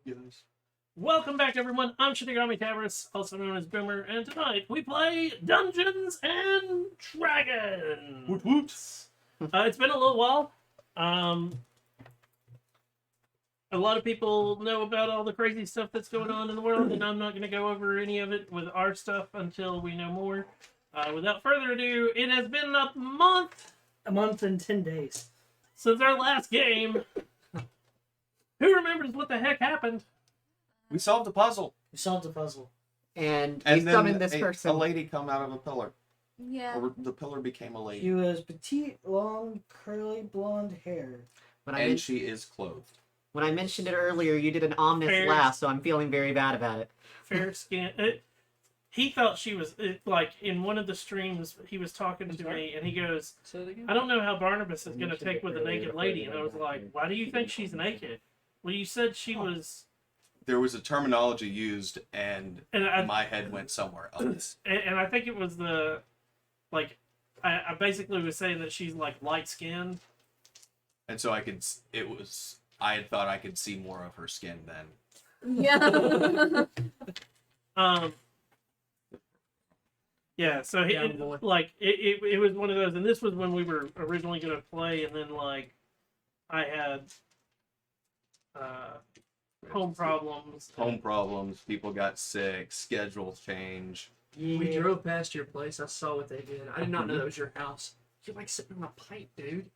Yes. Welcome back, everyone. I'm Shinigami Tavris, also known as Boomer, and tonight we play Dungeons and Dragons. Woot woot. It's been a little while. A lot of people know about all the crazy stuff that's going on in the world, and I'm not going to go over any of it with our stuff until we know more. Without further ado, it has been a month and 10 days. since our last game. Who remembers what the heck happened? We solved the puzzle. We solved the puzzle. And And we then summoned this person. a lady come out of a pillar. Yeah. Or the pillar became a lady. She was petite, long, curly, blonde hair. And she is clothed. When I mentioned it earlier, you did an ominous Fair. laugh, so I'm feeling very bad about it. Fair skin. He thought she was like in one of the streams. He was talking to me, and he goes, "I don't know how Barnabas is going to take with a naked lady." And I was like, "Why do you think she's naked?" Well, you said she was. There was a terminology used, and And my head went somewhere else. and I think it was the, like, I basically was saying that she's like light skinned. And so I had thought I could see more of her skin then. Yeah. Yeah, so it was one of those, and this was when we were originally going to play, and then like I had home problems. People got sick. Schedules change. Yeah. We drove past your place. I saw what they did. I did not know that was your house. You're like sitting on a pipe, dude.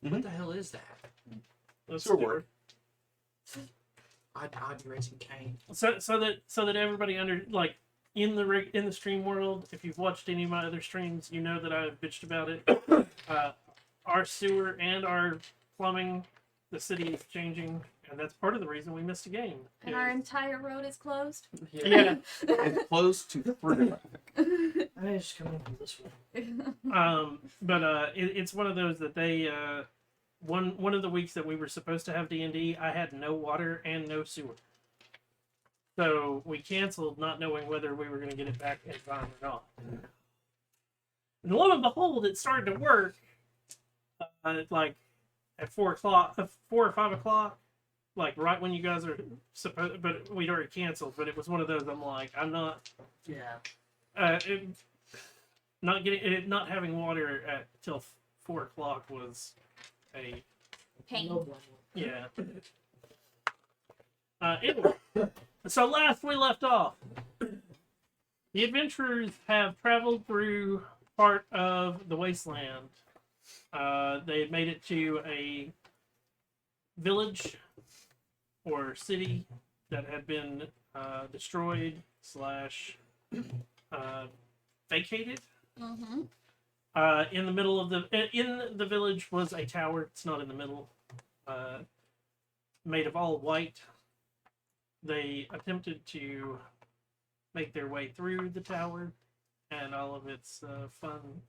What Mhm. the hell is that? Let's Sure do it. work. I'd be raising Cain. So that everybody in the stream world, if you've watched any of my other streams, you know that I've bitched about it. Our sewer and our plumbing, the city is changing, and that's part of the reason we missed a game. And our entire road is closed. Yeah. It's close to free. I just come in from this way. It's one of those that they one of the weeks that we were supposed to have D&D, I had no water and no sewer. So we canceled, not knowing whether we were going to get it back in time or not. And lo and behold, it started to work. Like at 4 or 5 o'clock, like right when you guys are supposed. But we'd already canceled. But it was one of those. I'm like, I'm not. Yeah. Not having water at till 4 o'clock was a Pain. No blame. yeah. Anyway, so last we left off, the adventurers have traveled through part of the wasteland. They had made it to a village or city that had been destroyed / vacated. Mm-hmm. In the middle of the village was a tower. It's not in the middle. Made of all white. They attempted to make their way through the tower and all of its fun.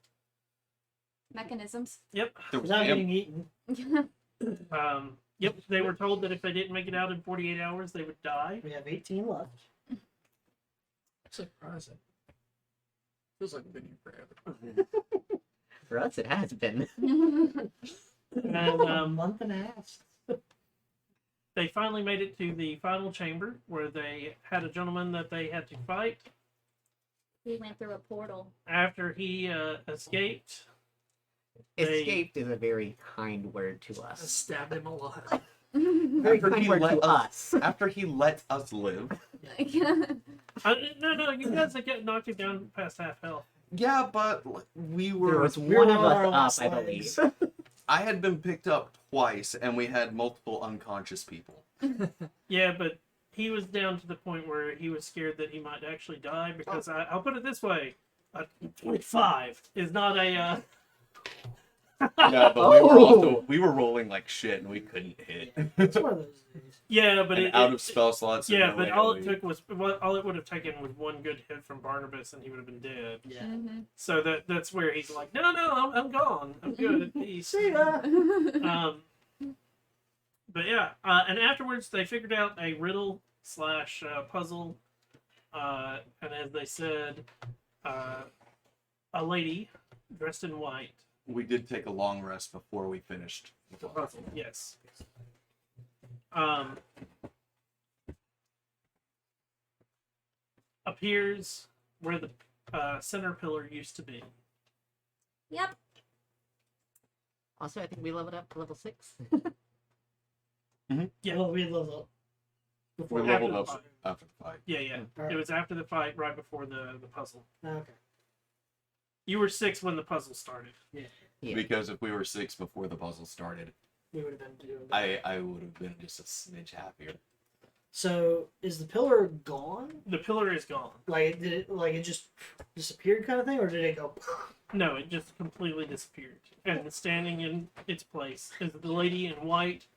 Mechanisms. Yep. Without getting eaten. Yep. They were told that if they didn't make it out in 48 hours, they would die. We have 18 left. Surprising. Feels like we've been here forever. For us, it has been. And A month and a half. they finally made it to the final chamber where they had a gentleman that they had to fight. We went through a portal. After he escaped, Escaped is a very kind word to I us. stabbed him a lot. Very After kind he word let to us. After he let us live. no, you guys had get knocked it down past half health. Yeah, but we There were. was We one were of on our us last up, I legs. believe. I had been picked up twice, and we had multiple unconscious people. Yeah, but he was down to the point where he was scared that he might actually die because I'll put it this way: 25 is not a. Yeah, but we were rolling like shit, and we couldn't hit. It's one of those days. Yeah, but And out of spell slots. and yeah, no but way all to it leave. took was all it would have taken was one good hit from Barnabas, and he would have been dead. Yeah. Mm-hmm. So that's where he's like, no, I'm gone. I'm good. Peace. See ya. But yeah, and afterwards they figured out a riddle / puzzle, and as they said, a lady dressed in white. We did take a long rest before we finished the puzzle. Yes. appears where the center pillar used to be. Yep. Also, I think we leveled up to level 6. Yeah. Well, we leveled up. We Before leveled After up the fight. after the fight. Yeah, yeah. Alright. It was after the fight, right before the puzzle. Okay. You were 6 when the puzzle started. Yeah. Because if we were 6 before the puzzle started, We would have been doing that. I would have been just a smidge happier. So is the pillar gone? The pillar is gone. Like did it like it just disappeared kind of thing, or did it go? No, it just completely disappeared. And standing in its place is the lady in white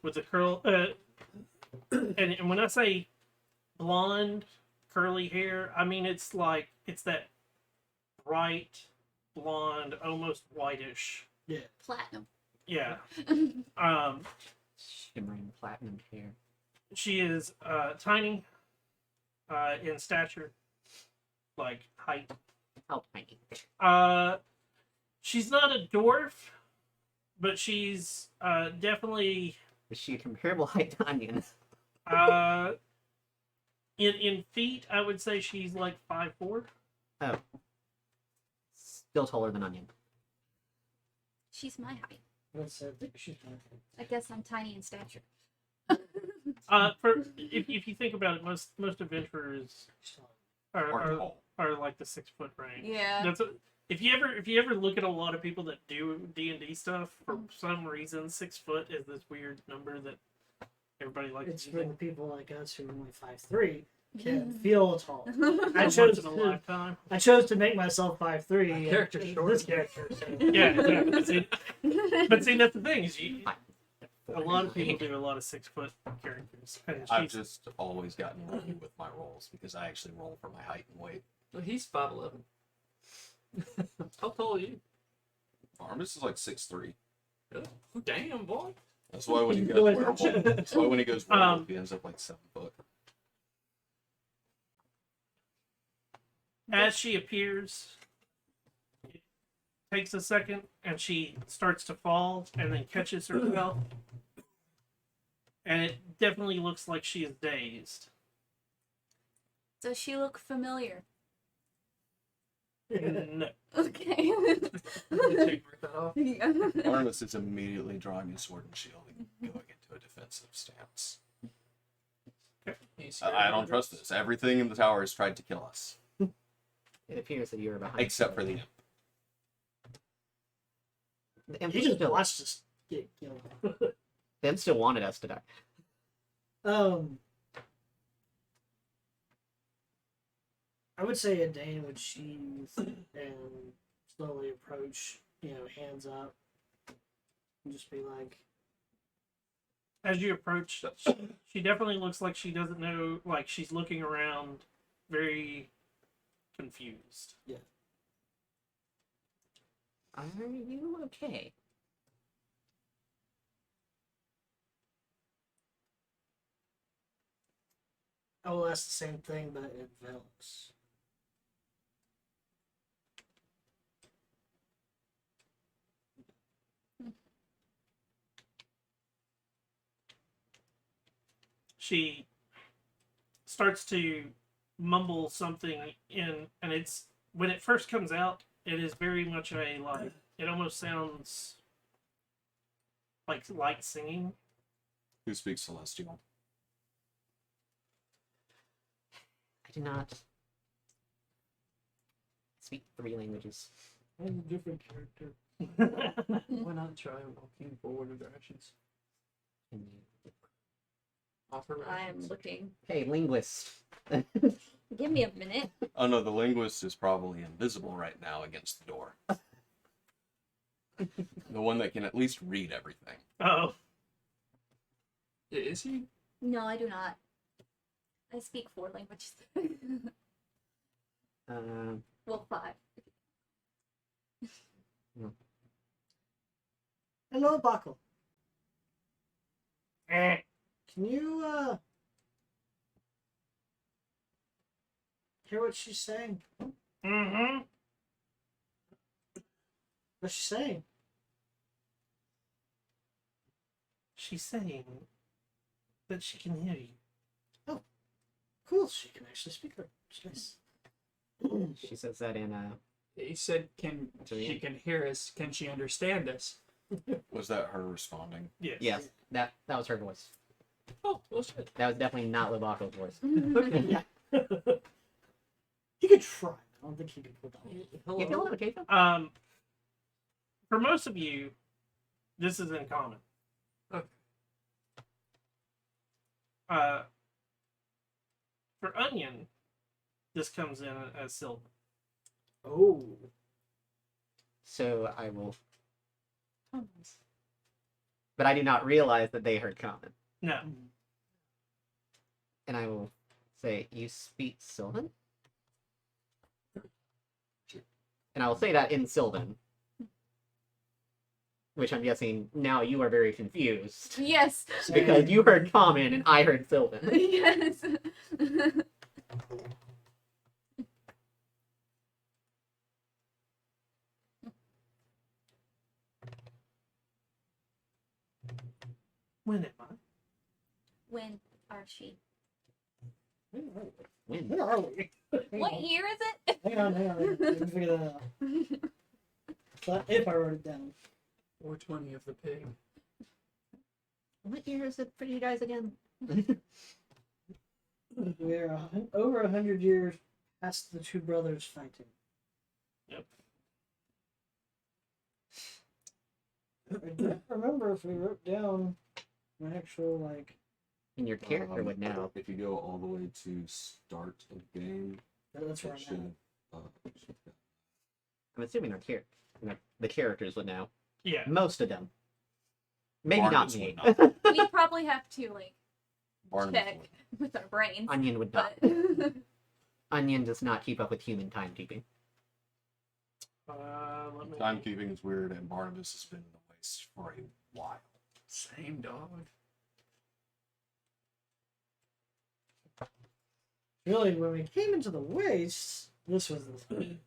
with the curl. And when I say blonde, curly hair, I mean it's that bright blonde, almost whitish. Platinum. Yeah. Shimmering platinum hair. She is tiny in stature, like height. How tiny. She's not a dwarf, but she's definitely Is she a comparable height to Onion? in feet. I would say she's like 5'4". Oh. Still taller than Onion. She's my height. Let's think she's fine. I guess I'm tiny in stature. If you think about it, most adventurers She's fine. Or are tall. like the 6 foot range. Yeah. That's if you ever look at a lot of people that do D&D stuff, for some reason 6 foot is this weird number that everybody likes It's to for the use. people like us who are only 5'3" can feel tall. I Once chose in a to, lifetime. I chose to make myself 5'3". My and character's short. This character. So. Yeah, exactly. But see, that's the thing is a lot of people do a lot of 6 foot characters, and I've she's just always gotten lucky with my rolls because I actually roll for my height and weight. Well, he's 5'11". How tall are you? Armus is like 6'3". Oh, damn, boy. That's why when he goes werewolf, that's why when he goes werewolf, he ends up like 7 foot. as she appears, it takes a second, and she starts to fall, and then catches herself, and it definitely looks like she is dazed. Does she look familiar? No. Okay. Did you mark that off? Armus is immediately drawing his sword and shield and going into a defensive stance. He's I don't trust this. Everything in the tower has tried to kill us, It appears that you're behind. except for the imp. The imp He was just still, watched us get killed. the imp still wanted us to die. I would say a Dane would sheathe and slowly approach, hands up, and just be like, As you approach, she definitely looks like she doesn't know, like she's looking around very confused. Are you okay? I will ask the same thing, but in Velux. She starts to mumble something and it's when it first comes out, it is very much a like it almost sounds like light singing. Who speaks Celestial? I do not speak 3 languages. I'm a different character. Why not try walking forward in directions? Offer I am rations. looking. Hey, linguist. Give me a minute. Oh no, the linguist is probably invisible right now against the door. The one that can at least read everything. Oh, Yeah, is he? No, I do not. I speak 4 languages. Well, 5. Hello, Buckle. Can you hear what she's saying? mm-hmm. What's she saying? She's saying that she can hear you. Cool. She can actually speak her. Nice. She says that in He said, "Can she can hear us? Can she understand us?" Was that her responding? Yes. yes, that was her voice. Oh, well, shit. That was definitely not Libaco's voice. He could try. I don't think he could pull that off. You feel okay though? For most of you, this is in common. Okay. For Onion, this comes in as Sylvan. Oh. So I will. But I do not realize that they heard common. No. And I will say, "You speak Sylvan?" And I will say that in Sylvan. Which I'm guessing now you are very confused. Yes. Because you heard common and I heard Sylvan. Yes. When am I? When are she? When? Where are we? What year is it? Hang on. Let me figure that out. So if I wrote it down. 420 of the pig. What year is it for you guys again? We're over 100 years past the two brothers fighting. Yep. I don't remember if we wrote down an actual, like, And your character would know. If you go all the way to start of game, that's where it I'm at. should. I'm assuming the characters would know. Yeah. Most of them. Maybe Barnabas not me. would not. We probably have to like Barnabas check would. with our brains. Onion would not. But Onion does not keep up with human timekeeping. Let me. Timekeeping is weird, and Barnabas has been in the waste for a while. Same dog. Really, when we came into the waste, this was the thing.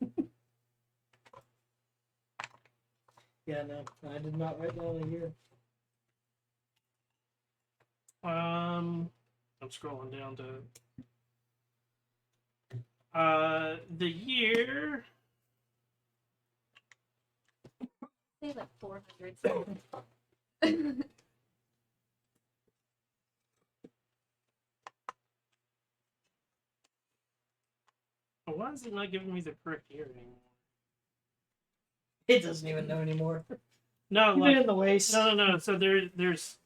Yeah, no, I did not write down a year. I'm scrolling down to the year. say like 400 something. Why is it not giving me the correct year anymore? It doesn't even know anymore. No, You've like been in the waste. no. So there's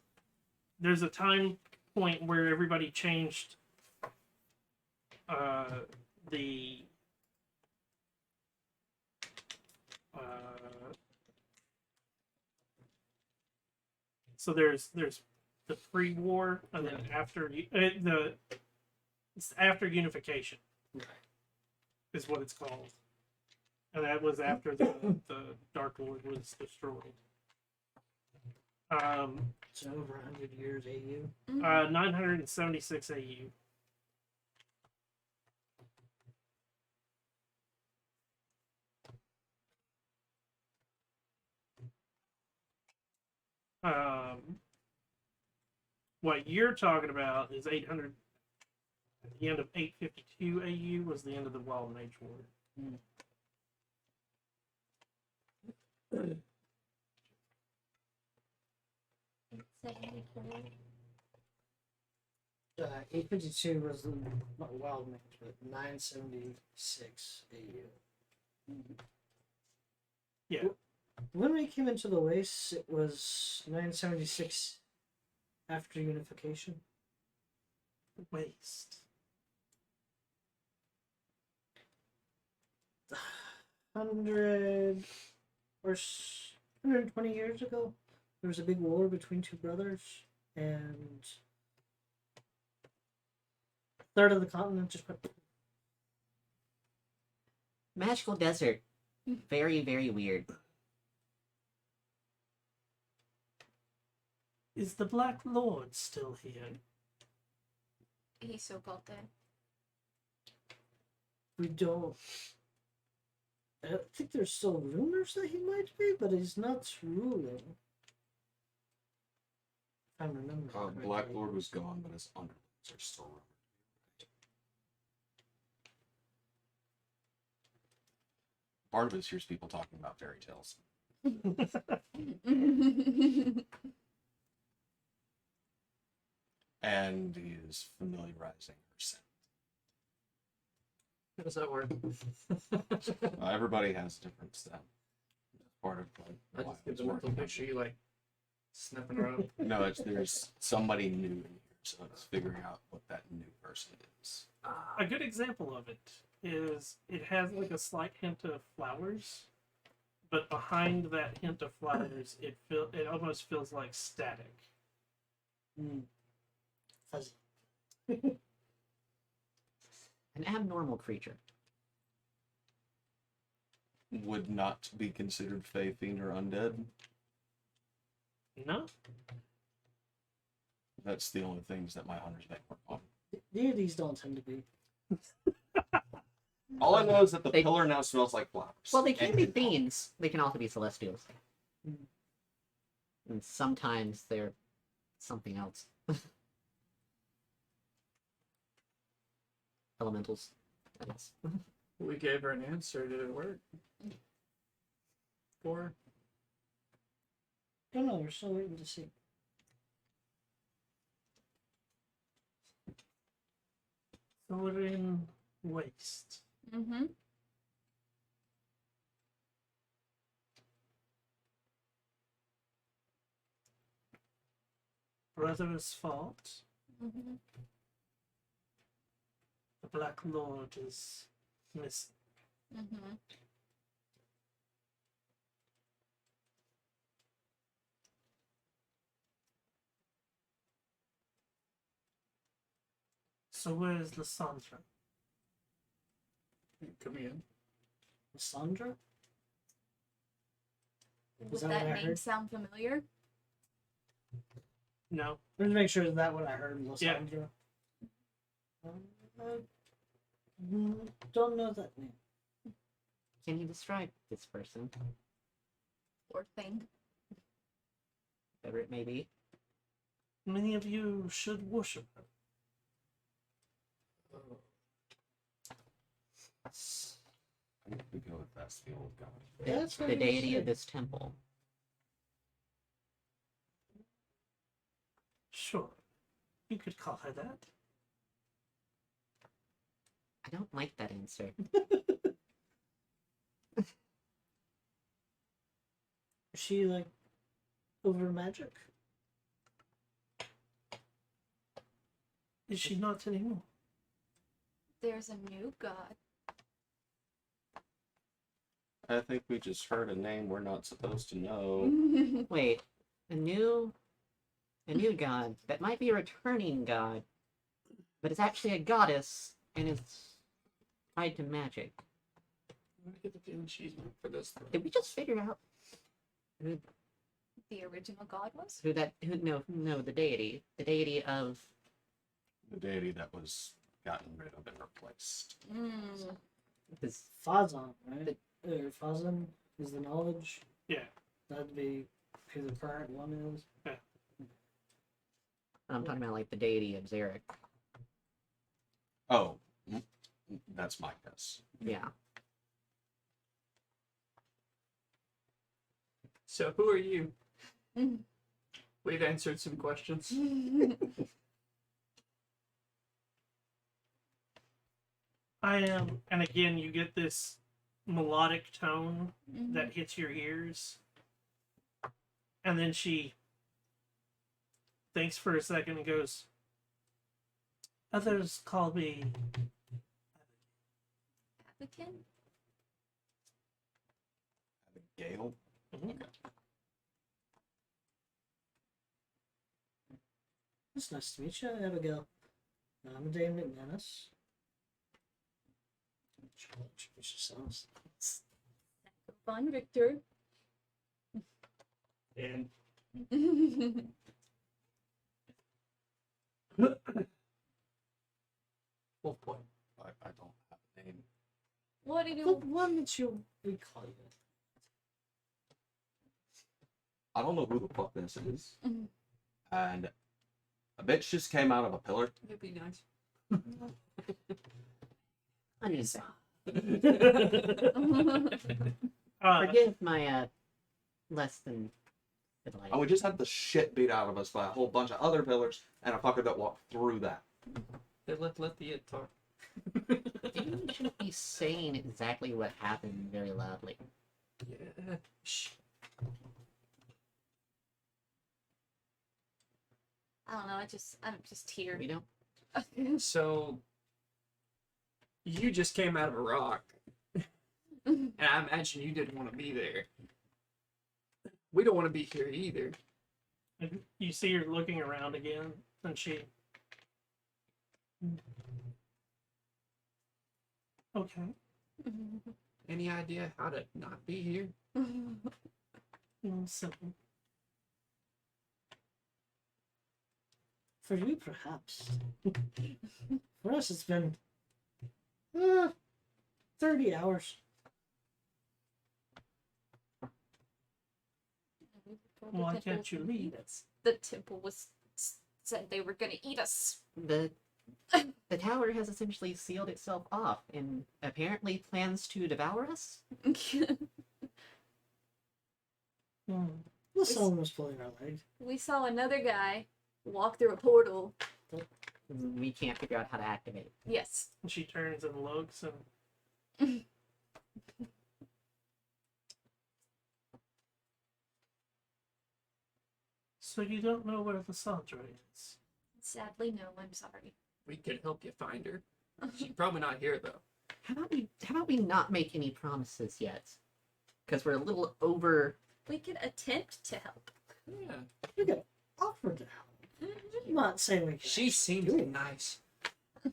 a time point where everybody changed the so there's the pre-war and then after it's after unification is what it's called, and that was after the Dark Lord was destroyed. It's over 100 years AU. 976 AU. What you're talking about is 800. At the end of 852 AU was the end of the Wild Mage War. 74. 852 was the not wild mage, but 976 AU. Yeah. When we came into the waste, it was 976 after unification. Waste. 100 or 120 years ago, there was a big war between two brothers, and a third of the continent just went. Magical desert. Very, very weird. Is the Black Lord still here? He's so called that. We don't. I think there's still rumors that he might be, but he's not ruling. If I remember. Black correctly. Lord was gone, but his underlings are still Barnabas hears people talking about fairy tales. And he is familiarizing her scent. How does that work? Everybody has different scent. That's part of like, I why just get it's the mental working. picture you like sniffing around. No, there's somebody new in here, so it's figuring out what that new person is. A good example of it is it has like a slight hint of flowers, but behind that hint of flowers, it almost feels like static. Mm. Fuzzy. An abnormal creature. Would not be considered fae, fiend, or undead. No, That's the only things that my hunters may work on. Deities don't tend to be. All I know is that the They- pillar now smells like flowers. Well, they can And be good fiends. They can also be celestials. Mm. And sometimes they're something else. Elementals, I guess. We gave her an answer. Did it work? For Don't know. We're still waiting to see. so we're in waste. Mm-hmm. Brother's fault. Mm-hmm. The Black Lord is missing. Mm-hmm. So where's Lysandra? come in. Sandra? Would that that what I name heard? sound familiar? No. Let's make sure that what I heard was Yeah. Sandra. Don't know that name. Can you describe this person, Or thing? whatever it may be? Many of you should worship her. I think we go with that's the old god. That's The what he deity of said. this temple. Sure. You could call her that. I don't like that answer. Is she like over magic? Is she not anymore? There's a new god. I think we just heard a name we're not supposed to know. Wait, a new god that might be a returning god, but it's actually a goddess and it's tied to magic. I'm gonna get the feeling she's meant for this. Did we just figure out The original god was? who the deity of The deity that was gotten rid of and replaced. Mm. this? Fazan, right? Or Fazan is the knowledge. Yeah. That'd be who the current one is. I'm talking about like the deity of Zarek. Oh, that's my guess. Yeah. So who are you? Mm. We've answered some questions. I am, and again, you get this melodic tone Mhm. that hits your ears. And then she thinks for a second and goes, others call me. Abakin? Gale. It's nice to meet you, Abigail. I'm Dame McManus. Introduce yourselves. Von Victor. And Wolf Point. I don't have a name. What do you The do? one that we call you. I don't know who the fuck this is. Mhm. And a bitch just came out of a pillar. It'd be nice. I'm just saying. Forgive my less than civilized. And we just had the shit beat out of us by a whole bunch of other pillars and a fucker that walked through that. Hey, let the it talk. Maybe we shouldn't be saying exactly what happened very loudly. Yeah. Shh. I don't know. I'm just here. We don't. So you just came out of a rock, and I imagine you didn't want to be there. We don't want to be here either. And you see her looking around again, and she. Okay. Any idea how to not be here? Simple. For you, perhaps. For us, it's been 30 hours. Why can't you leave? The temple said they were gonna eat us. The tower has essentially sealed itself off and apparently plans to devour us. Well, someone was pulling our leg. We saw another guy walk through a portal. We can't figure out how to activate it. Yes. And she turns and looks and. So you don't know where the Sandra is? Sadly, no. I'm sorry. We could help you find her. She's probably not here though. How about we not make any promises yet? Because we're a little over. We could attempt to help. Yeah. You could offer to help. I'm not saying we can. She seems do it. nice. For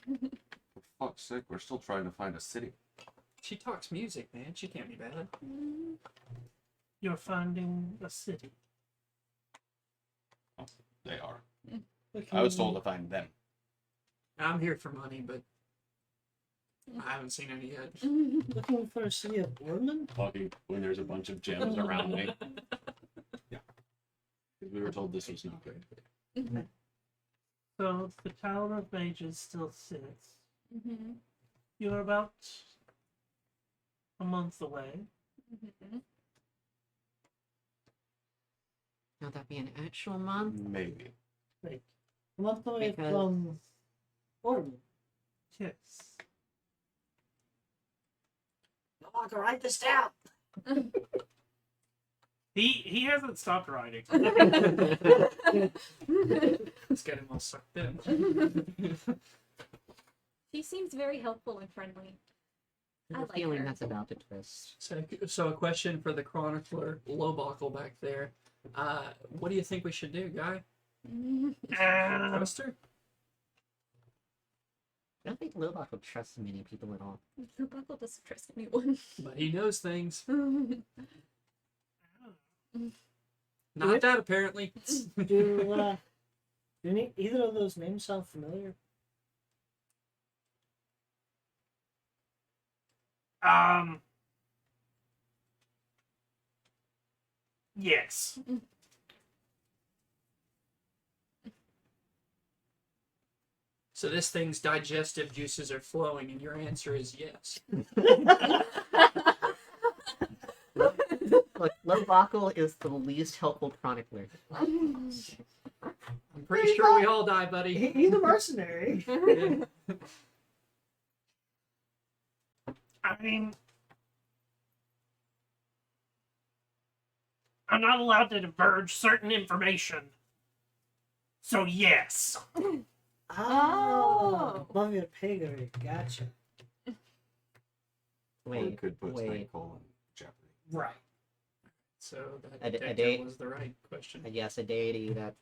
fuck's sake, we're still trying to find a city. She talks music, man. She can't be bad. You're finding a city. They are. Looking- I was told to find them. I'm here for money, but I haven't seen any yet. Looking for a city of Ormond? Lucky when there's a bunch of gems around me. Yeah. Because we were told this was not good. So the Tower of Mages still sits. Mm-hmm. You're about a month away. Mm-hmm. Now that be an actual month. Maybe. Wait. A month away Because- from Ormond. Yes. Oh, I can write this down. He hasn't stopped writing. Let's get him all sucked in. She seems very helpful and friendly. I I have a like feeling her. that's about to twist. So a question for the chronicler Lowbuckle back there. What do you think we should do, guy? Trust her? I don't think Lobot will trust many people at all. Buckle doesn't trust anyone. But he knows things. Do Not it. that apparently. Do either of those names sound familiar? Yes. So this thing's digestive juices are flowing, and your answer is yes. Look, Lobot is the least helpful chronicler. I'm pretty sure we all die, buddy. He's a mercenary. Yeah. I mean, I'm not allowed to divulge certain information. So yes. Oh, above your pay grade. Gotcha. Or it Wait, could put wait. Snakehole in jeopardy. Right. So that A detector date- was the right question. yes, a deity that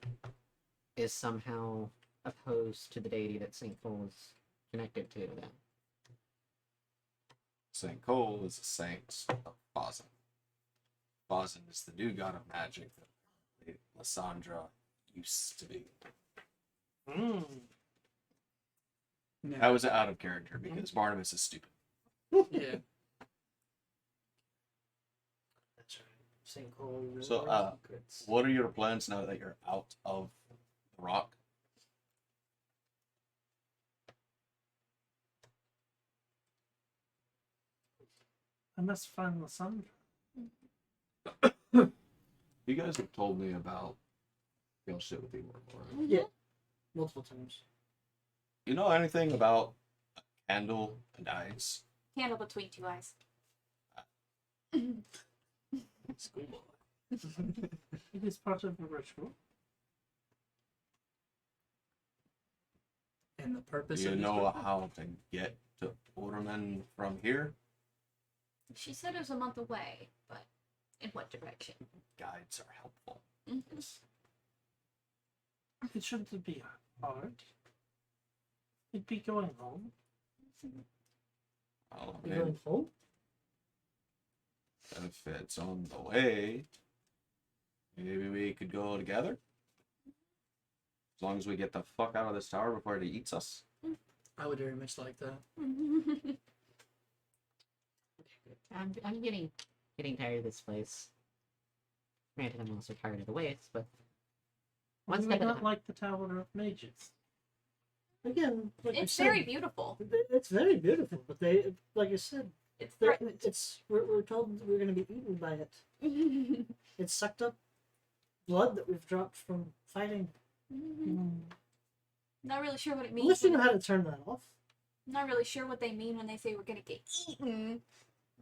is somehow opposed to the deity that St. Paul is connected to. Then Saint Cole is a saint of Bozin. Bozin is the new god of magic that Lysandra used to be. Mm. I was out of character because Barnabas is stupid. Yeah. That's right. St. Cole. So, secrets. What are your plans now that you're out of the rock? I must find Lysandra. You guys have told me about y'all shit with the Oracle. Right? Yeah. Multiple times. You know anything about a candle and eyes? Candle between two eyes. Schoolboy. It is part of the ritual. And the purpose Do you of this know ritual? how to get to Orderman from here? She said it was a month away, but in what direction? Guides are helpful. Mhm. It shouldn't be hard. It'd be going home. Well, I You mean, going home? if it's on the way, maybe we could go together. As long as we get the fuck out of this tower before it eats us. I would very much like that. I'm getting tired of this place. Granted, I'm also tired of the waste, but Why one do we step at a not time. like the Tower of Mages? Again, like I It's said, very beautiful. It's very beautiful, but they, like I said, It's they- threatened. we're told that we're going to be eaten by it. It sucked up blood that we've dropped from fighting. Not really sure what it means. Unless you know when- how to turn that off. Not really sure what they mean when they say we're gonna get eaten,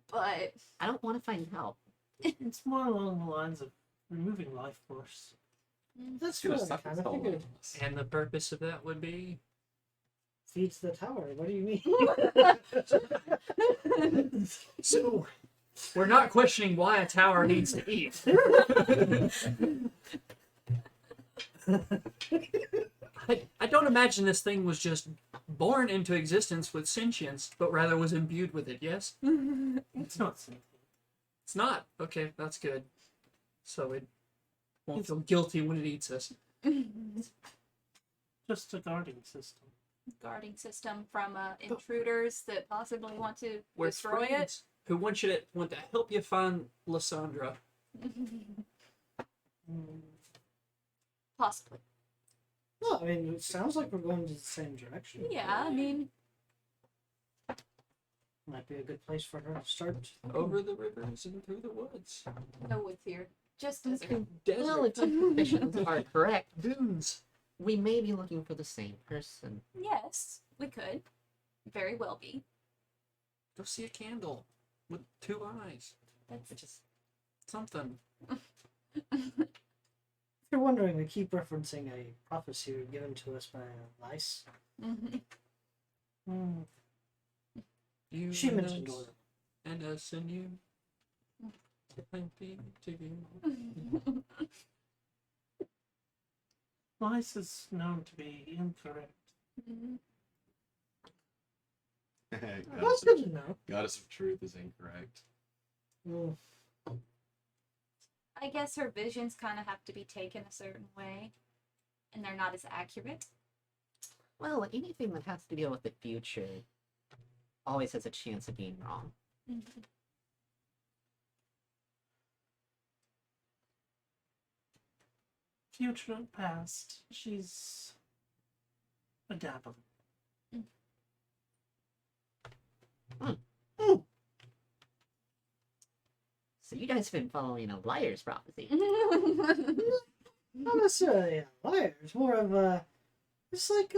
but I don't want to find out. It's more along the lines of removing life force. That's Gonna what I suck kind its of soul figured. out of us. And the purpose of that would be Feeds the tower. What do you mean? so we're not questioning why a tower needs to eat. I don't imagine this thing was just born into existence with sentience, but rather was imbued with it, yes? It's not something. It's not. Okay, that's good. So it won't feel guilty when it eats us. Just a guarding system. Guarding system from intruders that possibly want to We're destroy friends who want to help you find Lysandra. it. Mm, Possibly. No, I mean, it sounds like we're going to the same direction. Yeah, I mean, Might be a good place for her to start. Over the rivers and through the woods. no woods here. Just desert. Desert. Well, if my suspicions are correct, Dunes. we may be looking for the same person. Yes, we could. Very well be. Go see a candle with two eyes. That's Which is Something. If you're wondering, we keep referencing a prophecy given to us by Lice. Mhm. mm, You She and mentioned us, order. and us and you. And be together. Lice is known to be incorrect. Mhm. That's Goddess good of, to know. Goddess of Truth is incorrect. Mm. I guess her visions kind of have to be taken a certain way, and they're not as accurate. well, anything that has to deal with the future always has a chance of being wrong. Mhm. Future and past. She's a dabble. So you guys have been following a liar's prophecy. Not necessarily a liar. It's more of a. It's like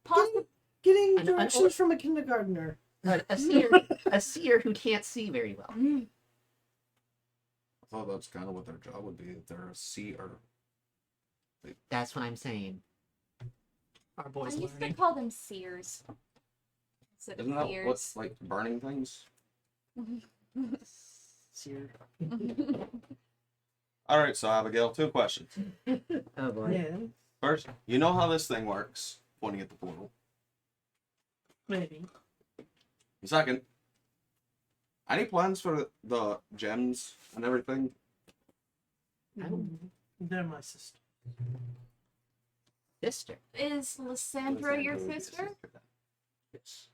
Possi- getting An directions from a kindergartner. A seer who can't see very well. I thought that's kind of what their job would be. That they're a seer. That's what I'm saying. Our I boys used to learning. call them seers. Instead Isn't of that fears. what's like burning things? Seer. All right, so Abigail, two questions. Oh boy. Yeah, First, you know how this thing works, pointing at the portal. maybe. Second, any plans for the gems and everything? They're my sister. Sister. Is Lysandra your sister? Yes.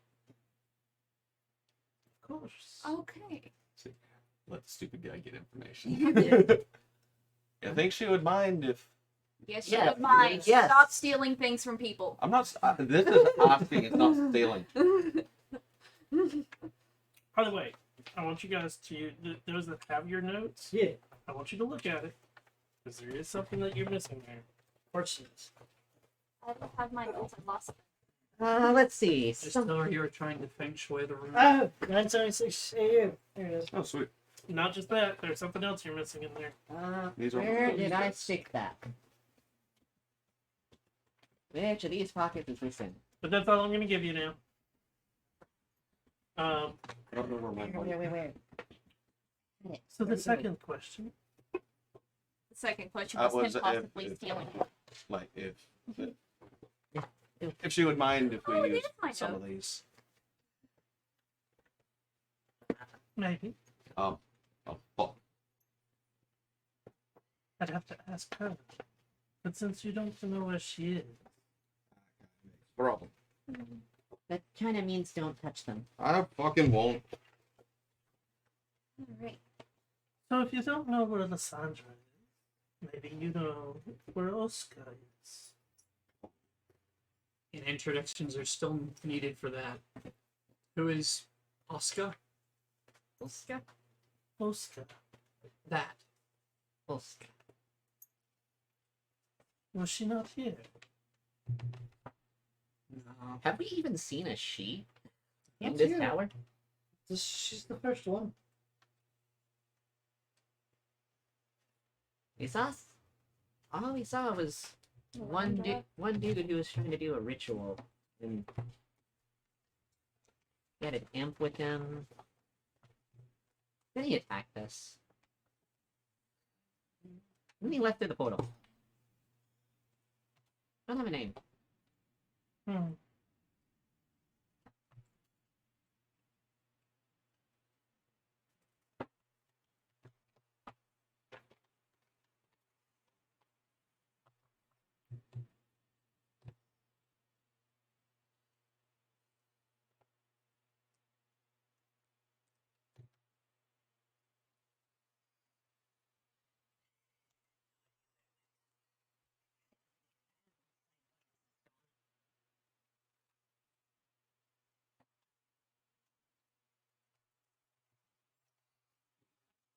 Of course. Okay. Let the stupid guy get information. I think she would mind if Yes, you Yeah, don't mind. yes. Stop stealing things from people. I'm not. This is asking. It's not stealing. By the way, I want you guys to those that have your notes. Yeah, I want you to look at it because there is something that you're missing there. of course it is. I don't have my notes. I lost them. Let's see. Just tell her you were trying to feng shui the room. Oh, 976 AU. There it is. Oh, sweet. Not just that. There's something else you're missing in there. These are Where all did I these stick that? Which of these pockets is this in? But that's all I'm going to give you now. I don't know where my Where? So the second question. The second question That was was him possibly if- stealing it. like if she would mind if we Oh, it use is my some note. of these. Maybe. Oh, well, I'd have to ask her. But since you don't know where she is, problem. That kind of means don't touch them. I fucking won't. Alright. so if you don't know where Lysandra is, maybe you know where Oscar is. And introductions are still needed for that. Who is Oscar? Oscar? Oscar. That. Oscar. Was she not here? No. Have we even seen a she in Not this yet. tower? She's the first one. We saw. All we saw was one dude who was trying to do a ritual, and he had an imp with him. Then he attacked us. Then he left through the portal. Don't have a name. Hmm.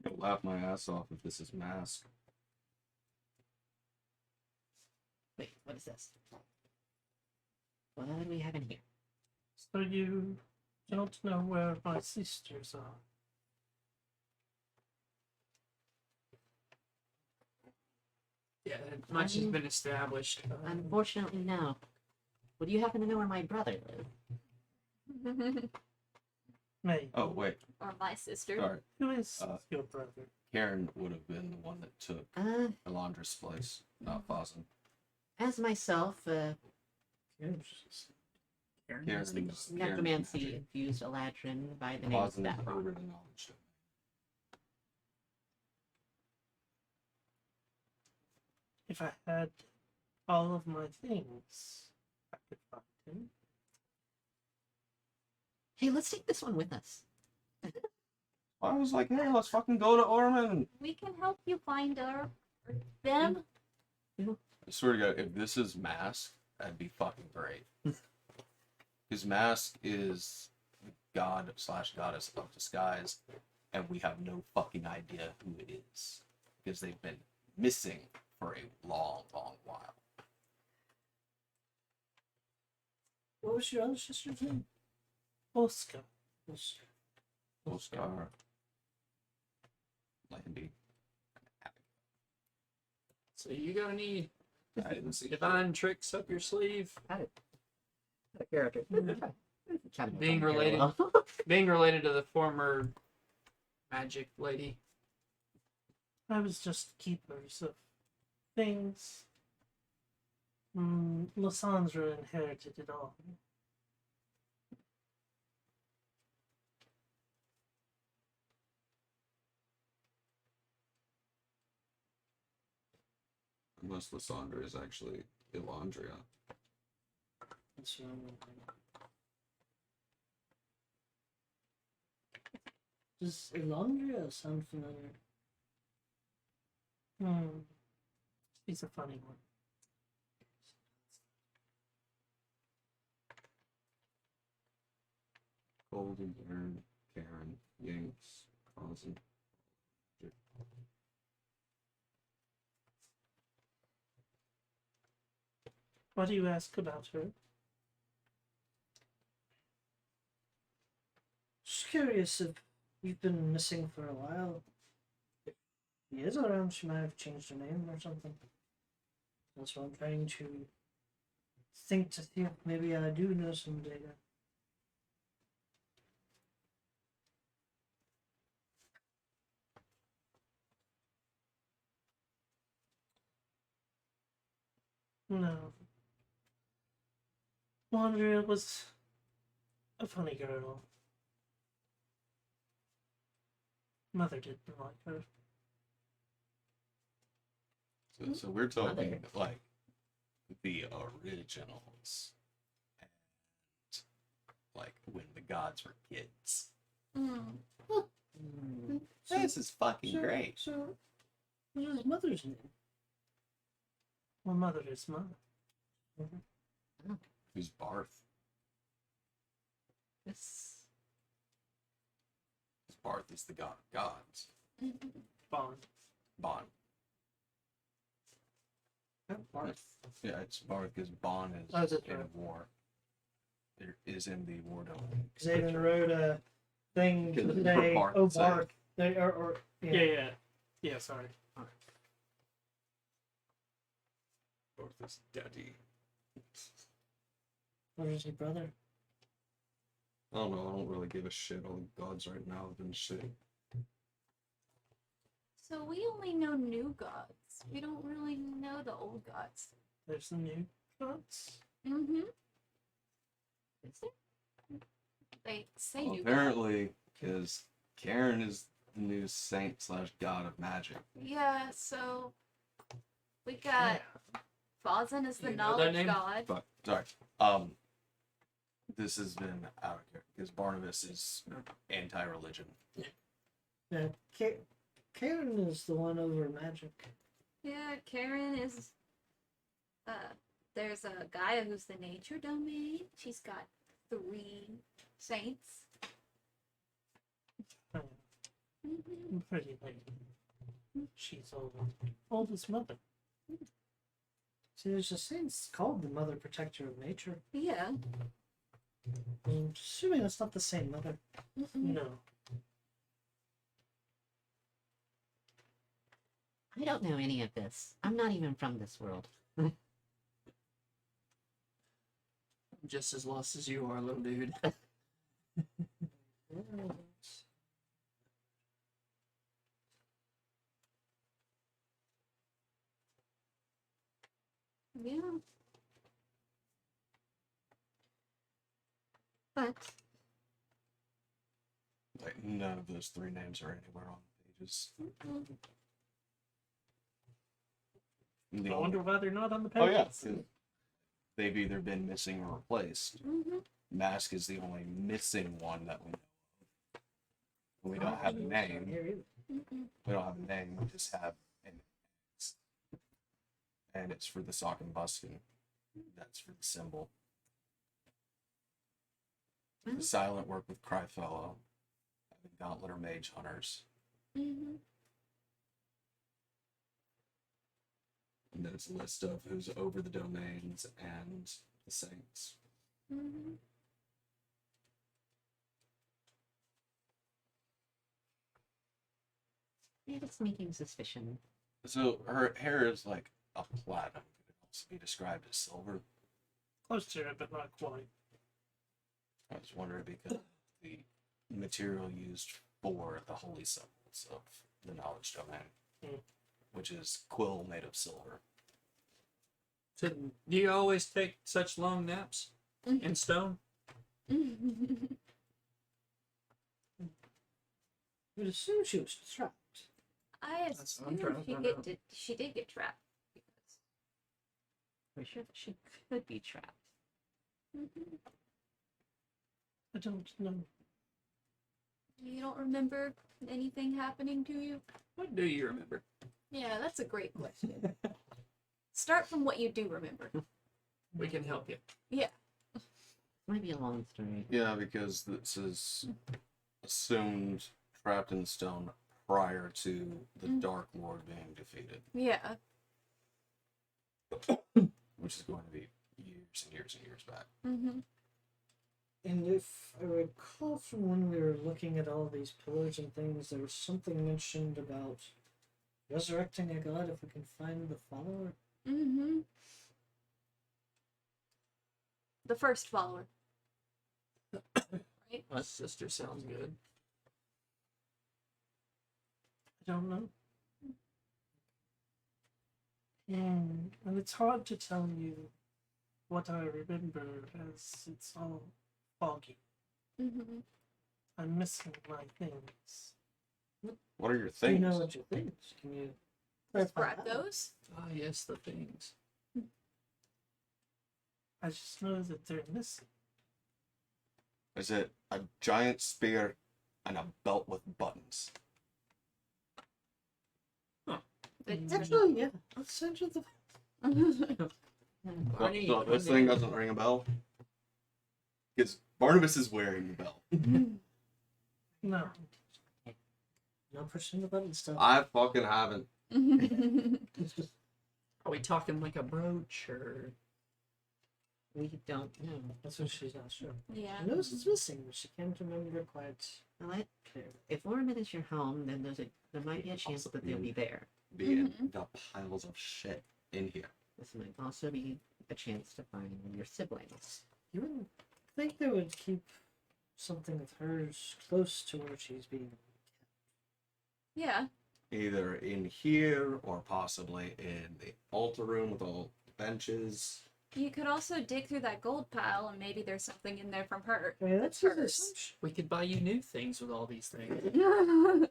I'll laugh my ass off if this is mask. Wait, what is this? What do we have in here? So you don't know where my sisters are. Yeah, that much has been established. Unfortunately, no. Would you happen to know where my brother lives? Maybe. Oh wait, Or my sister. sorry. Who is Uh, your brother? Karen would have been the one that took Elandra's place, not Fozzen. As myself, Karen Karen has the- is necromancy infused Eladrin by the name of Fozzen that is rock. over the knowledge. If I had all of my things, I could find him. Hey, let's take this one with us. I was like, hey, let's fucking go to Orman. We can help you find her. Or them. I swear to God, if this is Mask, that'd be fucking great. His Mask is god slash goddess of disguise, and we have no fucking idea who it is because they've been missing for a long, long while. What was your other sister's name? Oscar. Oscar, Landy. So you got any I didn't see divine tricks up your sleeve? Had it. Had a character. Being related. Being related to the former magic lady. I was just keepers of things. Lysandra inherited it all. Unless Lysandra is actually Elandria. That's your name. Does Elandria sound familiar? She's a funny one. Golden Karen. Yanks, Ozzy. What do you ask about her? Just curious if you've been missing for a while. If he is around, she might have changed her name or something. That's what I'm trying to think to see if maybe I do know some data. No. Wandria was a funny girl. Mother didn't like her. So we're talking Mother. like the originals, and like when the gods were kids. Mm. This is fucking great. So, what is his mother's name? My mother is mother. Who's Barth? This. Barth is the god of gods. Bond. Bon. Barth. Yeah, it's Barth because Bon is Oh, that's in right. war. There is in the war domain. Because they even wrote a thing to For say, Barth "Oh, to say. Barth." They or Yeah, sorry. Barth is daddy. What is his brother? I don't know. I don't really give a shit. All the gods right now have been shit. So we only know new gods. We don't really know the old gods. There's some new gods. Mm-hmm. Is there? They say Well, new apparently, because Karen is the new saint slash god of magic. gods. Yeah, so we got Fazan as the You know that knowledge name? god. But sorry, this has been out of here because Barnabas is anti-religion. Yeah, Karen is the one over magic. Yeah, Karen is there's a Gaia who's the nature domain. She's got 3 saints. Mm-hmm. Pretty lady. She's oldest mother. See, there's a saint's called the Mother Protector of Nature. Yeah. I'm assuming that's not the same mother. Mm-mm. No. I don't know any of this. I'm not even from this world. I'm just as lost as you are, little dude. Yeah. But Like none of those 3 names are anywhere on the pages. The I only- wonder why they're not on the Oh yeah, pages. 'cause they've either been missing or replaced. mm-hmm. Mask is the only missing one that we know of. We don't have a name. Here either. We don't have a name. We just have an X. And it's for the sock and buskin. That's for the symbol. The silent work with Cryfellow. The Gauntlet or Mage Hunters. Mm-hmm. And then it's a list of who's over the domains and the saints. Mm-hmm. Yeah, it's making suspicion. So her hair is like a platinum. Could it also be described as silver? Close to it, but not quite. I was wondering because the material used for the holy symbols of the knowledge domain, Mm. which is quill made of silver. So, do you always take such long naps in stone? You'd assume she was trapped. I That's what I'm assume trying to find out. she did get trapped. Because, We're sure that she could be trapped. I don't know. You don't remember anything happening to you? What do you remember? Yeah, that's a great question. Start from what you do remember. We can help you. Yeah. Might be a long story. Yeah, because this is assumed trapped in stone prior to the Mm. Dark Lord being defeated, Yeah. which is going to be years and years and years back. Mm-hmm. And if I recall from when we were looking at all these pillars and things, there was something mentioned about resurrecting a god if we can find the follower. Mm-hmm. The first follower. Right? My sister sounds good. I don't know. And it's hard to tell you what I remember as it's all foggy. Mm-hmm. I'm missing my things. What are your Do you things? know what you think? Can you clarify Describe that? those. Ah, yes, the things. I just know that they're missing. Is it a giant spear and a belt with buttons? It's Actually, yeah. Let's send you the. Barney, So this thing doesn't ring a bell? Because Barnabas is wearing the bell. No. No pushing the button stuff. I fucking haven't. Are we talking like a brooch or? We don't know. That's what she's not sure. Yeah. She knows it's missing, but she can't remember quite Well, clearly. if Lorman is your home, then there might be a chance that they'll be there. Being Mhm. the piles of shit in here. This might also be a chance to find your siblings. You wouldn't think they would keep something of hers close to where she's being. Yeah. Either in here or possibly in the altar room with all benches. You could also dig through that gold pile and maybe there's something in there from her. I mean, that's hers. her assumption. We could buy you new things with all these things. No.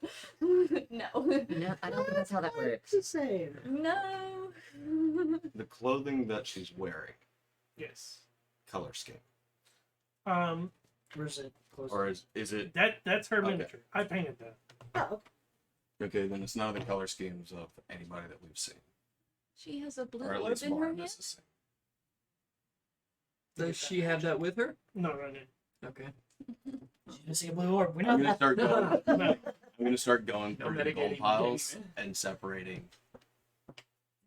No, I don't think that's how that works. What's it say? No. The clothing that she's wearing, Yes. color scheme. Where's it close? Or is it That's her Okay. miniature. I painted that. Oh, okay, then it's none of the color schemes of anybody that we've seen. She has a blue Or at orb least in her hand. Barnabas has seen. Does she have that with her? No, right now. Okay. she didn't see a blue orb. We know I'm gonna that. start going No. I'm gonna start going No through the gold mitigating piles game. and separating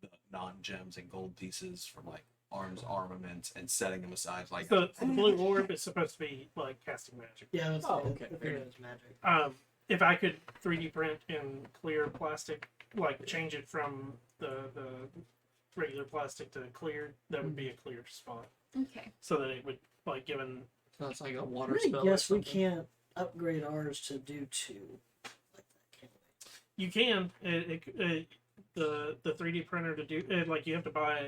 the non-gems and gold pieces from like armaments and setting them aside like So the blue orb is supposed to be like casting magic. Yeah, that's Oh, it. okay, I fair figured it was magic. If I could 3D print in clear plastic, like change it from the regular plastic to clear, that would be a clear spot. Okay. So that it would like given So it's like a I water really spell. guess or we something. can't upgrade ours to do 2 like that, can we? you can the 3D printer to do like you have to buy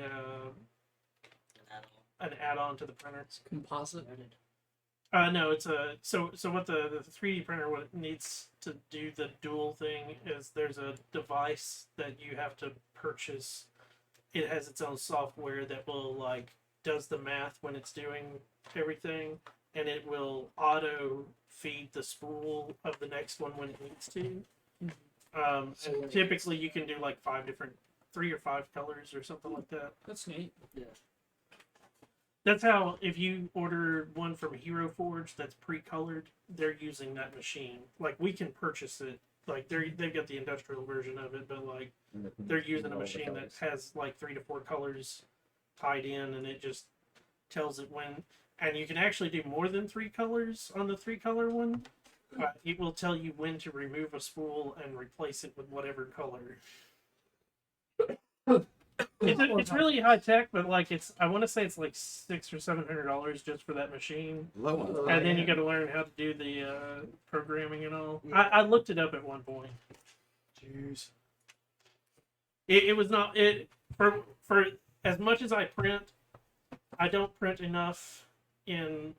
an add-on to the printer. Composite. No, it's a so what the 3D printer what it needs to do the dual thing is there's a device that you have to purchase. It has its own software that will like does the math when it's doing everything, and it will auto feed the spool of the next one when it needs to. So And typically you can do like 3 or 5 colors or something like that. That's neat. Yeah. That's how if you order one from Hero Forge that's pre-colored, they're using that machine. Like we can purchase it. Like they've got the industrial version of it, but like they're using a machine that has like 3 to 4 colors tied in, and it just tells it when. And you can actually do more than 3 colors on the 3-color one. It will tell you when to remove a spool and replace it with whatever color. It's really high tech, but like I want to say it's like $600 or $700 just for that machine, low ones. Oh, and then you yeah. got to learn how to do the programming and all. I looked it up at one point. Jeez. It was not it for as much as I print. I don't print enough in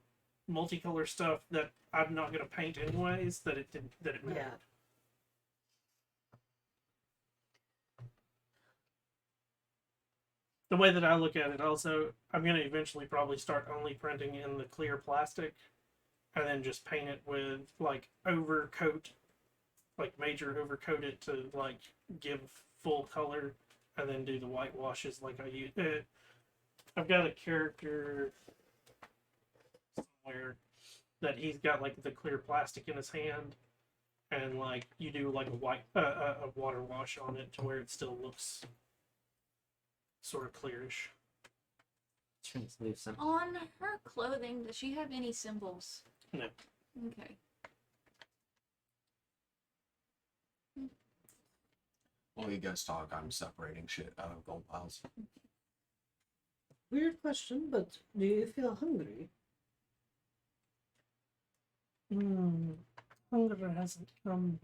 multicolor stuff that I'm not going to paint anyways. That it mattered. Yeah. The way that I look at it, also, I'm going to eventually probably start only printing in the clear plastic, and then just paint it with like overcoat, like major overcoat it to like give full color, and then do the white washes like I use. I've got a character somewhere that he's got like the clear plastic in his hand, and like you do like a water wash on it to where it still looks sort of clearish. Translucent. On her clothing, does she have any symbols? No. Okay. While you guys talk, I'm separating shit out of gold piles. Weird question, but do you feel hungry? Hunger hasn't come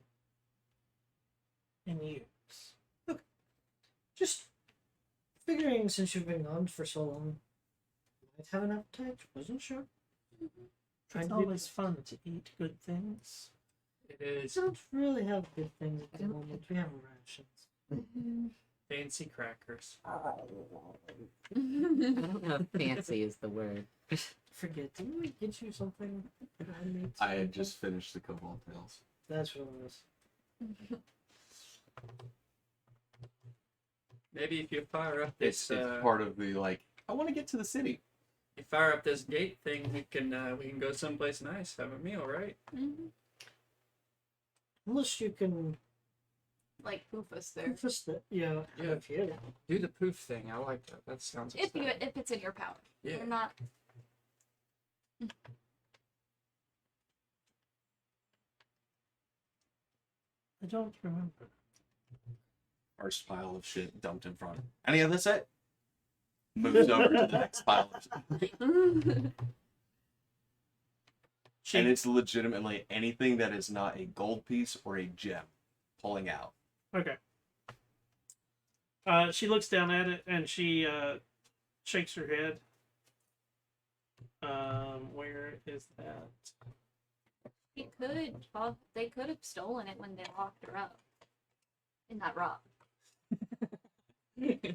in years. Just figuring since you've been gone for so long, you might have an appetite. Wasn't sure. Trying It's to be. always fun to eat good things. It We is don't really have good things at the moment. We have rations. fancy crackers. I don't know if fancy is the word. Forget. Didn't we get you something? handmade I had something? just finished the Cobalt Tales. That's what it was. Maybe if you fire up It's this, part of the like. I want to get to the city. you fire up this gate thing, we can go someplace nice, have a meal, right? Unless you can Like Poofus there. confess that. Yeah. Yeah. If you Do the poof thing. I like that. That sounds If you exciting. if it's in your power. Yeah. You're not. I don't remember. First pile of shit dumped in front. Any of this it? Moves over to the next pile of shit. And it's legitimately anything that is not a gold piece or a gem pulling out. Okay. She looks down at it and she shakes her head. Where is that? They could have stolen it when they locked her up. In that rock.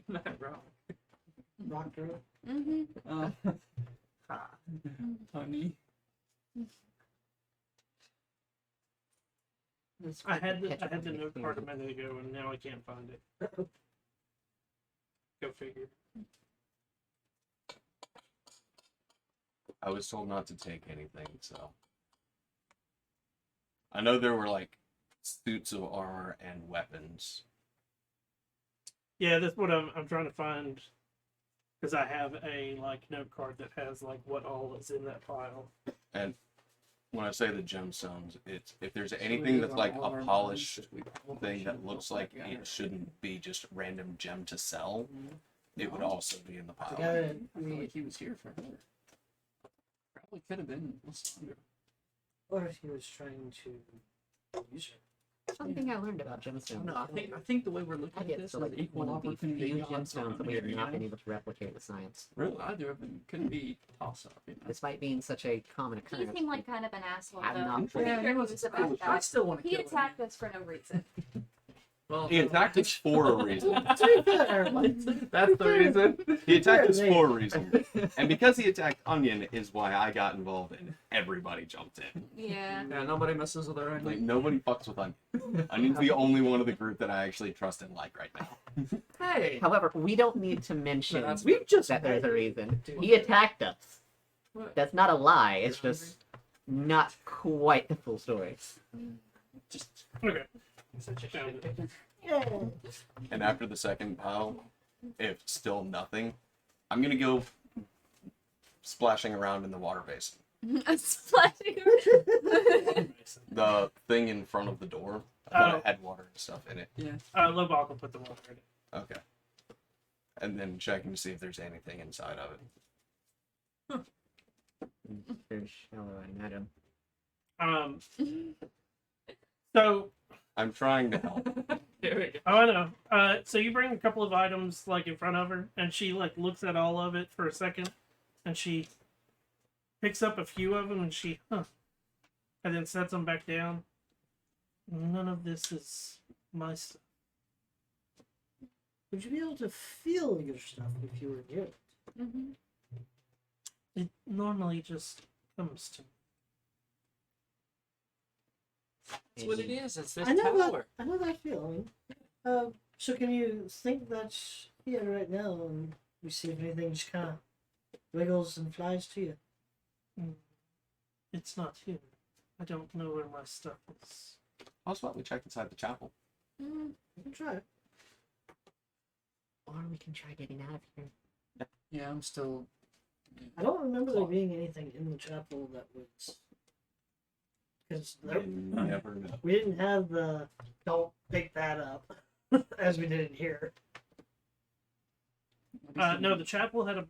Not wrong. rocked her. Mm-hmm. Honey. I had the note card a minute ago and now I can't find it. Go figure. I was told not to take anything, so. I know there were like suits of armor and weapons. Yeah, that's what I'm trying to find because I have a like note card that has like what all is in that pile. And when I say the gemstones, it's if there's anything that's like a polished thing that looks like it shouldn't be just random gem to sell, it would also be in the The pile. guy I feel like he was here for her. Probably could have been Lysandra. or if he was trying to use her. Something I learned about gemstones. No, I think the way we're looking I at get this so is like equal one of the opportunity few odds on gemstones that we have not marrying. been able to replicate with science. Really? Either of them couldn't be toss up. You know? Despite being such a common He occurrence. seemed like kind of an asshole I'm though. not I'm pretty Yeah, sure he he was- was about I that. still want to He kill attacked us for no reason. Well, He attacked us for a reason. To be fair, that's the reason. He attacked us for a reason. And because he attacked Onion is why I got involved and everybody jumped in. Yeah. Yeah, nobody messes with her. Like nobody fucks with Onion. Onion's the only one of the group that I actually trust and like right now. Hey, However, we don't need to mention But that's- we've just that there's a reason. Dude. He attacked us. What? That's not a lie. It's just not quite the full story. just Okay. such a Found shit. it. Yeah. And after the second pile, if still nothing, I'm gonna go splashing around in the water basin. Splashing. The thing in front of the door. I thought it had water and stuff in it. Lobach will put the water in it. Okay. And then checking to see if there's anything inside of it. Very shallow, I imagine. So I'm trying to help. Here we go. oh, I know. So you bring a couple of items like in front of her, and she like looks at all of it for a second, and she picks up a few of them, and she and then sets them back down. None of this is my stuff. Would you be able to feel your stuff if you were near it? Mm-hmm. It normally just comes to me. That's what it is. It's this I know tower. that. I know that feeling. So can you think that's here right now and we see if anything just kind of wiggles and flies to you? It's not here. I don't know where my stuff is. How about we check inside the chapel? Mm, You can try it. Or we can try getting out of here. Yeah, I'm still. I don't remember there being anything in the chapel that was. Because You never know. we didn't have the don't pick that up as we did in here. No, the chapel had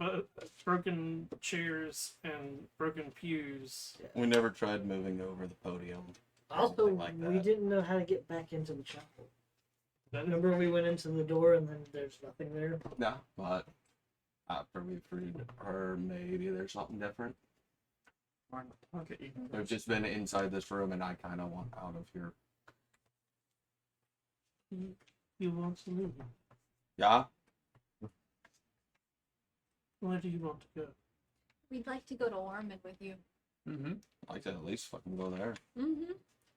broken chairs and broken pews. We never tried moving over the podium. or Also, anything like we that. didn't know how to get back into the chapel. That- Remember, we went into the door and then there's nothing there. No, but after we freed her, maybe there's something different. Or in the pocket, you can I've just been inside this room and I kind of want out of here. You want to leave? Yeah? Where do you want to go? we'd like to go to Ormond with you. Mm-hmm. I'd like to at least fucking go there. Mm-hmm.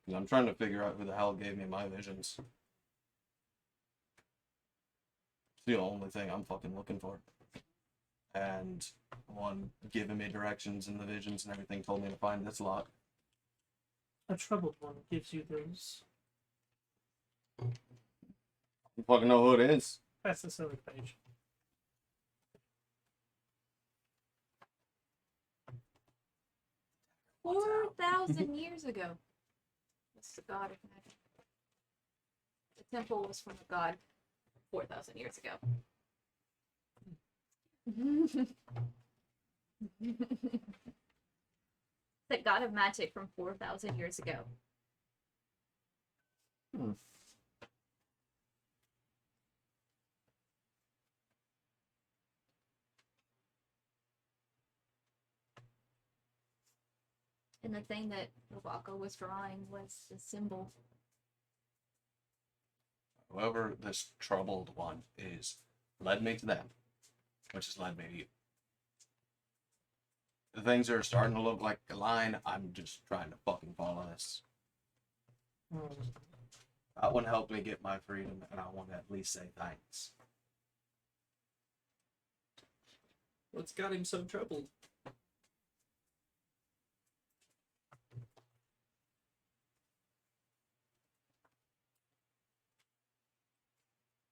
'Cause I'm trying to figure out who the hell gave me my visions. It's the only thing I'm fucking looking for. And one giving me directions and the visions and everything told me to find this lot. A troubled one gives you those. You fucking know who it is. Pass this other page. What's 4,000 years ago. That's the god of magic. The temple was from a god 4,000 years ago. The god of magic from 4,000 years ago. And the thing that Nobako was drawing was the symbol. Whoever this troubled one is led me to them, which has led me to you. The things are starting to look like a line. I'm just trying to fucking follow this. That one helped me get my freedom, and I want to at least say thanks. What's got him so troubled?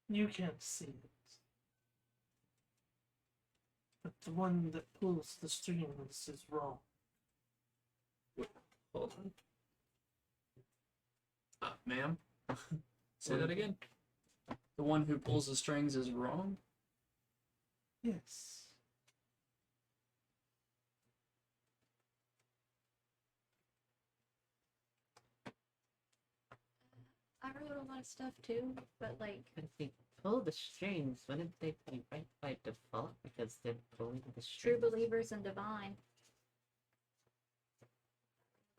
You can't see it. But the one that pulls the strings is wrong. Hold on. Ma'am? Say that again. The one who pulls the strings is wrong? Yes. I wrote a lot of stuff too, but like, But if they pull the strings, wouldn't they be right by default because they're pulling the true strings? believers and divine.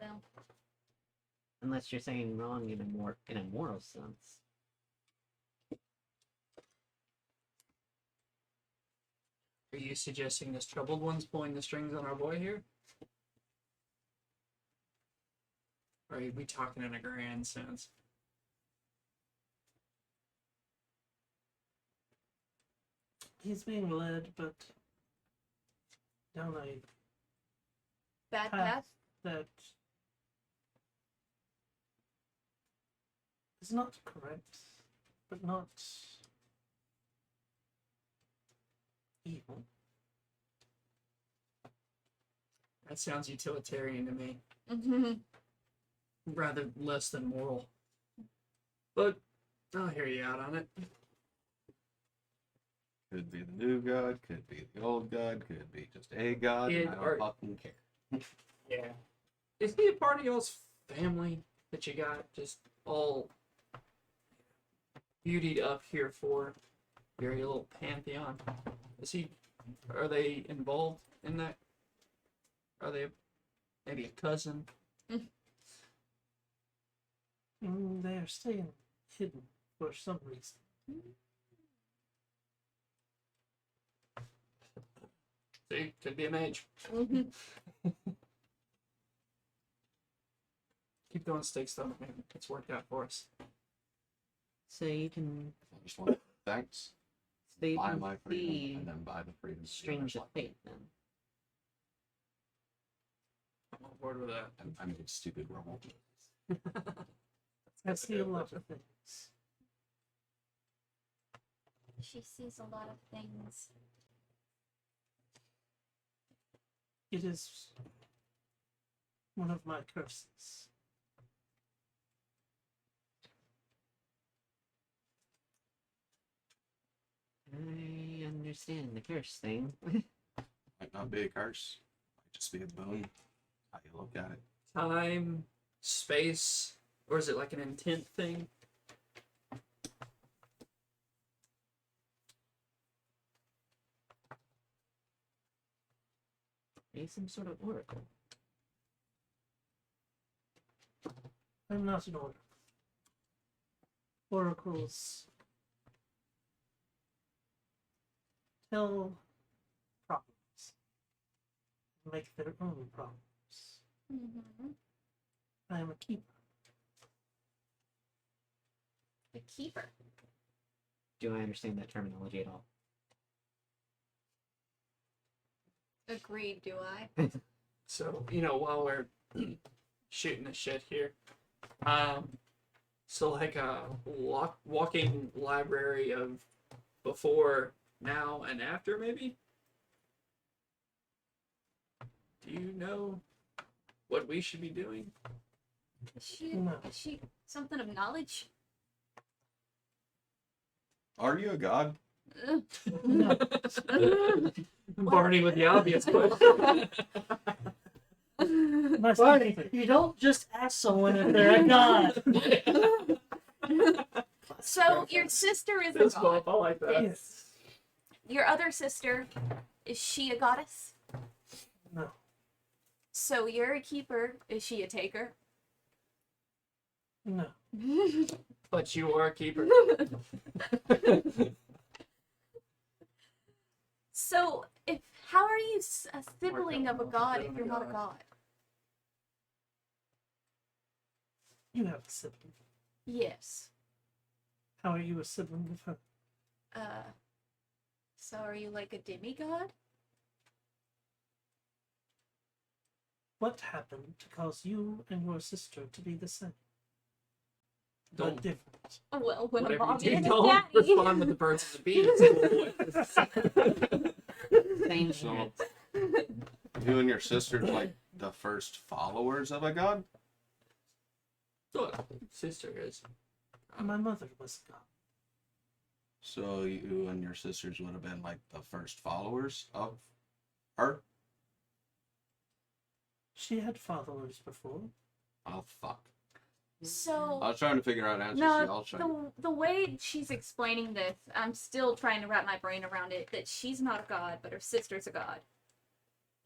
Well, Unless you're saying wrong in a moral sense. Are you suggesting this troubled one's pulling the strings on our boy here? Or are we talking in a grand sense? He's being led, but down a bad Path. path. that is not correct, but not evil. That sounds utilitarian to me. Mm-hmm. Rather less than moral. But I'll hear you out on it. Could be the new god, could be the old god, could be just a god, and I don't fucking care. Yeah. Is he a part of y'all's family that you got just all beautied up here for your little pantheon? Are they involved in that? Are they maybe a cousin? They are staying hidden for some reason. See, could be a mage. Mm-hmm. Keep throwing stakes though, man. It's worked out for us. So you can, I just want to thanks, so you buy can my freedom, see and then buy the freedom. of the strings of others. fate then. I'm on board with that. I made a stupid roll. I see a lot of things. She sees a lot of things. It is one of my curses. I understand the curse thing. Might not be a curse. Might just be a boon. How you look at it. Time, space, or is it like an intent thing? Maybe some sort of oracle. I'm not an oracle. Oracles tell problems, make their own problems. Mm-hmm. I am a keeper. The keeper. Do I understand that terminology at all? Agreed, do I? So, while we're shooting the shit here, so like a walking library of before, now, and after, maybe? Do you know what we should be doing? No. Is she something of knowledge? Are you a god? Ugh. Barney with the obvious question. Nice Barney, to meet you don't just ask someone if they're a god. So your sister is a Fist god. bump, I like that. Yes. Your other sister, is she a goddess? No. So you're a keeper. Is she a taker? No. But you are a keeper. So how are you a sibling of a god if you're not a god? You have a sibling. Yes. How are you a sibling of her? So are you like a demigod? What happened to cause you and your sister to be the same? Don't- But different. Well, when a Whatever mommy you do, and a don't daddy. respond with the birds and the bees. Same So- shit. You and your sister's like the first followers of a god? Look, sister is. My mother was a god. So you and your sisters would have been like the first followers of her? She had followers before. Oh, fuck. So I was trying to figure out answers. no, Y'all trying. the way she's explaining this, I'm still trying to wrap my brain around it. That she's not a god, but her sister's a god,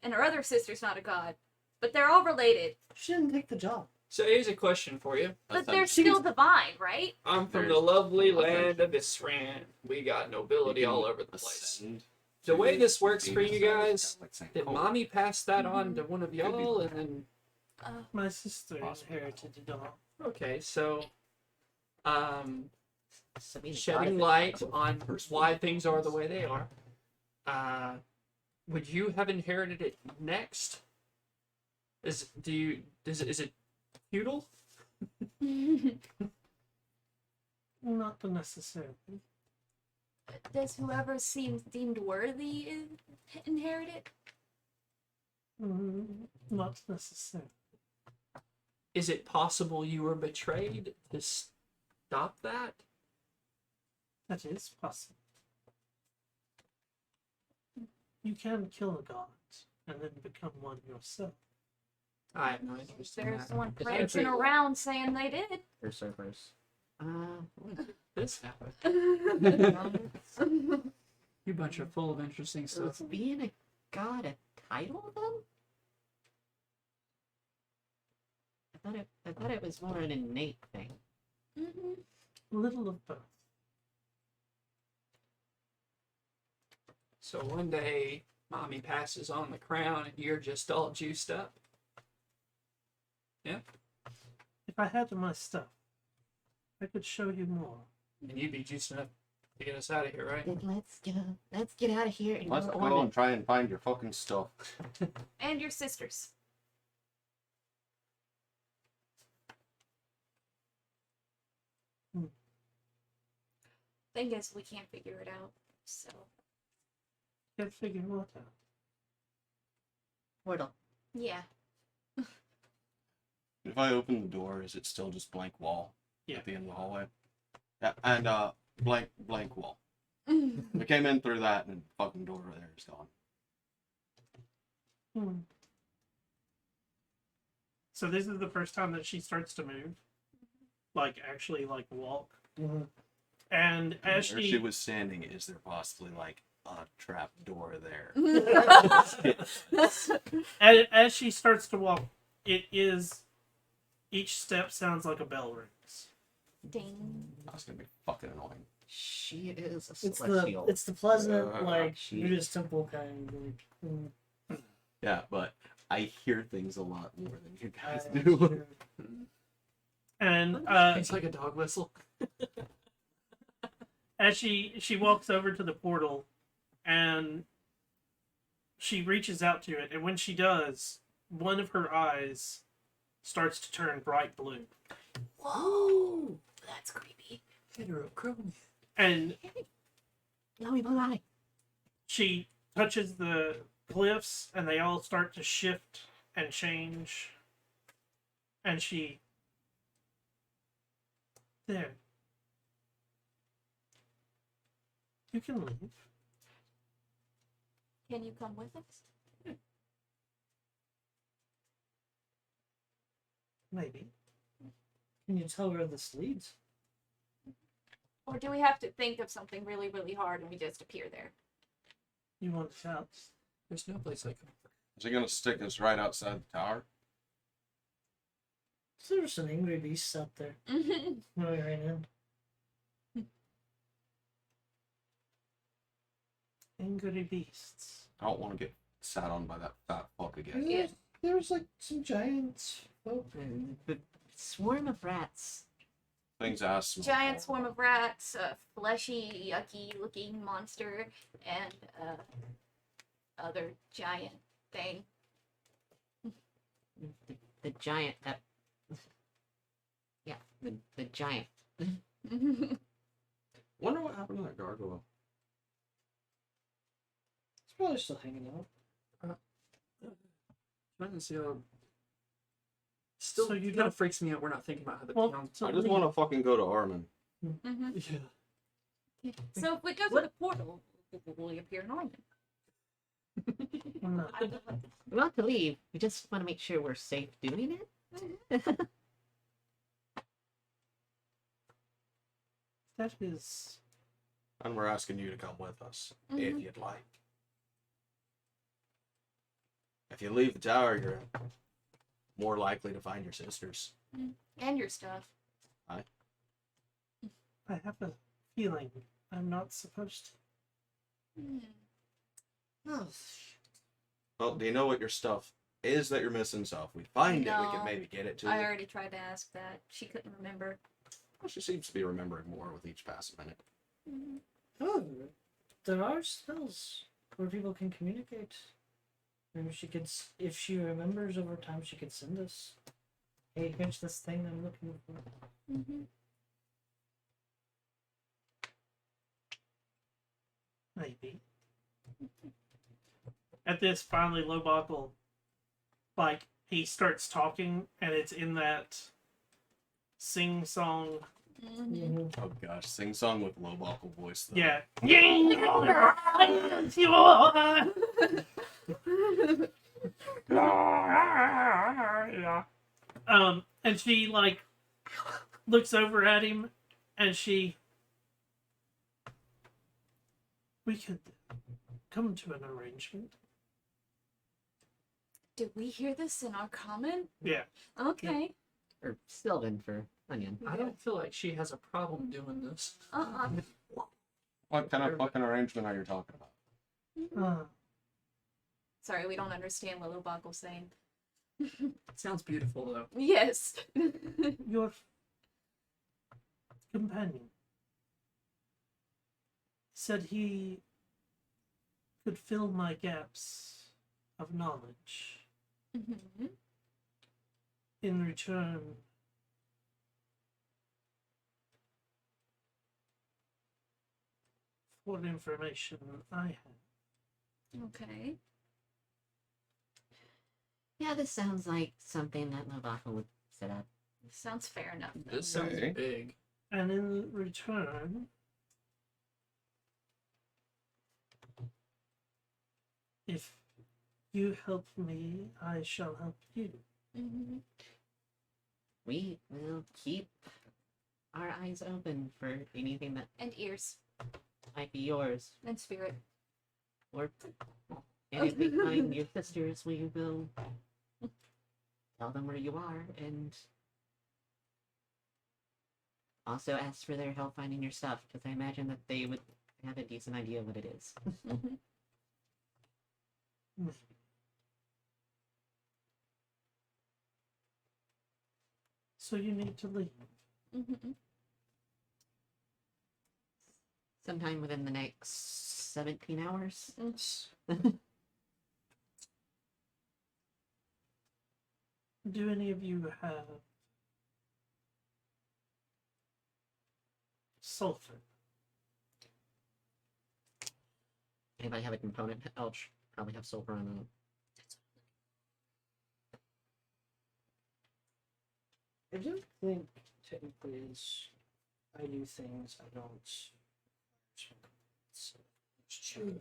and her other sister's not a god, but they're all related. She didn't take the job. So here's a question for you. But they're still divine, right? I'm from the There's- lovely okay. land of Isran. We got nobility all over the place. Ascend The way to this works being for you ascended, guys, kind of like Saint did Paul. mommy pass that on to one of be y'all, both. and then My sister Possibly. inherited it all. okay, so So being a shedding god- light on First why one. things are the way they are. Would you have inherited it next? Is it feudal? Not necessarily. Does whoever seems deemed worthy inherit it? Not necessarily. Is it possible you were betrayed to stop that? That is possible. You can kill a god and then become one yourself. I have no interest in There's that. one Is prancing that- around saying they did. Usurpers. When did this happened? Mm-hmm. You bunch of full of interesting So stuff. is being a god a title then? I thought it was more an innate thing. Mhm. A little of both. So one day, mommy passes on the crown, and you're just all juiced up. If I had my stuff, I could show you more. And you'd be juiced enough to get us out of here, right? Then let's go. Let's get out of here and Let's go to go and orbit. try and find your fucking stuff. And your sisters. Thing is, we can't figure it out. So Can't figure what out. Portal. yeah. If I open the door, is it still just blank wall Yeah. at the end of the hallway? Yeah, and blank wall. We came in through that, and the fucking door over there is gone. Hmm. So this is the first time that she starts to move, like actually like walk. Mhm. And as Where she, she was standing, is there possibly like a trap door there? as she starts to walk, it is each step sounds like a bell rings. Ding. That's gonna be fucking annoying. She is a It's celestial. the pleasant like she- Buddhist temple kind. Like, Yeah, but I hear things a lot more than you guys I- do. And It's like a dog whistle. as she walks over to the portal, and she reaches out to it, and when she does, one of her eyes starts to turn bright blue, Whoa! That's creepy. Heterochrome. and Glowy blue eye. she touches the glyphs, and they all start to shift and change, and she there. You can leave. Can you come with us? Maybe. Can you tell where this leads? Or do we have to think of something really, really hard and we just appear there? You want to shout? There's no place like home. Is it gonna stick us right outside the tower? So there were some angry beasts out there when we ran in. Angry beasts. I don't want to get sat on by that fat fuck again. Yeah. There was like some giants folk. The swarm of rats. Things ass. Giant swarm of rats, a fleshy, yucky looking monster, and other giant thing. The giant that. Yeah, the giant. Wonder what happened to that gargoyle. It's probably still hanging out. Trying to see how. Still, So you kind don't- of freaks me out. We're not thinking about how the Well, town. so I just leave. want to fucking go to Armin. Mhm. Yeah. So if we go through the portal, will we appear normal? No. We want to leave. We just want to make sure we're safe doing it. That is. And we're asking you to come with us, if Mhm. you'd like. If you leave the tower, you're more likely to find your sisters. And your stuff. I have a feeling I'm not supposed to. Hmm. Oh, Well, do you know what your stuff is that you're missing? So if we find it, we No. can maybe get it to I you. already tried to ask that. She couldn't remember. Well, she seems to be remembering more with each passing minute. Mhm. however, there are spells where people can communicate. Maybe she could, if she remembers over time, she could send us. Hey, here's this thing I'm looking for. Mhm. Maybe. At this, finally, Lobach like, he starts talking, and it's in that sing song. Mhm. Oh gosh, sing song with low vocal voice though. Yeah. And she, like, looks over at him, and we could come to an arrangement. Did we hear this in our common? Yeah. Okay. Or Sylvan for Onion. I don't feel like she has a problem doing this. What kind of fucking arrangement are you talking about? Uh, Sorry, we don't understand what Lobogle's saying. It sounds beautiful though. Yes. your companion said he could fill my gaps of knowledge. Mhm. In return, what information I have. Okay. Yeah, this sounds like something that Lobaka would set up. Sounds fair enough. This sounds Okay. big. And in return, if you help me, I shall help you. Mm-hmm. We will keep our eyes open for anything that And ears might be yours. and spirit. Or and if we find your sisters, we will tell them where you are and also ask for their help finding your stuff, because I imagine that they would have a decent idea of what it is. Mm-hmm. So you need to leave. Mm-hmm. Sometime within the next 17 hours. Do any of you have sulfur? Anybody have a component? Elch probably have silver on it. I don't think technically is I do things I don't. So, it's true.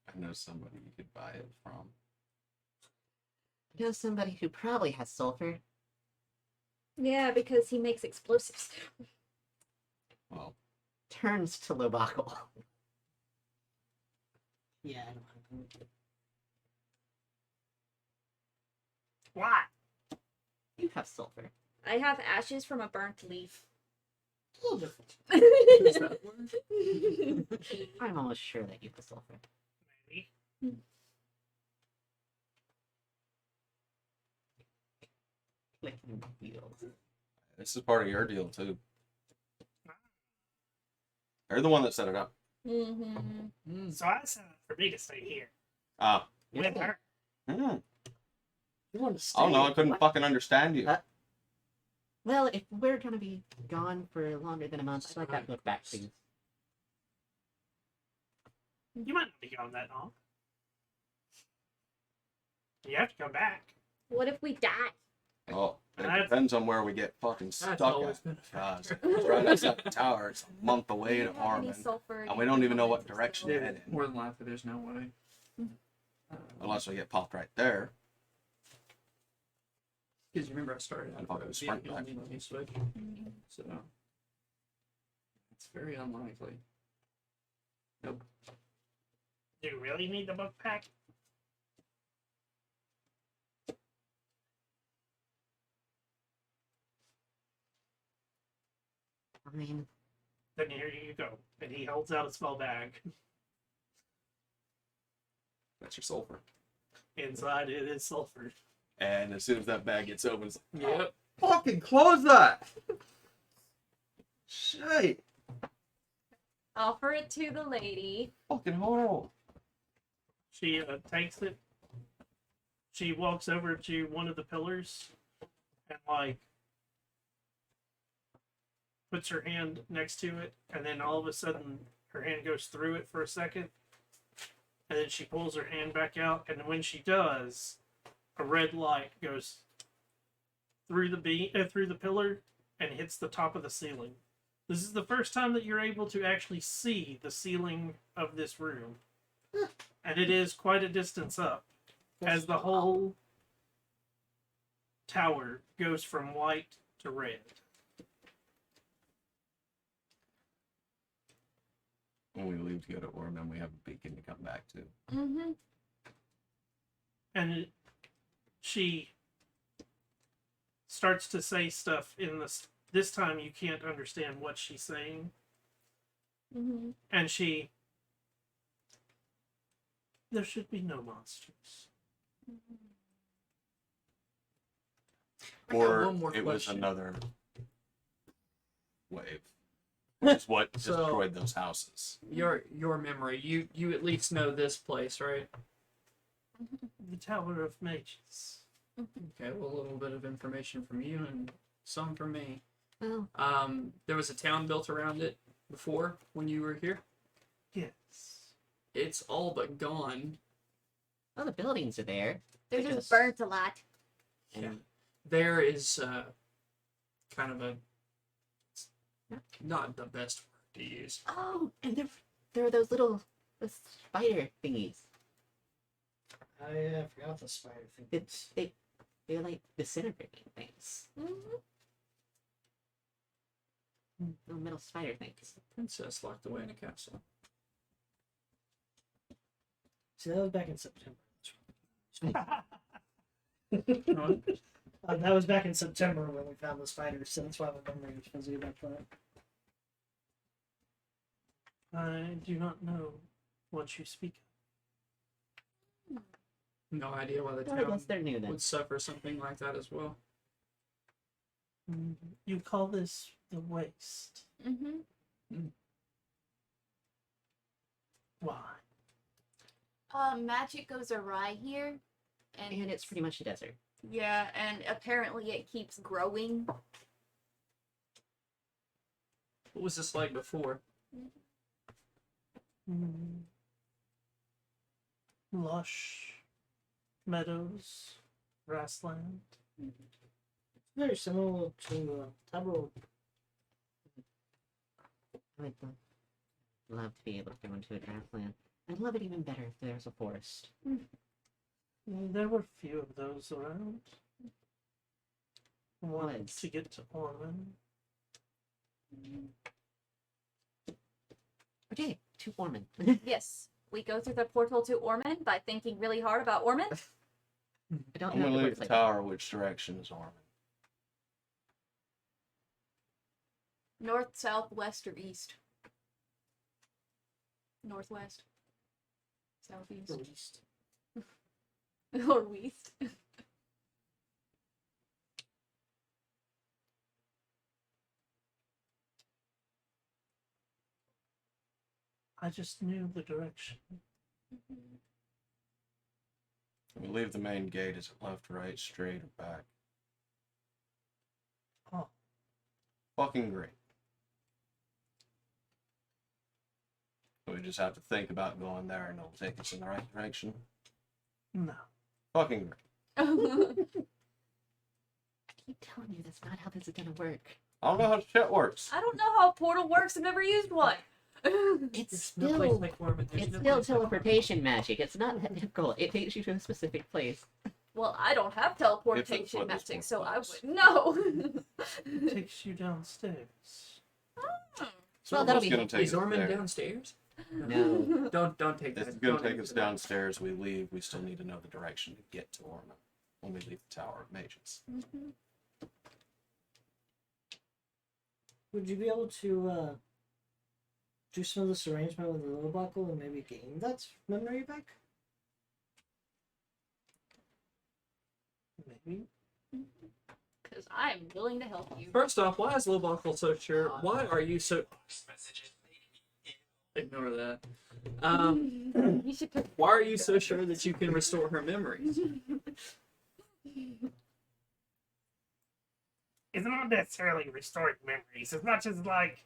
I know somebody you could buy it from. I know somebody who probably has sulfur. Yeah, because he makes explosives. Well, Turns to Lobakle. Yeah, I don't have them. Why? You have sulfur. I have ashes from a burnt leaf. A little different. Is that one? I'm almost sure that you have sulfur. Maybe. Clicking wheels. this is part of your deal too. You're the one that set it up. Mm-hmm. So I set up for me to stay here Ah. with her. Hmm. You want to stay? Oh no, I couldn't What? fucking understand you. Well, if we're gonna be gone for longer than a month, I'd like that book back, please. You might not be gone that long. You have to come back. What if we die? Oh, it That's- depends on where we get fucking stuck always at. been a Guys, factor. it's right outside the tower. It's a month away Do to you have any Armin. sulfur And we don't even know what components direction still? to head in. More than likely, there's no way. Unless we get popped right there. Because you remember I started out Fucking of sprint vehicle back. and let me switch. So it's very unlikely. Nope. Do you really need the book pack? I mean, Then here you go. And he holds out a small bag. That's your sulfur. Inside it is sulfur. And as soon as that bag gets open, it's like, Yep. fucking close that! Shit! Offer it to the lady. Fucking horrible. She takes it. She walks over to one of the pillars and like puts her hand next to it, and then all of a sudden her hand goes through it for a second, and then she pulls her hand back out, and when she does, a red light goes through the pillar and hits the top of the ceiling. This is the first time that you're able to actually see the ceiling of this room. And it is quite a distance up, as the whole tower goes from white to red. When we leave to go to Orman, we have a beacon to come back to. Mm-hmm. And she starts to say stuff in this time you can't understand what she's saying. Mm-hmm. And there should be no monsters. I got Or one more it was question. another wave. Which is what So- destroyed those houses. Your memory. You at least know this place, right? The Tower of Mages. Okay, well, a little bit of information from you and some from me. well, There was a town built around it before when you were here. Yes. It's all but gone. Oh, the buildings are there. They're They just burnt a lot. Yeah. There is kind of a not the best word to use. Oh, and there are those little the spider thingies. I forgot the spider thing. They're like disintegrating things. Mhm. Little metal spider things. Princess locked away in a castle. See, that was back in September. No, That was back in September when we found the spiders, so that's why my memory was fuzzy about that. I do not know what you speak No idea why the Well, I town guess they're new then. would suffer something like that as well. of. You call this the waste. Mhm. Why? Magic goes awry here, and And it's pretty much a desert. yeah, and apparently it keeps growing. What was this like before? Lush meadows, grassland. Very similar to Tabro. I would love to be able to go into a grassland. I'd love it even better if there's a forest. There were few of those around. Wanted Woods. to get to Ormond. Okay, to Ormond. Yes, we go through the portal to Ormond by thinking really hard about Ormond. I don't I'm know gonna if it leave works the like tower. Which direction is Ormond? North, south, west, or east? Northwest. Southeast. Released. Or west. I just knew the direction. We leave the main gate. Is it left, right, straight, or back? Oh. Fucking great. So we just have to think about going there and it'll take us in the right direction. No. Fucking great. I keep telling you that's not how this is gonna work. I don't know how shit works. I don't know how a portal works. I've never used one. It's No place still like Ormond. There's it's no still place like teleportation magic. It's not that difficult. It takes you to a specific place. Well, I don't have If teleportation it's what this magic, one so I does. wouldn't know. It takes you downstairs. So Well, that'll what's be gonna helpful. take Is us Ormond there? downstairs? No. Don't take This that. is gonna don't take answer us that. downstairs. We leave. We still need to know the direction to get to Ormond when we leave the Tower of Mages. Mhm. Would you be able to do some of this arrangement with the little buckle and maybe gain that memory back? Maybe. Because I'm willing to help you. First off, why is Lobuckle so sure? Why are you so? Ignore that. You should put. Why are you so sure that you can restore her memories? It's not necessarily restoring memories. It's not just like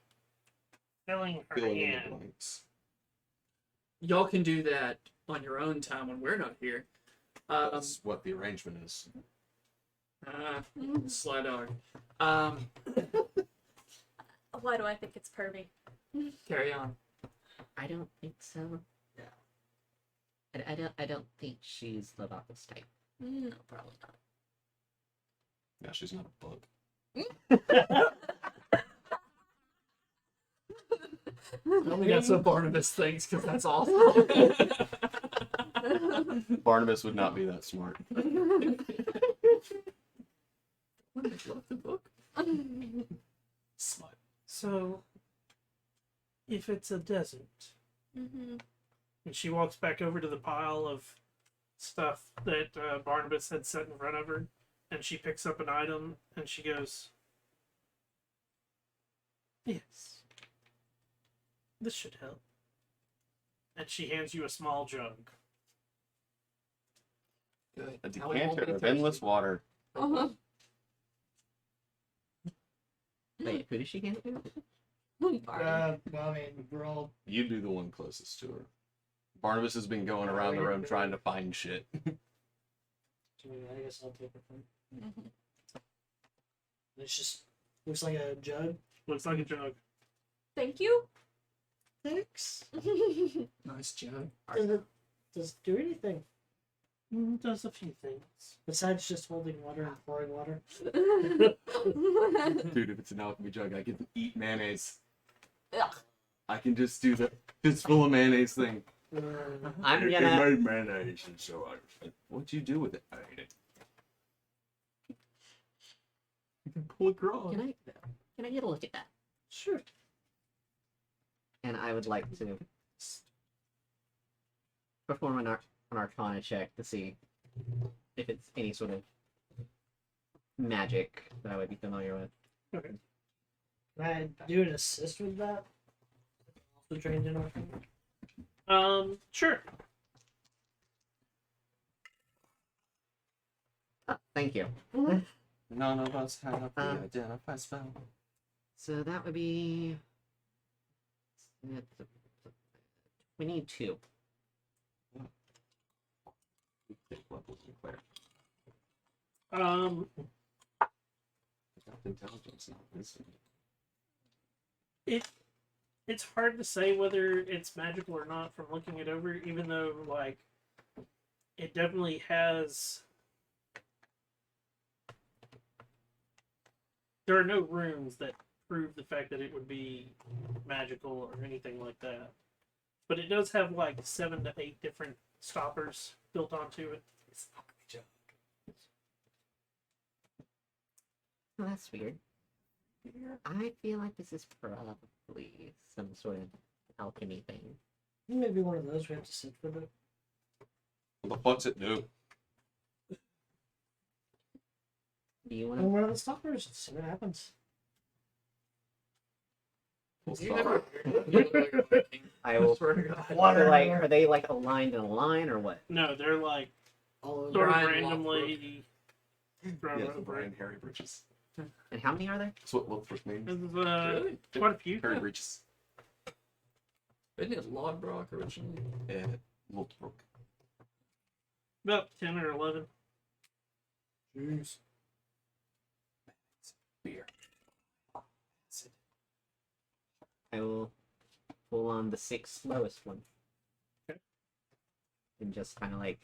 filling her Filling in in. the blanks. Y'all can do that on your own time when we're not here. That's what the arrangement is. Sly dog. Why do I think it's pervy? Carry on. I don't think so. Yeah. I don't think she's Lovaco's type. No, probably not. Yeah, she's not a book. I only got some Barnabas things because that's awful. Barnabas would not be that smart. What did you love the book? Smut. So, if it's a desert, Mm-hmm. and she walks back over to the pile of stuff that Barnabas had set in front of her, and she picks up an item, and she goes, "Yes, this should help." And she hands you a small jug. Good. A Now we won't decanter be of endless thirsty. water. Uh-huh. Wait, who does she hand it to? Barney. Well, I mean, we're all. You do the one closest to her. Barnabas has been going around the room trying to find shit. I guess I'll take it from. Mhm. It's just looks like a jug. Looks like a jug. Thank you. Thanks. Nice job. Does it do anything Does a few things. besides just holding water and pouring water? Dude, if it's an alchemy jug, I can eat mayonnaise. Ugh. I can just do the fistful of mayonnaise thing. I'm It gonna. made mayonnaise, and so what'd you do with it? I ate it. You can pull across. Can I get a look at that? Sure. And I would like to perform an Arcana check to see if it's any sort of magic that I would be familiar with. Okay. Can I do an assist with that? Also trained in Arcana? Sure. Oh, thank you. None of us have the Um, identify spell. So that would be 22. Intelligence, not wisdom. It's hard to say whether it's magical or not from looking it over, even though like it definitely has. There are no runes that prove the fact that it would be magical or anything like that. But it does have like 7 to 8 different stoppers built onto it. Oh, that's weird. I feel like this is probably some sort of alchemy thing. Maybe one of those we have to sit with it. What the fuck's it do? Do you want And to? one of the stoppers, see what happens. You never. I will. swear to God. Water. So, like, are they like aligned in a line or what? No, they're like All over. sort of Brian randomly thrown Yeah, the over. Brian Harry Bridges. And how many are there? That's what Lothbrok means. This is Really? quite a few. Harry Bridges. Isn't it Lodbrock originally? Yeah, Lothbrok. About 10 or 11. Jeez. Beer. I will pull on the 6th lowest one. Okay. And just kind of like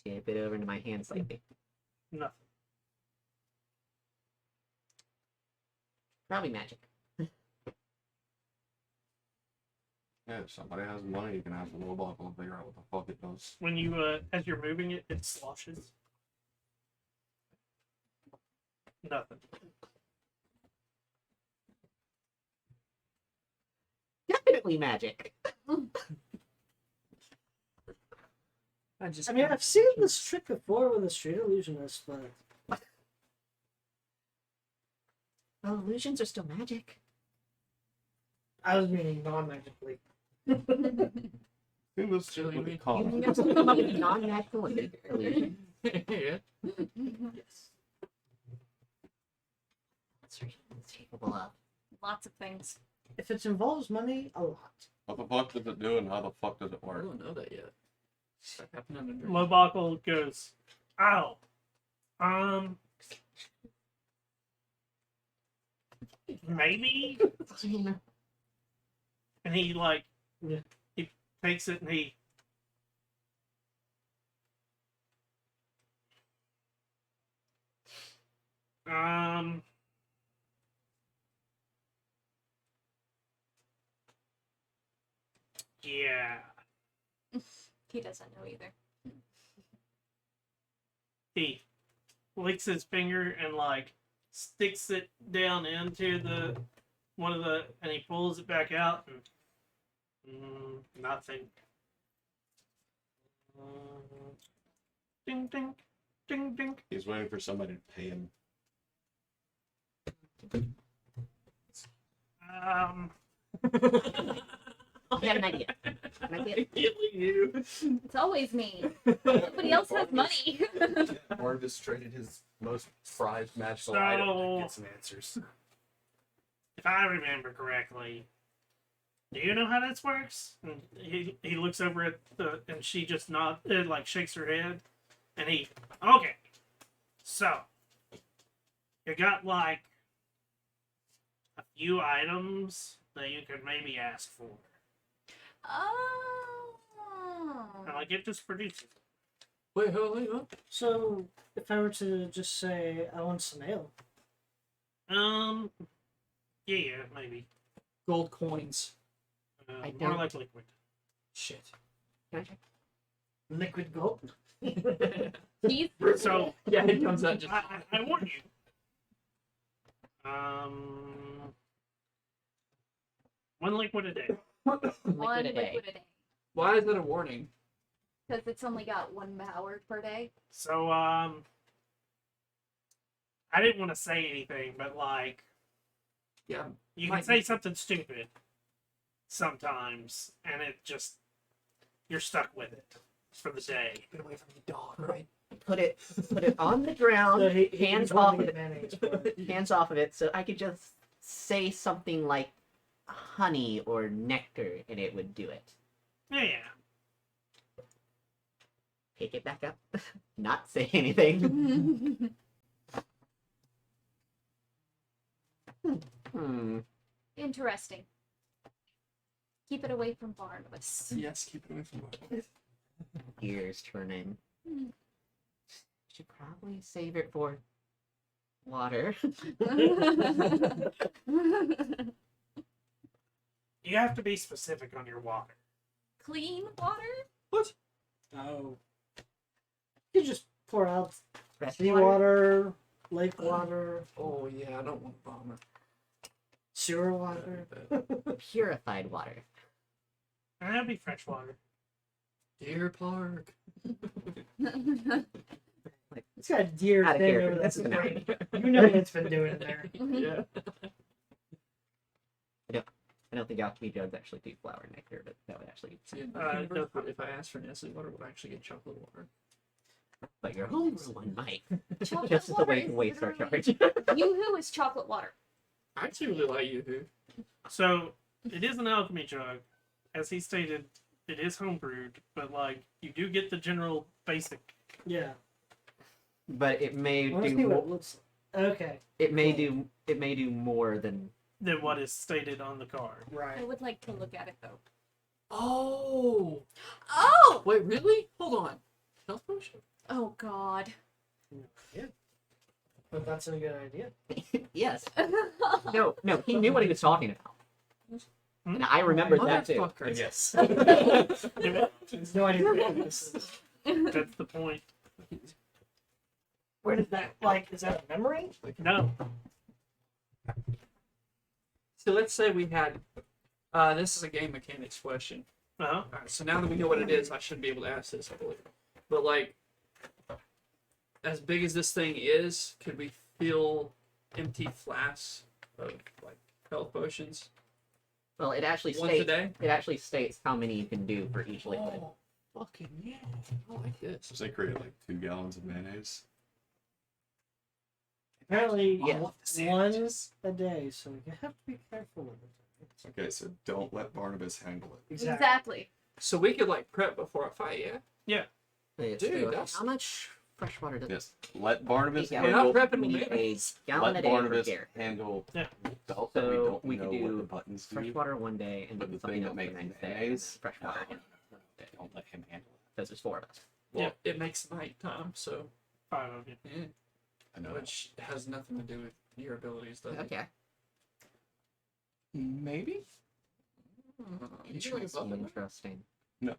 tip it over into my hand slightly. Nothing. Probably magic. Yeah, if somebody has money, you can ask a little buckle and figure out what the fuck it does. When you, as you're moving it, it sloshes. Nothing. Definitely magic. I mean, I've seen this trick before with a street illusionist, but Well, illusions are still magic. I was meaning non-magically. I think that's Really, what me? they call You think it. that's come up with non-magical illusion? Yeah. Yes. What's it's capable of? Lots of things. If it involves money, a lot. What the fuck does it do and how the fuck does it I work? don't know that yet. That happened under. Lobakle goes, ow. Maybe? I mean, And he, like, Yeah. he takes it and he. Yeah. He doesn't know either. He licks his finger and like sticks it down into the one of the and he pulls it back out and nothing. Ding ding ding ding. He's waiting for somebody to pay him. I have an idea. An idea. you. It's always me. Nobody else has money. Barnabas traded his most prized magical So- item to get some answers. if I remember correctly, do you know how this works? And he looks over at and she just like shakes her head, and okay. So you got like a few items that you could maybe ask for, Oh. and like it just produces. Wait, what? So, if I were to just say, I want some ale. Yeah, maybe. Gold coins. I More don't- like liquid. Shit. Can I check? Liquid gold? He's So Yeah, it comes out just. I warn you. One liquid a day. one Liquid a day. liquid a day. Why is that a warning? Because it's only got 1 hour per day. So I didn't want to say anything, but like Yeah. you can Might say be. something stupid sometimes, and you're stuck with it for the day. Get away from the dog, right? Put it on the ground, So he hands was wanting off of the it. mayonnaise part. Hands off of it, so I could just say something like honey or nectar, and it would do it. Yeah. Pick it back up, not say anything. Interesting. Keep it away from Barnabas. Yes, keep it away from dog. Ears turning. Hmm. Should probably save it for water. You have to be specific on your water. Clean water? What? Oh. You just pour out Fresh seawater, lake water, Oh yeah, I don't want bomber. sewer water. purified water. And that'd be fresh water. Deer Park. It's got a deer Out of thing character. over That's the an brain. You know what it's been doing there. Yeah. I don't think alchemy jugs actually do flower nectar, but that would actually. See, in Uh, my universe, no. if I asked for Nestle water, would I actually get chocolate water? But your homebrew one might. Chocolate Just as a water way is to waste our literally- charge. Yoo-hoo is chocolate water. I actually really like Yoo-hoo. So it is an alchemy jug, as he stated. It is homebrewed, but like you do get the general basic. Yeah. But it may I want to do see what more, it looks like. Okay. it may do more than Than what is stated on the card. I Right. would like to look at it though. Oh! Oh! Wait, really? Hold on. Health potion? Oh God. But that's a good idea. yes. No, he knew what he was talking about. And I remembered that too. Motherfucker. Yes. There's no idea what this is. That's the point. Where did that, like, is that a memory? No. So let's say we had. This is a game mechanics question. Uh-huh. Alright, so now that we know what it is, I should be able to ask this, I believe. But like, as big as this thing is, could we fill empty flasks of like health potions Well, it actually once a states day? it actually states how many you can do for each liquid. Oh, fucking yeah! I like this. So they created like 2 gallons of mayonnaise. Apparently, Yeah. one a day, so you have to be careful with it. Okay, so don't let Barnabas handle it. Exactly. So we could like prep before a fight, yeah? It's Dude, true. that's- How much fresh water does Yes. Let Barnabas Yeah, We're handle. not prepping we need a mayonnaise. gallon a Let day Barnabas per character. handle. Yeah. Belt that we So don't we know could what do the buttons do. Fresh water one day and But then the something thing that else the makes next day. and mayonnaise, Fresh water again. don't let him handle it. Because there's 4 of us. Well, it makes nighttime, so 5 of you. yeah, I know. which has nothing to do with your abilities, does it? Okay. Maybe. You sure you're above it? Interesting. No.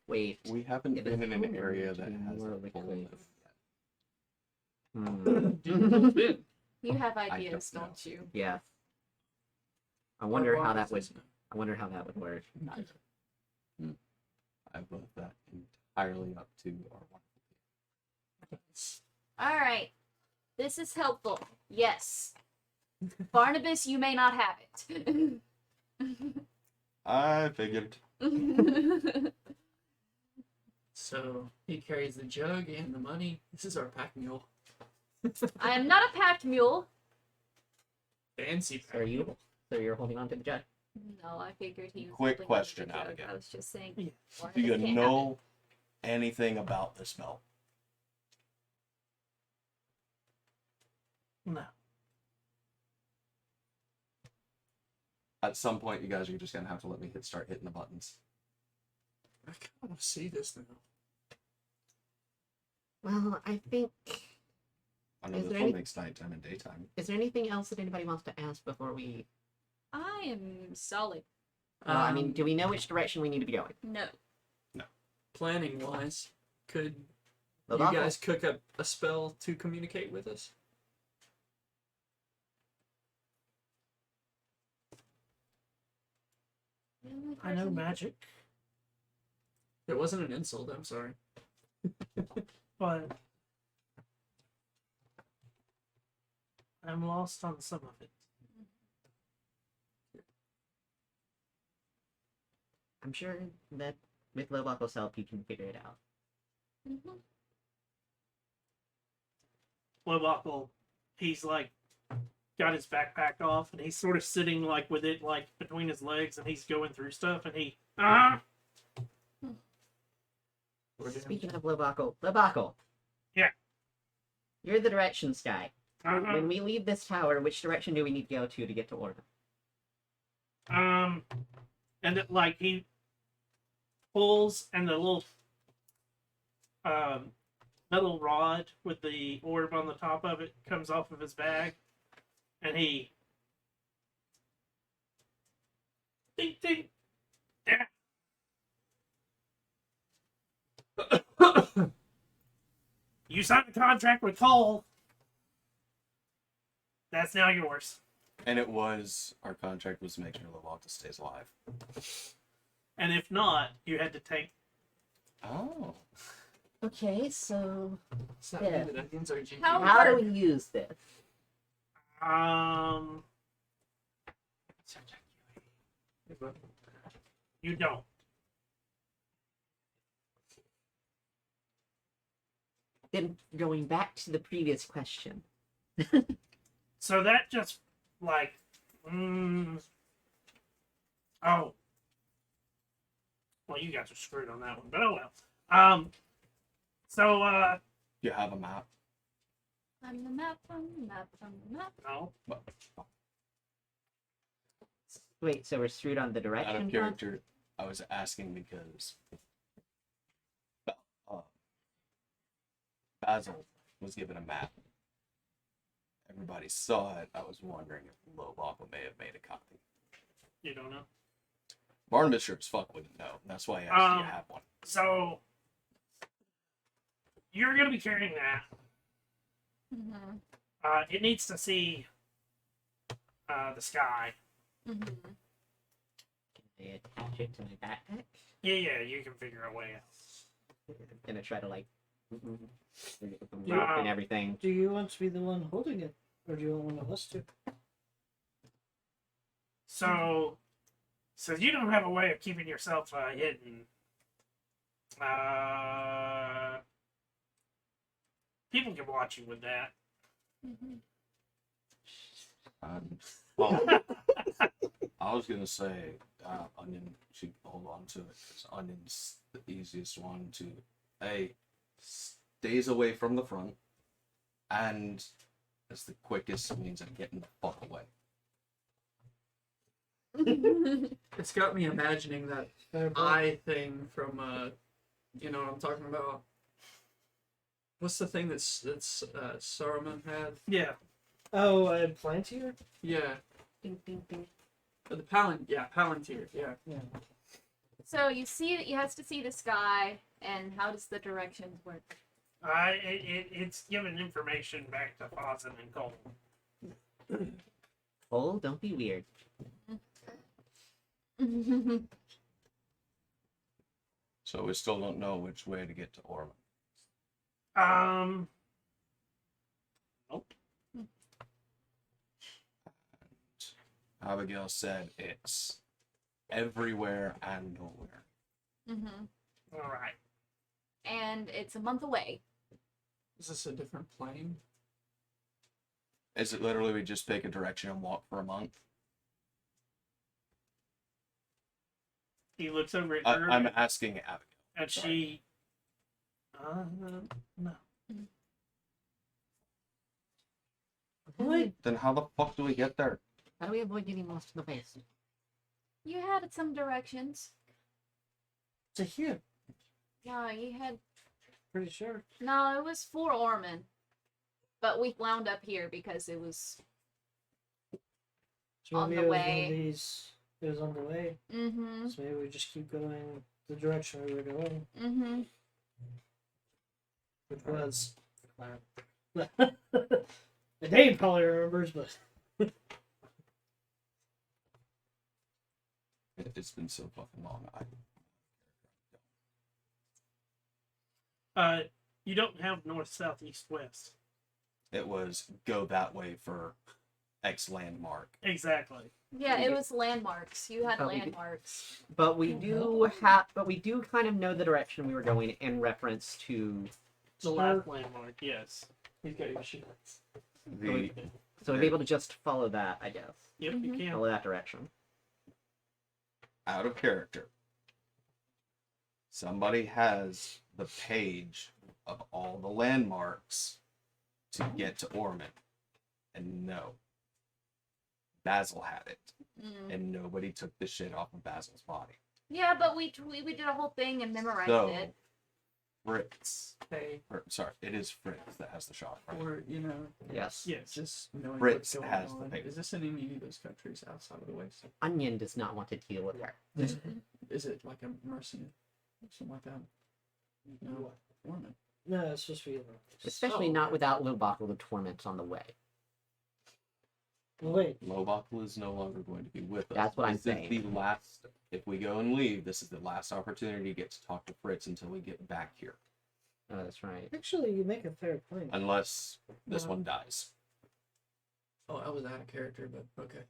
Wait. We haven't Yeah, been in an there's area probably that has more a liquid. full lift yet. Hmm. Been. You have I ideas, don't know. don't you? Yeah. I wonder how that would. Barnabas I wonder how that would work. I've left that entirely up to our wonderful All right. This is helpful. Yes. Barnabas, you may not have it. I figured. So he carries the jug and the money. This is our pack mule. I am not a pack mule. Fancy. So you're holding on to the jug. No, I figured he was. Quick holding on to the question, jug. Abigail. I was just saying. Yeah. why Do you this can't know anything about the smell? No. At some point, you guys are just gonna have to let me start hitting the buttons. I kind of want to see this now. Well, I think. I know Is this there one any- makes nighttime and daytime. Is there anything else that anybody wants to ask before we? I am solid. Well, I mean, do we know which direction we need to be going? No. Planning wise, could The you local- guys cook up a spell to communicate with us? The only I know person- magic, It wasn't an insult. I'm sorry. but I'm lost on some of it. I'm sure that with Lobacco's help, you can figure it out. Mhm. Lobacco, he's like got his backpack off and he's sort of sitting like with it like between his legs and he's going through stuff and he Speaking of Lobacco. Yeah. You're the directions guy. When we leave this tower, which direction do we need to go to get to Order? and it, like he pulls and the little metal rod with the orb on the top of it comes off of his bag and he ding ding yeah. You signed a contract with Cole. That's now yours. And it was our contract was to make sure Lovalta stays alive. And if not, you had to take. Oh. Okay, so Does that Yeah. mean that onions are GG? How- how do we use this? You don't. Then going back to the previous question. So that just like, oh, well, you guys are screwed on that one, but oh well. So You have a map. On the map, on the map, on the map. no, Wait, so we're screwed on the Out direction of front? character, I was asking because uh, Basil was given a map. Everybody saw it. I was wondering if Lobacco may have made a copy. you don't know. Barnabas sure as fuck wouldn't know. That's why I asked you Um, to have one. So you're gonna be carrying that. Mm-hmm. It needs to see the sky. Mm-hmm. Can I attach it to my backpack? Yeah, you can figure a way out. I'm gonna try to like Yeah. and everything. Do you want to be the one holding it, or do you want one of us to? So you don't have a way of keeping yourself hidden. People can watch you with that. Mm-hmm. Well, I was gonna say Onion should hold on to it because Onion's the easiest one to stays away from the front, and it's the quickest means of getting the fuck away. It's got me imagining that eye thing from you know what I'm talking about. What's the thing that's Saruman had? Yeah. Oh, Plantier? Yeah, Ding, ding, ding. the Palantir. Yeah. Yeah. So you see that he has to see the sky, and how does the directions work? It's giving information back to Fawcett and Cole. Oh, don't be weird. So we still don't know which way to get to Orma. Nope. Abigail said it's everywhere and nowhere. Mm-hmm. All right. And it's a month away. Is this a different plane? Is it literally we just pick a direction and walk for a month? He looks over at I, her, I'm asking Abigail. and she. No. What? Then how the fuck do we get there? How do we avoid getting lost in the waste? You had some directions. To here, No, you had. pretty sure. No, it was for Orman. But we wound up here because it was. So On maybe the it was one way. of these. It was on the way. Mm-hmm. So maybe we just keep going the direction we were going, Mm-hmm. which was. Dave probably remembers, but It's been so fucking long. You don't have north, south, east, west. It was go that way for X landmark. Exactly. Yeah, it was landmarks. You had Oh, we did- landmarks. But we do have, but we do kind of know the direction we were going in reference to. The last landmark, yes. He's got your sheets. The So we'd be able to just follow that, I guess. Yep, you Mhm. can. Follow that direction. out of character. Somebody has the page of all the landmarks to get to Orman. And no. Basil had it. Mm. And nobody took the shit off of Basil's body. Yeah, but we did a whole thing and memorized So it. Fritz. Hey, Sorry, it is Fritz that has the shot, right? or Yes. Yes. just knowing Fritz what's going has the on. paper. Is this in any of those countries outside of the West? Onion does not want to deal with her. Is it like a mercy, something like that? No, Orman. no, it's supposed to be. Especially Oh, not okay. without Lobottle the Torment on the way. Wait, Lobotl is no longer going to be with us. That's what I'm This is saying. the last. If we go and leave, this is the last opportunity to get to talk to Fritz until we get back here. Oh, that's right. actually, you make a fair point. Unless this No. one dies. Oh, I was out of character, but okay.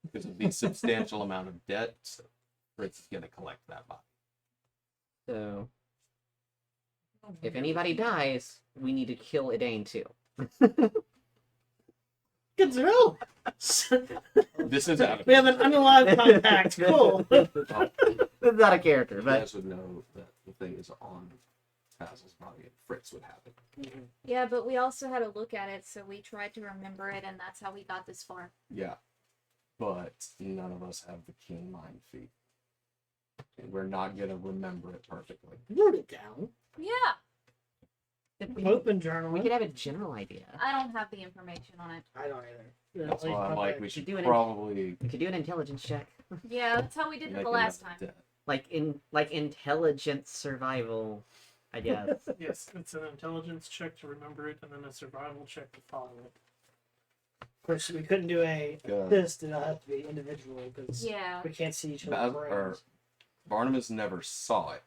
Because of the substantial amount of debt, Fritz is going to collect that body. So, if anybody dies, we need to kill Edane too. Good to know. This is out of We have an unalive compact. Cool. That's not a character, You but guys would know that the thing is on Basil's body and Fritz would have it. Yeah, but we also had to look at it, so we tried to remember it, and that's how we got this far. Yeah. But none of us have the keen mind feat. And we're not going to remember it perfectly. Wrote it down. Yeah, Open journal. we could have a general idea. I don't have the information on it. I don't either. Yeah, That's why I'm like, we should should do it in- probably We could do an intelligence check, Yeah, that's how we did it make the last another time. debt. like intelligent survival, I guess. Yes, it's an intelligence check to remember it, and then a survival check to follow it. Of course, we couldn't do a Good. this. Did not have to be individual because Yeah. we can't see each Bas- other's or brains. Barnabas never saw it.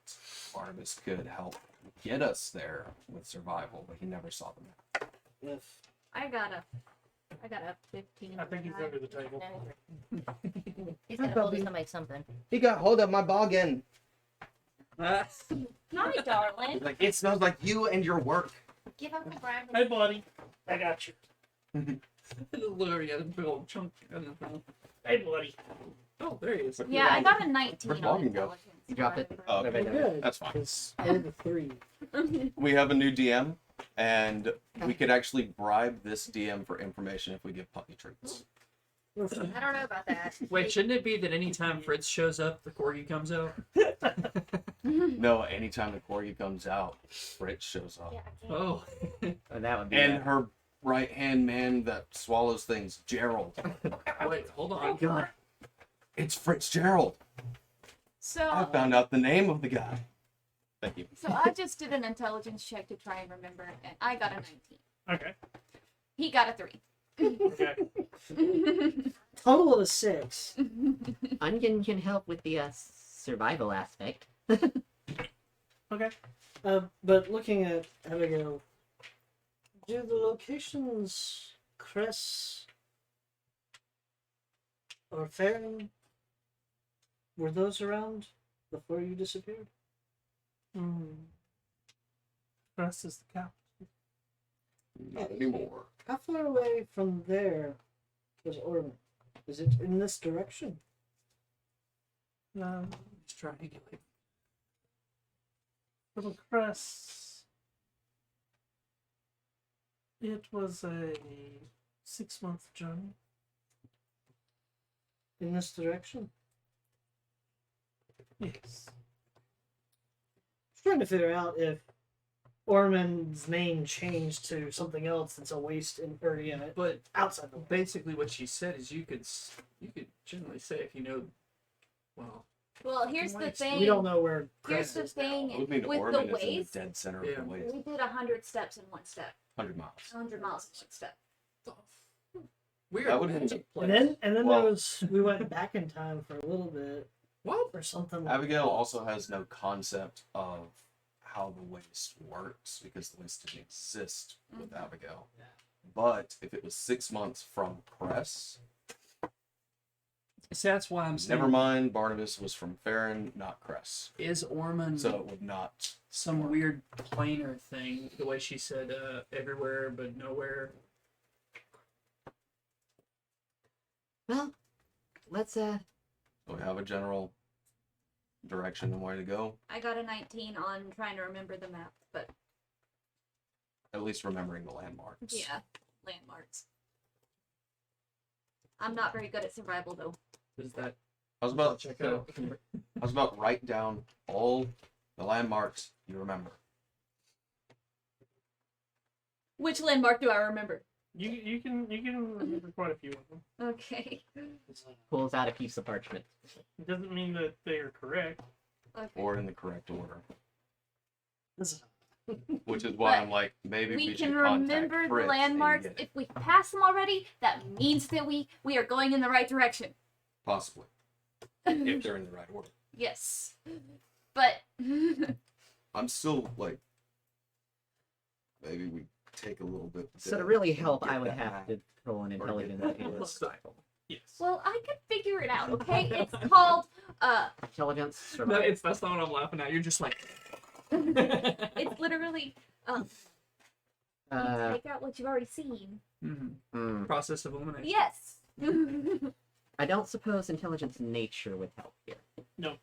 Barnabas could help get us there with survival, but he never saw the map. If I got a 15. I think he's under the table. He's gonna hold us to make something. He got hold of my bargain. Hi, darling. He's like, it smells like you and your work. Give up the brand. Hey, buddy. I got you. Literally had a big old chunk. Hey, buddy. Oh, there he is. Yeah, I got a 19 Where'd on Logan go? intelligence. You dropped it. Oh, we're okay. good. That's fine. It's over 3. We have a new DM, and we could actually bribe this DM for information if we give puppy treats. I don't know about that. Wait, shouldn't it be that anytime Fritz shows up, the corgi comes out? No, anytime the corgi comes out, Fritz shows up. Yeah, I can't. Oh. Oh, that would be. And her right hand man that swallows things, Gerald. Wait, hold Oh on. God. It's Fitzgerald. So, I found out the name of the guy. Thank you. so I just did an intelligence check to try and remember, and I got a 19. Okay. He got a 3. Okay. Total of 6. Onion can help with the survival aspect. Okay. But looking at Abigail, do the locations Cress or Farron, were those around before you disappeared? Crest is the cow. Not anymore. How far away from there was Orman? Is it in this direction? Just triangulate. Little Crest. It was a 6-month journey. In this direction? Yes. Trying to figure out if Orman's name changed to something else that's a waste in already in it, But outside the waste. basically, what she said is you could generally say if you know. Well, Well, here's the thing. We don't know where Here's Crest the is now. thing. It would mean With Orman the is in the waste, dead center Yeah. of the waste. we did 100 steps in one step. 100 miles. 100 miles in one step. weird. That would magic And place. then Well- there was we went back in time for a little bit What? or something. Like Abigail also has no concept of how the waste works because the waste didn't exist with Mhm. Abigail. But if it was 6 months from Cress, See, that's why I'm saying. never mind, Barnabas was from Farron, not Cress. Is Orman So it would not. some weird planar thing? The way she said everywhere but nowhere. Well, let's We have a general direction and way to go. I got a 19 on trying to remember the map, but At least remembering the landmarks. yeah, landmarks. I'm not very good at survival though. Does that I was about check to out? I was about to write down all the landmarks you remember. Which landmark do I remember? You can remember quite a few of them. Okay. pulls out a piece of parchment. It doesn't mean that they are correct. Okay. Or in the correct order. this is Which is why But I'm like, maybe we We should can contact remember the Fritz and landmarks. get it. If we pass them already, that means that we are going in the right direction. Possibly. If they're in the right order. Yes. But I'm still like, maybe we take a little bit. So to really and help, get I would that have back. to roll an Or get intelligence that and list. Yes. well, I can figure it out, okay? It's called intelligence No, survival. that's not what I'm laughing at. You're just like. it's literally take out what you've already seen. Hmm. Process of elimination. Yes. I don't suppose intelligence nature would help here.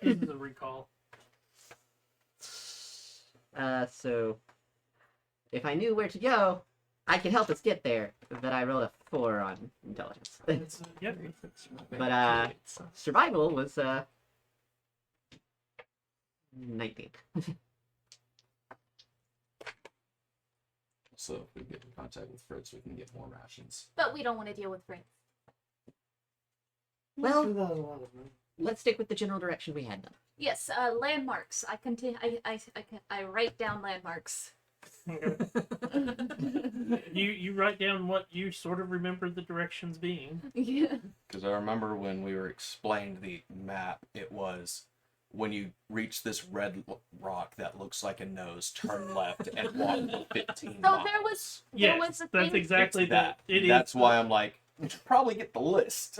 This is a recall. So if I knew where to go, I could help us get there. But I rolled a 4 on intelligence. It's, yep. But survival was 19. So if we get in contact with Fritz, we can get more rations. But we don't want to deal with friends. Well, 2011. let's stick with the general direction we had then. Yes, landmarks. I continue. I write down landmarks. You write down what you sort of remember the directions being. Yeah. Because I remember when we were explained the map, it was when you reach this red rock that looks like a nose, turn left and walk for 15 So miles. there was Yes, a that's thing. exactly It's that. that. It is. That's why I'm like, we should probably get the list.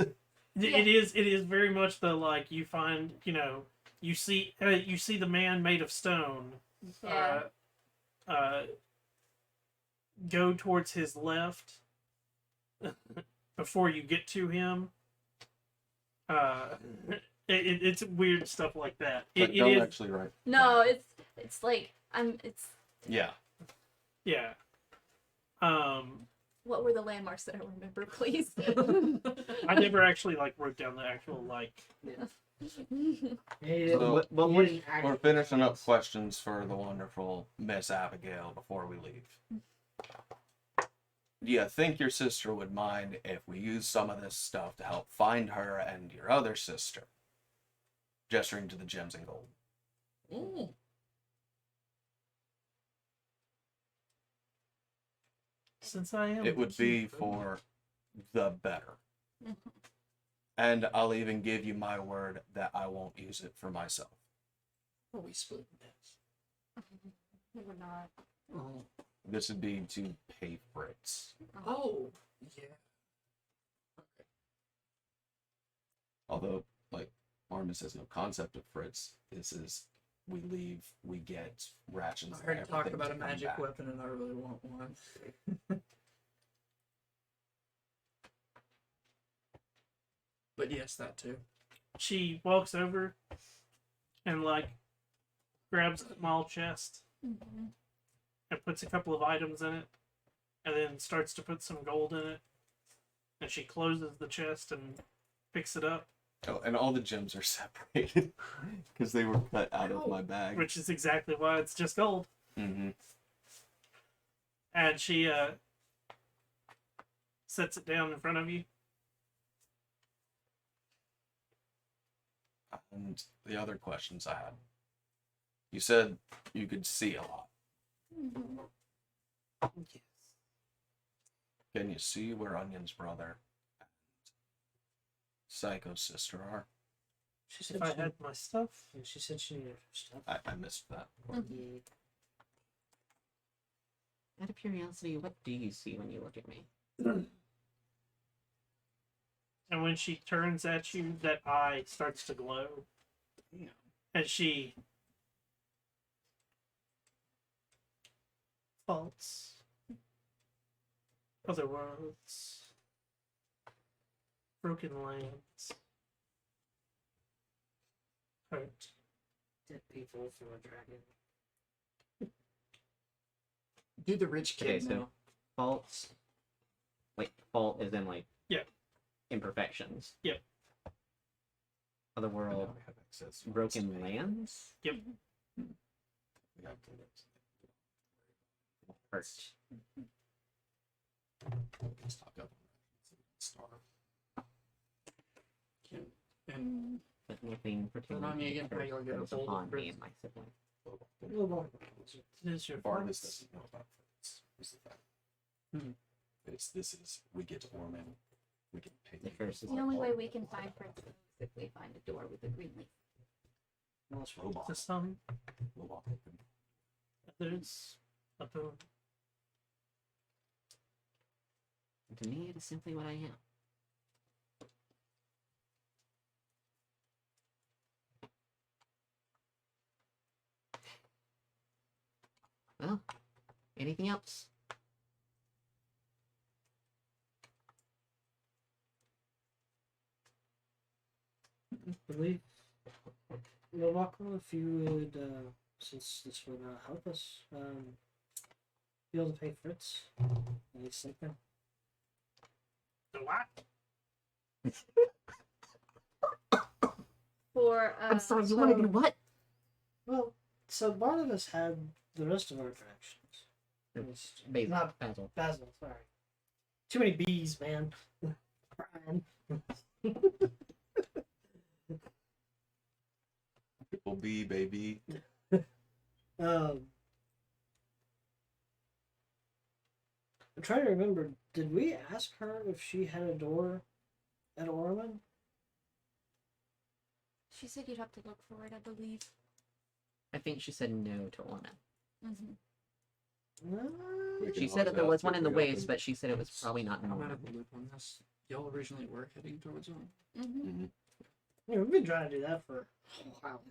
It is. It is very much the like you find. You see the man made of stone. Yeah. Go towards his left before you get to him. It's weird stuff like that. But It don't is. actually write. No, it's like it's. Yeah. Yeah. What were the landmarks that I remember, please? I never actually wrote down the actual Yeah, So, you what didn't We're actually- finishing up questions for the wonderful Miss Abigail before we leave. Do you think your sister would mind if we use some of this stuff to help find her and your other sister? Gesturing to the gems and gold. Since I am. It would be for the better. And I'll even give you my word that I won't use it for myself. Are we splitting this? We're not. Oh. This would be to pay Fritz. Oh. Yeah. Although, Armis has no concept of Fritz. This is, we leave, we get rations. I heard and talk everything about to a come magic back. weapon and I really want one. But yes, that too. She walks over and like grabs a small chest Mm-hmm. and puts a couple of items in it, and then starts to put some gold in it. And she closes the chest and picks it up, Oh, and all the gems are separated because they were cut out of my bag. which is exactly why it's just gold. Mm-hmm. And she sets it down in front of you. And the other questions I had. You said you could see a lot. Mm-hmm. Can you see where Onion's brother and Psycho's sister are? She said If I she, had my stuff, yeah, she said she needed her stuff. I missed that. Mhm. Out of curiosity, what do you see when you look at me? and when she turns at you, that eye starts to glow. Damn. And she faults other worlds, broken lands, hurt. Dead people from a dragon. Do the rich Okay, kid so now. faults. Like fault is in like Yeah. imperfections. Yep. Otherworld, Now we have access to broken space. lands, We have to hurt. stock up on starve. And But nothing pertaining Remind me to again the how curse you'll get that is a hold of upon me Fritz. and my sibling. No more. It is your Barnabas fault. doesn't know about Fritz. Is the fact. Hmm. This is we get Orman. We can pay. The curse is The only way we can find Fritz is if we find a door with a green leaf. No, it's Robot. To some, Robot open. others, a boon. And to me, it is simply what I am. Well, anything else? believe. Lowbuckle, if you would, since this would not help us, be able to pay Fritz. At least something. The what? For I'm sorry, you want to do what? Well, so Barnabas had the rest of our attractions. It's Basil. not Basil. Basil, sorry. Too many bees, man. Brian. Triple B, baby. I'm trying to remember, did we ask her if she had a door at Orman? She said you'd have to look for it, I believe. I think she said no to Orman. Mm-hmm. We She can said that there always was one in the ask if we waste, open. but she said it was probably not in I'm out Orman. of the loop on this. Y'all originally were heading towards one. Mm-hmm. Yeah, we've been trying to do that for a while.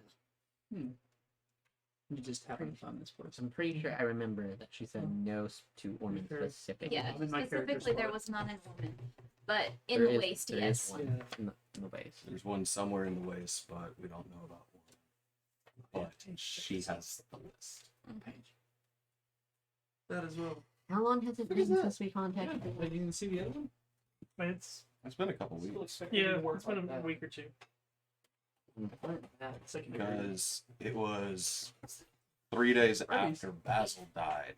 You just haven't found this place. I'm pretty sure I remember that she said no to Orman Sure. specifically. Yeah, I'm in my character specifically there spot. was none in woman, but in There the is- waste, there is yes. one Yeah. in the waste. There's one somewhere in the waste, but we don't know about one. But she has the list. Page. That as well. How long has it What is been that? since we contacted Yeah, her? like you can see the other one. It's It's been a couple Still weeks expecting yeah, to work it's been like a that. week or two. That secondary. because it was 3 days Freddy's. after Basil died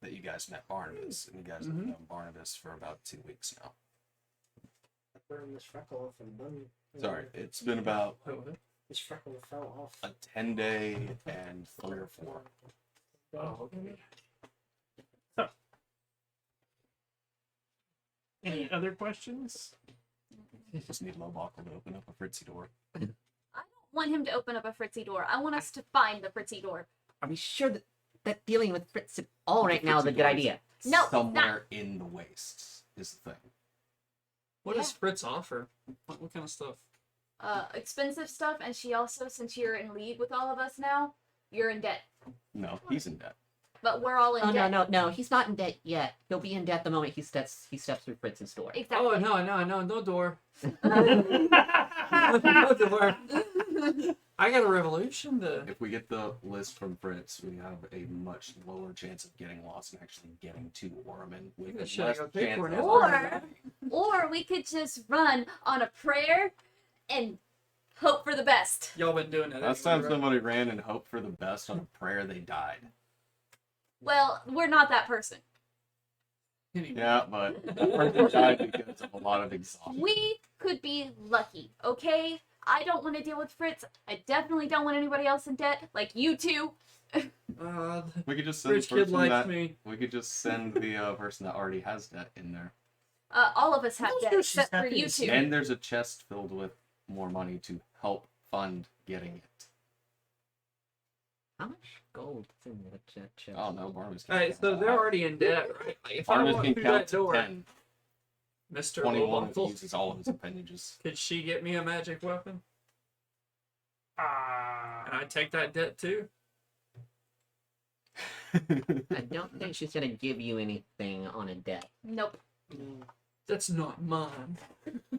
that you guys met Barnabas, and you guys have Mhm. known Barnabas for about 2 weeks now. I burned this freckle off and done. Sorry, it's been about Wait, what? This freckle fell off. a 10-day and 3 or 4. Oh, okay. Any other questions? Just need Lowbuckle to open up a Fritzy door. I don't want him to open up a Fritzy door. I want us to find the Fritzy door. Are we sure that dealing with Fritz at all right now is a good idea? No, it's not. Somewhere in the wastes is the thing. What does Fritz offer? What kind of stuff? Expensive stuff, and she also, since you're in league with all of us now, you're in debt. No, he's in debt. but we're all in Oh debt. no! He's not in debt yet. He'll be in debt the moment he steps through Fritz's door. Exactly. Oh no door. No door. I got a revolution to. If we get the list from Fritz, we have a much lower chance of getting lost and actually getting to Orman with Yeah, a shit, I less gotta pay chance for it of- now. Or- Or we could just run on a prayer and hope for the best. Y'all been doing it. Last anyway, time right? somebody ran and hoped for the best on a prayer, they died. Well, we're not that person. Anyway. Yeah, but that person died because of a lot of exhaustion. We could be lucky, okay? I don't want to deal with Fritz. I definitely don't want anybody else in debt, like you two. The We could just send the rich kid person likes that. me. We could just send the person that already has debt in there. All of us have I'm debt sure she's except for happy you to see two. And there's a chest filled with more money to help fund getting it. How much gold is in the chest? Oh no, Barnabas. Alright, so they're already in debt, right? Like, if I Barnabas walk can through count that to door, 10. Mr. 21 if he Lowbuckle, uses all of his appendages. could she get me a magic weapon? And Ah. I take that debt too? I don't think she's gonna give you anything on a debt. Nope. That's not mine.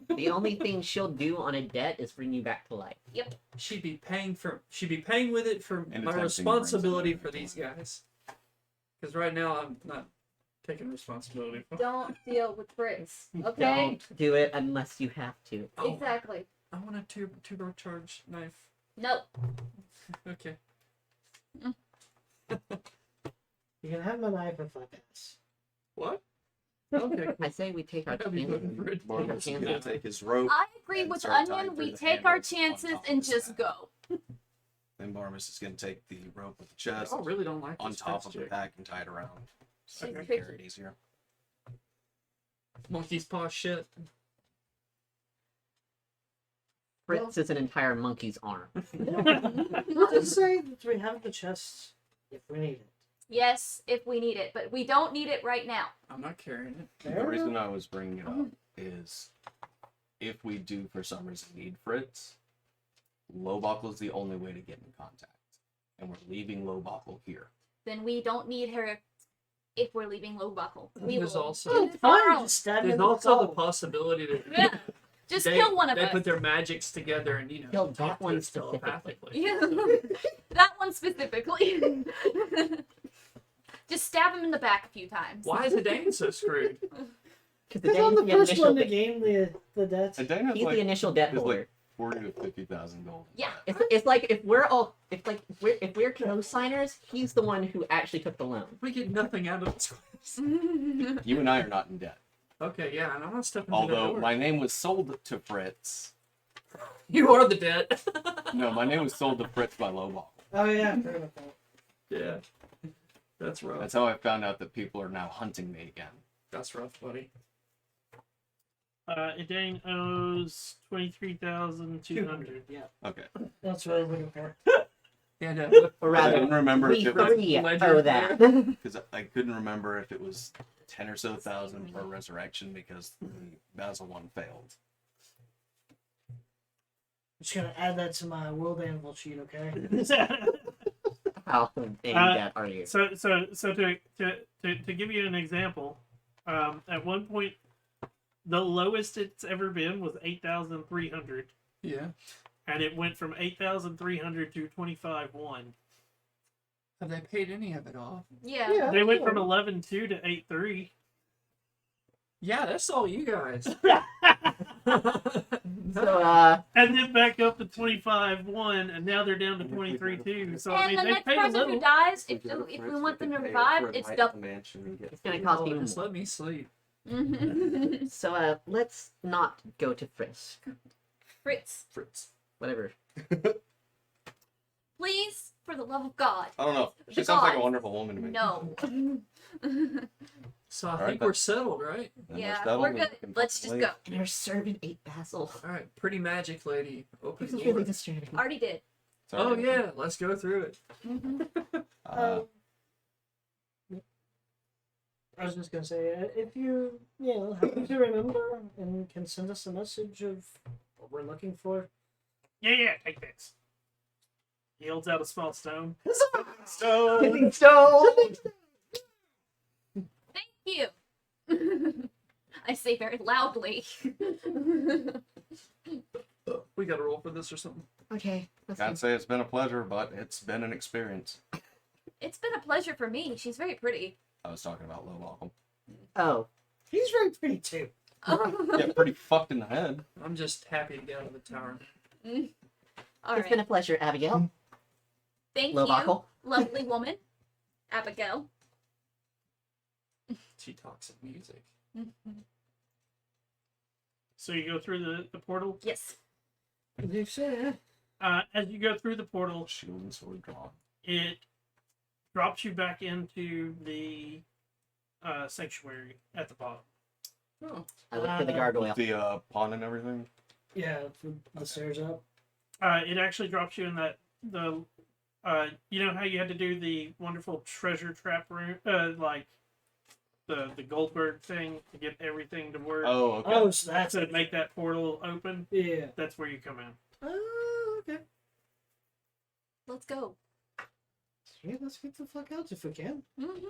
The only thing she'll do on a debt is bring you back to life. She'd be paying with it for And my attempting to responsibility bring for these guys. Because right now I'm not taking responsibility for. Don't deal with Fritz, okay? Don't do it unless you have to. Oh, Exactly. I want a turbocharged knife. Nope. Okay. You can have my knife if I pass. What? Okay. I say we take our That'd be chances. looking good. Barnabas is gonna Chances. take his rope. I agree And with start tying Onion. We through the take our handles on chances top of and the just staff. go. Then Barnabas is gonna take the rope with the chest I really don't like on this top Fritz of the chick. pack and tie it around. So She's you can tricky. carry it easier. Monkey's paw shit. Fritz is an entire monkey's arm. Just say that we have the chest if we need it. Yes, if we need it, but we don't need it right now. I'm not carrying it. Fair The reason enough. I was bringing it up is if we do for some reason need Fritz, Lowbuckle is the only way to get in contact. And we're leaving Lowbuckle here. Then we don't need her if we're leaving Lowbuckle. We There's will also- do Oh, this on our fine, own. just stab him There's in the also the collar. possibility that Yeah. Just they, kill one of they us. put their magics together and Kill talk that to one us telepathically. Yeah. That one specifically. Just stab him in the back a few times. Why is the Dane so screwed? Because It's on the first initial one to debt- gain the debt. And Dana's he's like, the initial debt is holder. like 40 to 50,000 gold. Yeah. It's like if we're co-signers, he's the one who actually took the loan. We get nothing out of this quest. You and I are not in debt. Okay, yeah, and I'm not stepping through Although that door. my name was sold to Fritz. You are the debt. No, my name was sold to Fritz by Lowball. Oh yeah, fair enough. Yeah. That's rough. That's how I found out that people are now hunting me again. That's rough, buddy. Edane owes 23,200. Yeah, Okay. that's what I'm looking for. And Or I rather, didn't remember we if it was three Ledger owe that. because I couldn't remember if it was 10 or so thousand per resurrection because the Basil one failed. Just gonna add that to my world anvil sheet, okay? How in Uh, debt are you? So to give you an example, at one point, the lowest it's ever been was 8,300, yeah. and it went from 8,300 to 25,1. Have they paid any of it off? Yeah. They went from 11.2 to 8.3. Yeah, that's all you guys. So, And then back up to 25.1, and now they're down to 23.2. So I And mean, the they next paid a person who little. dies, if we want them to revive, it's double. it's gonna cost Oh, you just more. let me sleep. So, let's not go to Frisk. Fritz, Fritz. Whatever. please, for the love of God, I don't know. She The sounds like a gods. wonderful woman to me. no. So I Alright, think but- we're settled, right? And Yeah, settled we're and good. we can Let's fucking just leave. go. You're serving 8 Basil. Alright, pretty magic lady. Open This the is door. really disturbing. Already did. Oh Sorry. yeah, let's go through it. I was just gonna say, if you happen to remember and can send us a message of what we're looking for. Yeah, take this. He holds out a small stone. So Tipping stone. Thank you. I say very loudly. We got to roll for this or something. Okay. Let's can't say it's been a pleasure, but it's been an experience. It's been a pleasure for me. She's very pretty. I was talking about Low Malcolm. Oh, He's very pretty too. Yeah, pretty fucked in the head. I'm just happy to get out of the tower. All it's been a right. pleasure, Abigail. Thank you, Lobacle. lovely woman, Abigail. She talks in music. So you go through the portal. Yes. As you go through the portal, Shield and sword drawn. it drops you back into the sanctuary at the bottom. Oh, I look for the gargoyle. The pawn and everything. Yeah, from the stairs up. It actually drops you in the you know how you had to do the wonderful treasure trap room, like the Goldberg thing to get everything to work. Oh, okay. Oh, so that's To it. make that portal open, Yeah. that's where you come in. Oh, okay. Let's go. Yeah, let's get the fuck out if we can. Mm-hmm.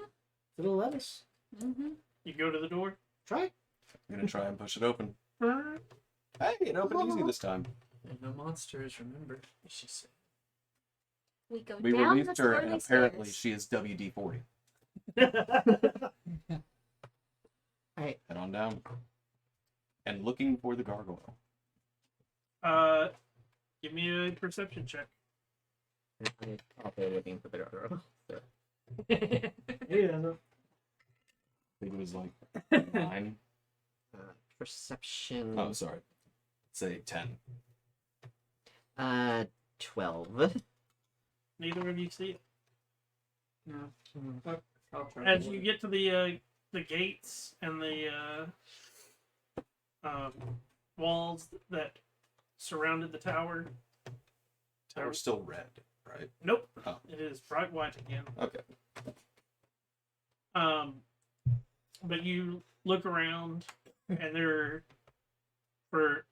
It'll let us. Mm-hmm. You go to the door. Try. I'm gonna try and push it open. Hey, it opened easy this time. and no monsters, remember. She said. We go We down released the her, and slowly apparently stairs. she is WD-40. Alright. Head on down. And looking for the gargoyle. Give me a perception check. I'm also looking for the gargoyle. So. Yeah, no. I think it was like 9. Perception. Oh, sorry. Say 10. 12. Neither of you see it. No. I'll try. As to you look. get to the gates and the walls that surrounded the tower. Tower's still red, right? Nope. Oh. It is bright white again. Okay. But you look around, and there, for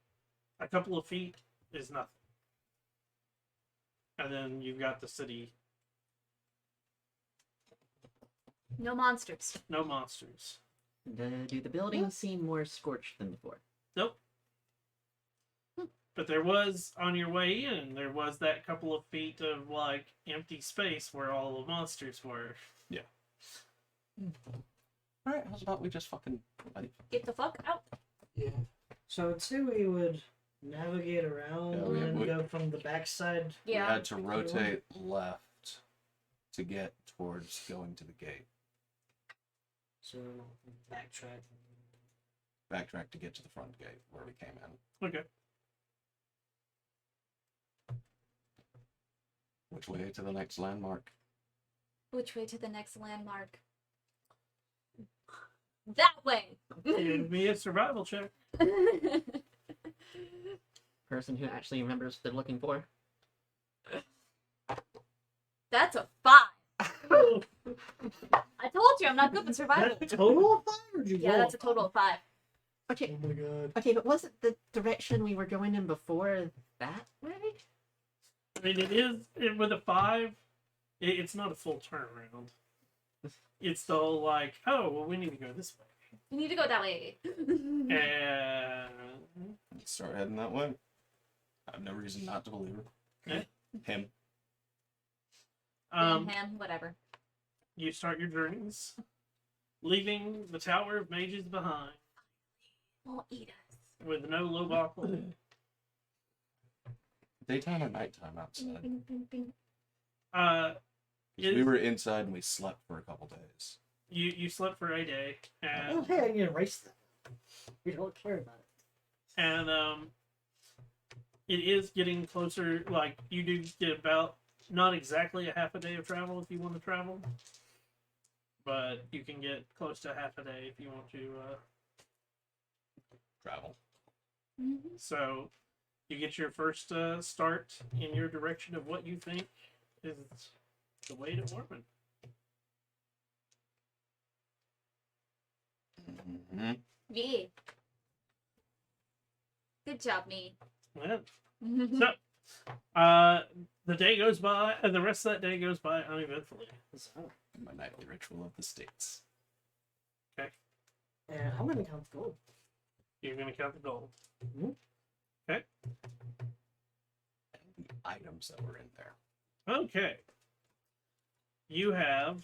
a couple of feet, is nothing. And then you've got the city. No monsters. No monsters. Do the buildings seem more scorched than before? Nope. But there was, on your way in, there was that couple of feet of, like, empty space where all the monsters were. Alright, how's about we just fucking like, Get the fuck out. Yeah. So I'd say we would navigate around Yeah, we and would. go from the backside. we Yeah. had to rotate left to get towards going to the gate. So backtrack. Backtrack to get to the front gate where we came in. Okay. Which way to the next landmark? Which way to the next landmark? That way. Give me a survival check. Person who actually remembers what they're looking for? That's a 5. I told you I'm not good with survival. That total of 5 or did you Yeah, roll that's a total of 5. Okay, Oh my god. okay, but wasn't the direction we were going in before that way? I mean, with a 5, it's not a full turnaround. It's the whole, like, oh, well, we need to go this way. You need to go that way. And Let's start heading that way. I have no reason not to believe her. Okay. Him. Ham, whatever. You start your journeys, leaving the Tower of Mages behind Won't eat us. with no Lobacle. Daytime or nighttime outside? Bing, bing, bing. 'Cause It- we were inside and we slept for a couple days. You slept for a day, Oh, and hey, I can erase that. We don't care about it. and it is getting closer. Like, you do get about, not exactly a half a day of travel if you want to travel, but you can get close to half a day if you want to. Travel. Mhm. So you get your first start in your direction of what you think is the way to Ormond. Mm-hmm. Yeah. Good job, me. Yeah. So The day goes by, and the rest of that day goes by uneventfully. So, My nightly ritual of the states. and I'm gonna count the gold. You're gonna count the gold. And the items that were in there. Okay. You have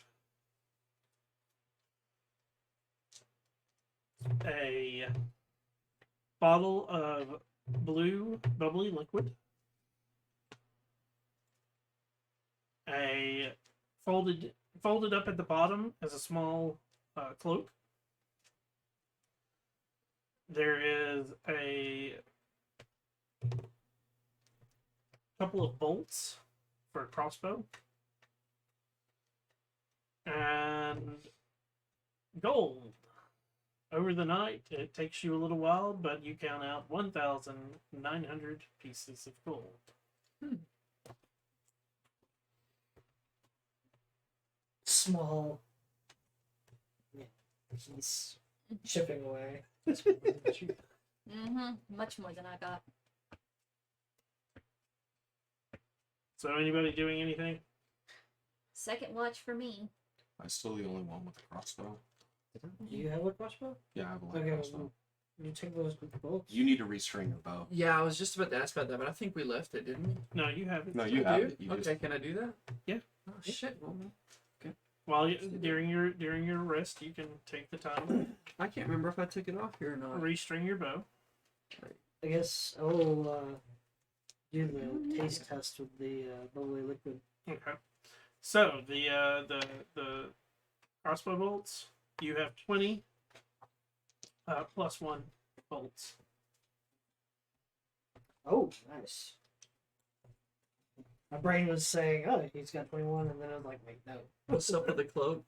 a bottle of blue bubbly liquid, a folded up at the bottom as a small cloak. There is a couple of bolts for a crossbow, and gold. Over the night, it takes you a little while, but you count out 1,900 pieces of gold. Small. Yeah, he's chipping away. Mm-hmm. Much more than I got. So, anybody doing anything? Second watch for me. I'm still the only one with the crossbow. Do you have a crossbow? Yeah, I have a light Okay, crossbow. you take those bolts. You need to restring your bow. Yeah, I was just about to ask about that, but I think we left it, didn't we? No, you haven't. No, you I have do? it. You Okay, just can I do that? Yeah. Oh shit. Well, While during your rest, you can take the time I can't remember if I took it off here or to not. restring your bow. I guess I will do the taste test with the bubbly liquid. Okay. So the crossbow bolts, you have 20 plus 1 bolts. Oh, nice. My brain was saying, "Oh, he's got 21," and then I was like, "Wait, no." What's up with the cloak?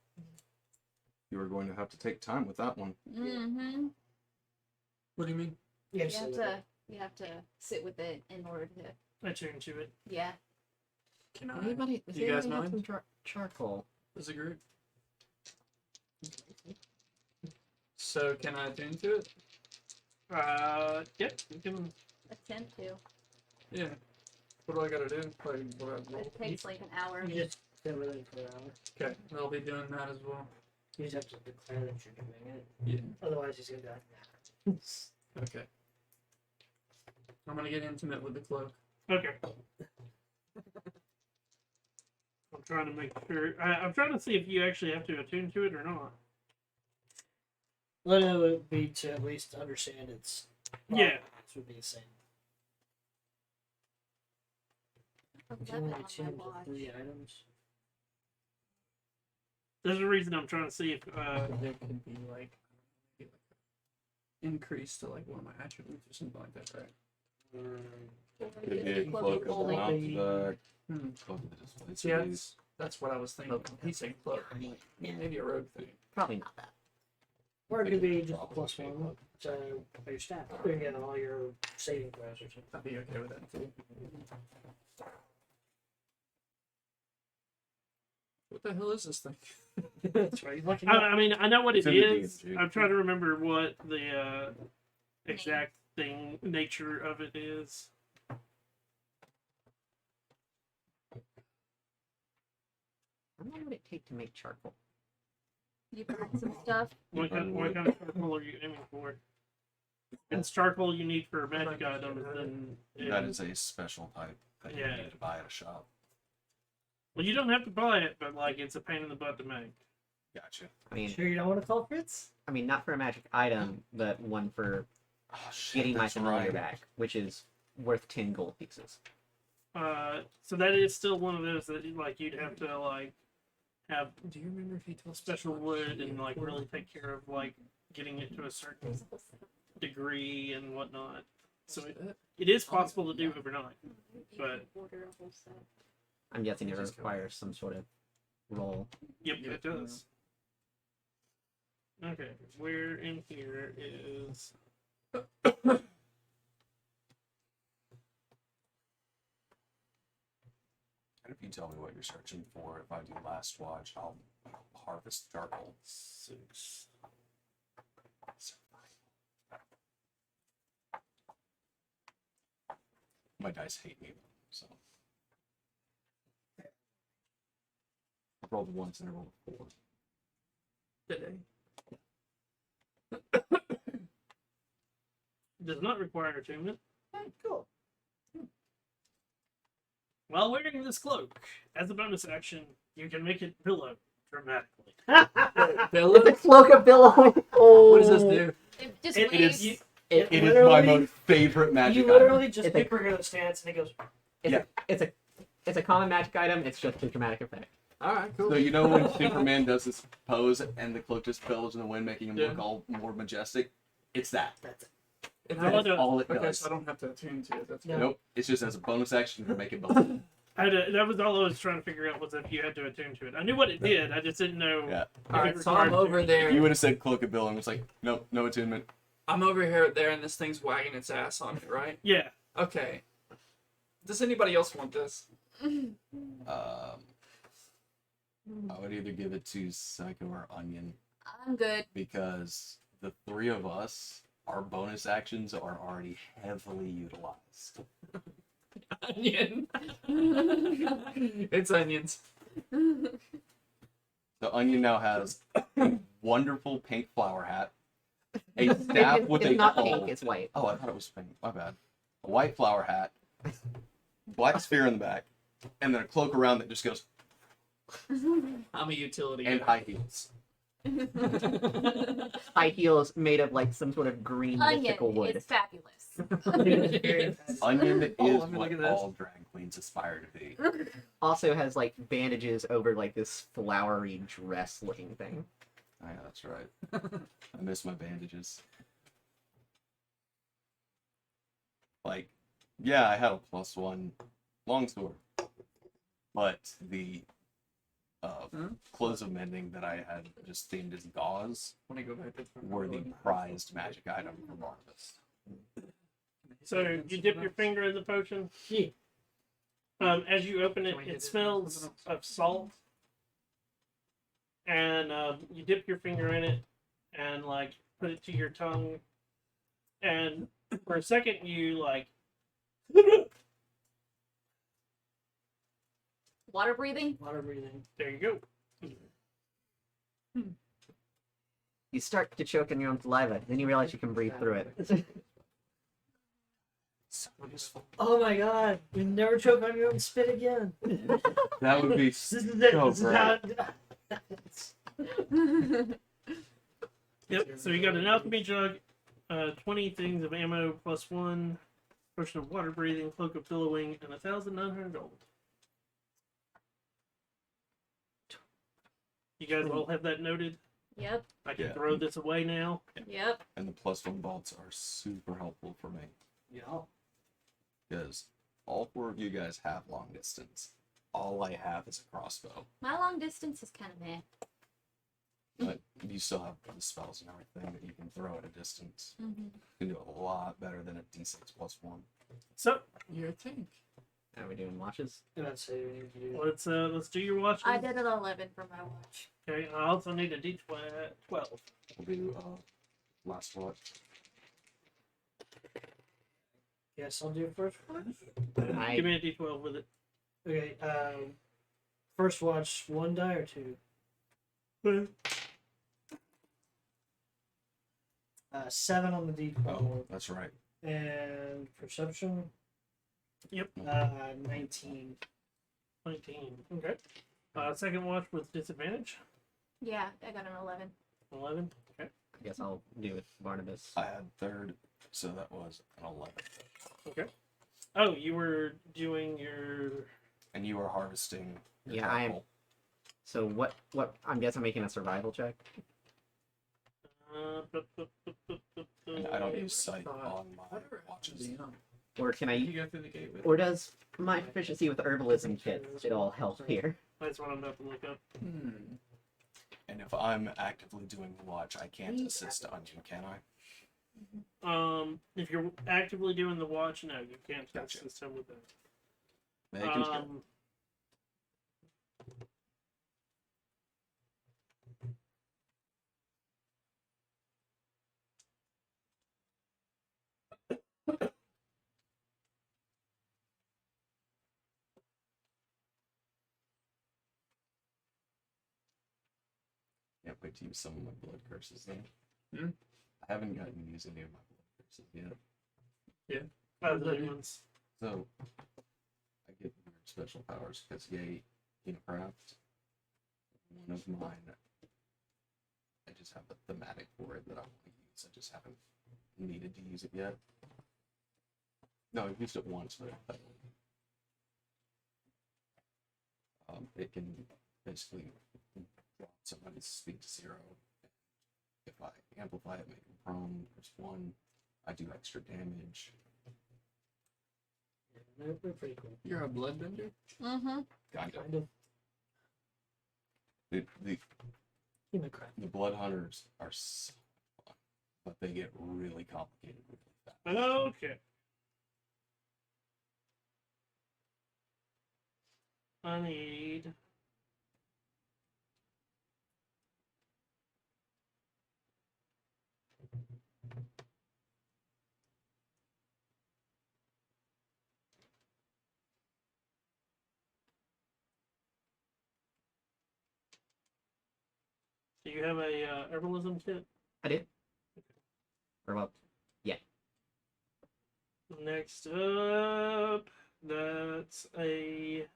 you are going to have to take time with that one. Mm-hmm. What do you mean? Yeah, You have to sit with it in order to. Attune to it. Yeah. Can I? Anybody? Does You guys anybody have mind? some charcoal? As a group. So can I attune to it? Yep, you can. Attempt to. Yeah. What do I gotta do? Like, what I roll? It takes like an hour. you just sit with it for an hour. Okay, I'll be doing that as well. You just have to declare that you're doing it. Yeah. Otherwise, he's gonna be like, Okay. I'm gonna get intimate with the cloak. Okay. I'm trying to make sure. I'm trying to see if you actually have to attune to it or not. Well, it would be to at least understand its. Yeah. This would be the same. I've You left can it only on my attune to watch. 3 items. There's a reason I'm trying to see if. There could be like increase to like one of my attributes or something like that, right? Could be a Cloak cloak of of holding. the Hmm. cloak of the display. See, that's what I was thinking. He said cloak. I'm like, maybe a rogue thing. Probably not that. Or it could be just Probably plus be a 1 cloak. to your stat. You can get all your saving throws or something. I'd be okay with that too. What the hell is this thing? That's right. He's looking I, up. I mean, I know what It's it in the is. DMG. I'm trying to remember what the exact nature of it is. How long would it take to make charcoal? You burn some stuff. What kind of charcoal are you aiming for? If it's charcoal you need for a magic item, then That is a special type that Yeah. you need to buy at a shop. well, you don't have to buy it, but like it's a pain in the butt to make. Gotcha. I mean, Sure, you don't want to call Fritz? not for a magic item, but one for Oh shit, getting my that's familiar right. back, which is worth 10 gold pieces. So that is still one of those that like you'd have to like have Do you remember if he told us special what wood he and like did? really take care of like getting it to a certain degree and whatnot. So it is possible to do overnight. But- Order a whole set. I'm guessing it Just go. requires some sort of roll. Yep, Yeah. it does. Okay, where in here is And if you tell me what you're searching for, if I do last watch, I'll harvest charcoal. 6? My dice hate me. So I rolled once and I rolled a 4. Today. Does not require attunement. Cool. While wearing this cloak, as a bonus action, you can make it billow dramatically. Billow? The cloak of billow. Oh. What does this do? It just It waves. is- It is my literally- most favorite magic You item. literally just It's a- superhero stance and it goes. It's a common magic item. It's just a dramatic effect. All right, cool. So you know when Superman does this pose and the cloak just billows in the wind, making him Yeah. look all more majestic? It's that. That's it. It How has- about All it okay, does. so I don't have to attune to it. That's No. good. Nope. It's just as a bonus action to make it billow. That was all I was trying to figure out was if you had to attune to it. I knew what it did. I just didn't know. Yeah. if All it right, so I'm required over attunement. there. If you would have said cloak of billow and was like, nope, no attunement. I'm over here there, and this thing's wagging its ass on it, right? Yeah. Okay. Does anybody else want this? I would either give it to Psycho or Onion I'm good. because the three of us, our bonus actions are already heavily utilized. Onion. It's onions. The Onion now has a wonderful pink flower hat, a staff with it's a not pole. pink. It's white. Oh, I thought it was pink. My bad. A white flower hat, black sphere in the back, and then a cloak around that just goes, I'm a utility. and guy. high heels. High heels made of like some sort of green Onion mystical wood. is fabulous. Onion Oh, is let me what look at this. all drag queens aspire to be. Also has like bandages over like this flowery dress looking thing. Oh, yeah, that's right. I miss my bandages. Like, yeah, I had a +1 longsword, but the clothes of mending that I had just themed as gauze When I go back to were the prized magic item from Barnabas. So you dip your finger in the potion. Yeah. As you open it, Can we hit it it? smells of salt. And you dip your finger in it and like put it to your tongue. And for a second, you like. Water breathing. Water breathing. There you go. You start to choke on your own saliva, then you realize you can breathe through it. So useful. Oh my god! You never choke on your own spit again. That would be This is it. so This is great. how. Yep. So you got an alchemy jug, 20 things of ammo +1, potion of water breathing, cloak of billowing, and 1,900 gold. You guys all have that noted. Yep. I can Yeah. throw this away now. Yep. And the +1 bolts are super helpful for me Yeah. because all 4 of you guys have long distance. All I have is a crossbow, My long distance is kind of meh. but you still have the spells and everything that you can throw at a distance. Mm-hmm. You can do a lot better than a D6 +1. So You're a tank. Are we doing watches? Let's see. What you do. let's do your watch. I did an 11 for my watch. Okay. I also need a D12. We'll do last watch. Yes, I'll do first watch. Give I me a D12 with it. Okay. First watch, 1 die or 2. 7 on the D12. Oh, that's right. And perception. Yep. 19. 19. Okay. Second watch with disadvantage. Yeah, I got an 11. 11. Okay. guess I'll do with Barnabas. I had 3rd, so that was an 11. Okay. Oh, you were doing your. And you were harvesting. Your Yeah, I am. charcoal. So what? I'm guessing I'm making a survival check. And I don't use sight Uh, on my Whatever watches. Or can You I? go through the gate with Or does my proficiency with herbalism kit it all help here? That's what I'm about to look up. And if I'm actively doing the watch, I can't assist Onion, can I? If you're actively doing the watch, no, you can't Gotcha. assist him with that. Making sure. wait to use some of my blood curses then. Hmm? I haven't gotten to use any of my blood curses yet. The new ones. So I get weird special powers because yay, craft. One of mine, I just have a thematic for it that I want to use. I just haven't needed to use it yet. No, I've used it once, but it can basically drop somebody's speed to 0. If I amplify it, make them prone, there's 1. I do extra damage. Yeah, they're pretty cool. You're a bloodbender? Mm-hmm. Kind of. Kind of. The Human crap. the blood hunters are so fun, but they get really complicated really fast. Okay. I need. Do you have a herbalism kit? I do. Or well, Next up, that's a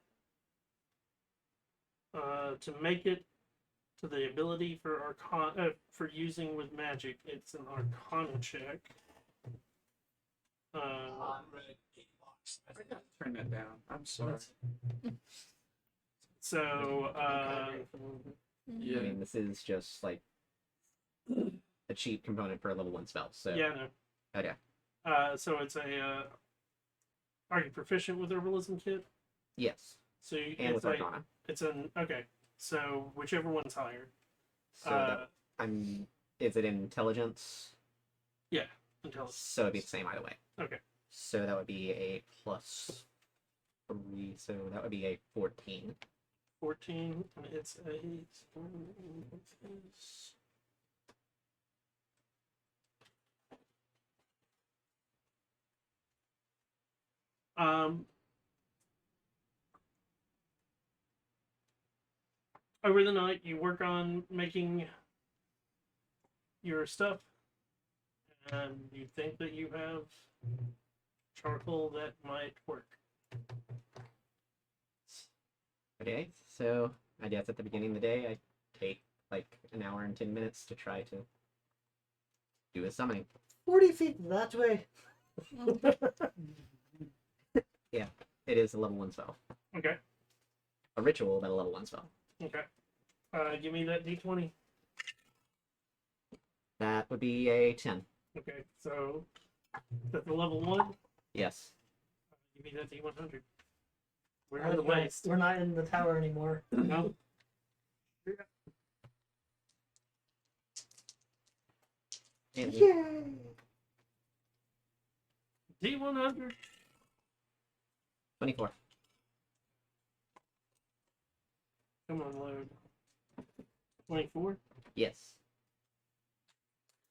to make it to the ability for Arcana for using with magic. It's an Arcana check. Turn that down. I'm sorry. So Yeah. I mean, this is just like a cheap component for a level 1 spell. So yeah, no. okay. So it's a. Are you proficient with herbalism kit? Yes, So and it's with Arcana. It's an okay. So whichever one's higher. So that is it intelligence? Until So it'd be the same either way. Okay. So that would be a +3. So that would be a 14. 14, and it's a. Over the night, you work on making your stuff, and you think that you have charcoal that might work. Okay. So I guess at the beginning of the day, I take like an hour and 10 minutes to try to do a summoning. 40 feet that way. It is a level 1 spell. Okay. A ritual, but a level 1 spell. Okay. Give me that d20. That would be a 10. Okay, so that's the level 1. Yes. Give me that d100. We're in the waste. We're not in the tower anymore. No. And Yay! D100. 24. Come on, load. 24. Yes.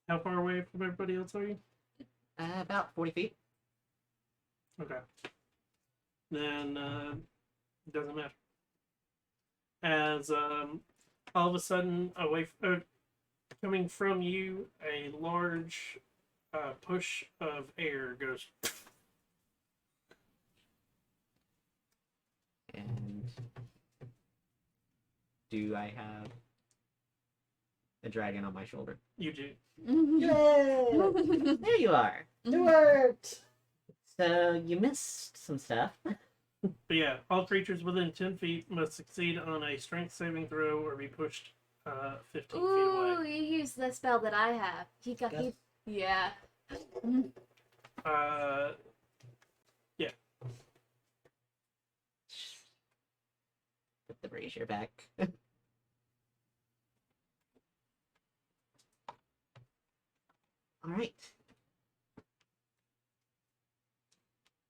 How far away from everybody else are you? About 40 feet. Okay. Then it doesn't matter. As all of a sudden, coming from you, a large push of air goes. And do I have a dragon on my shoulder? You do. Yay! There you are. It worked! So you missed some stuff. But yeah, all creatures within 10 feet must succeed on a strength saving throw or be pushed 15 feet Ooh, away. you used the spell that I have. Yes. Yeah. Put the brazier back. All right.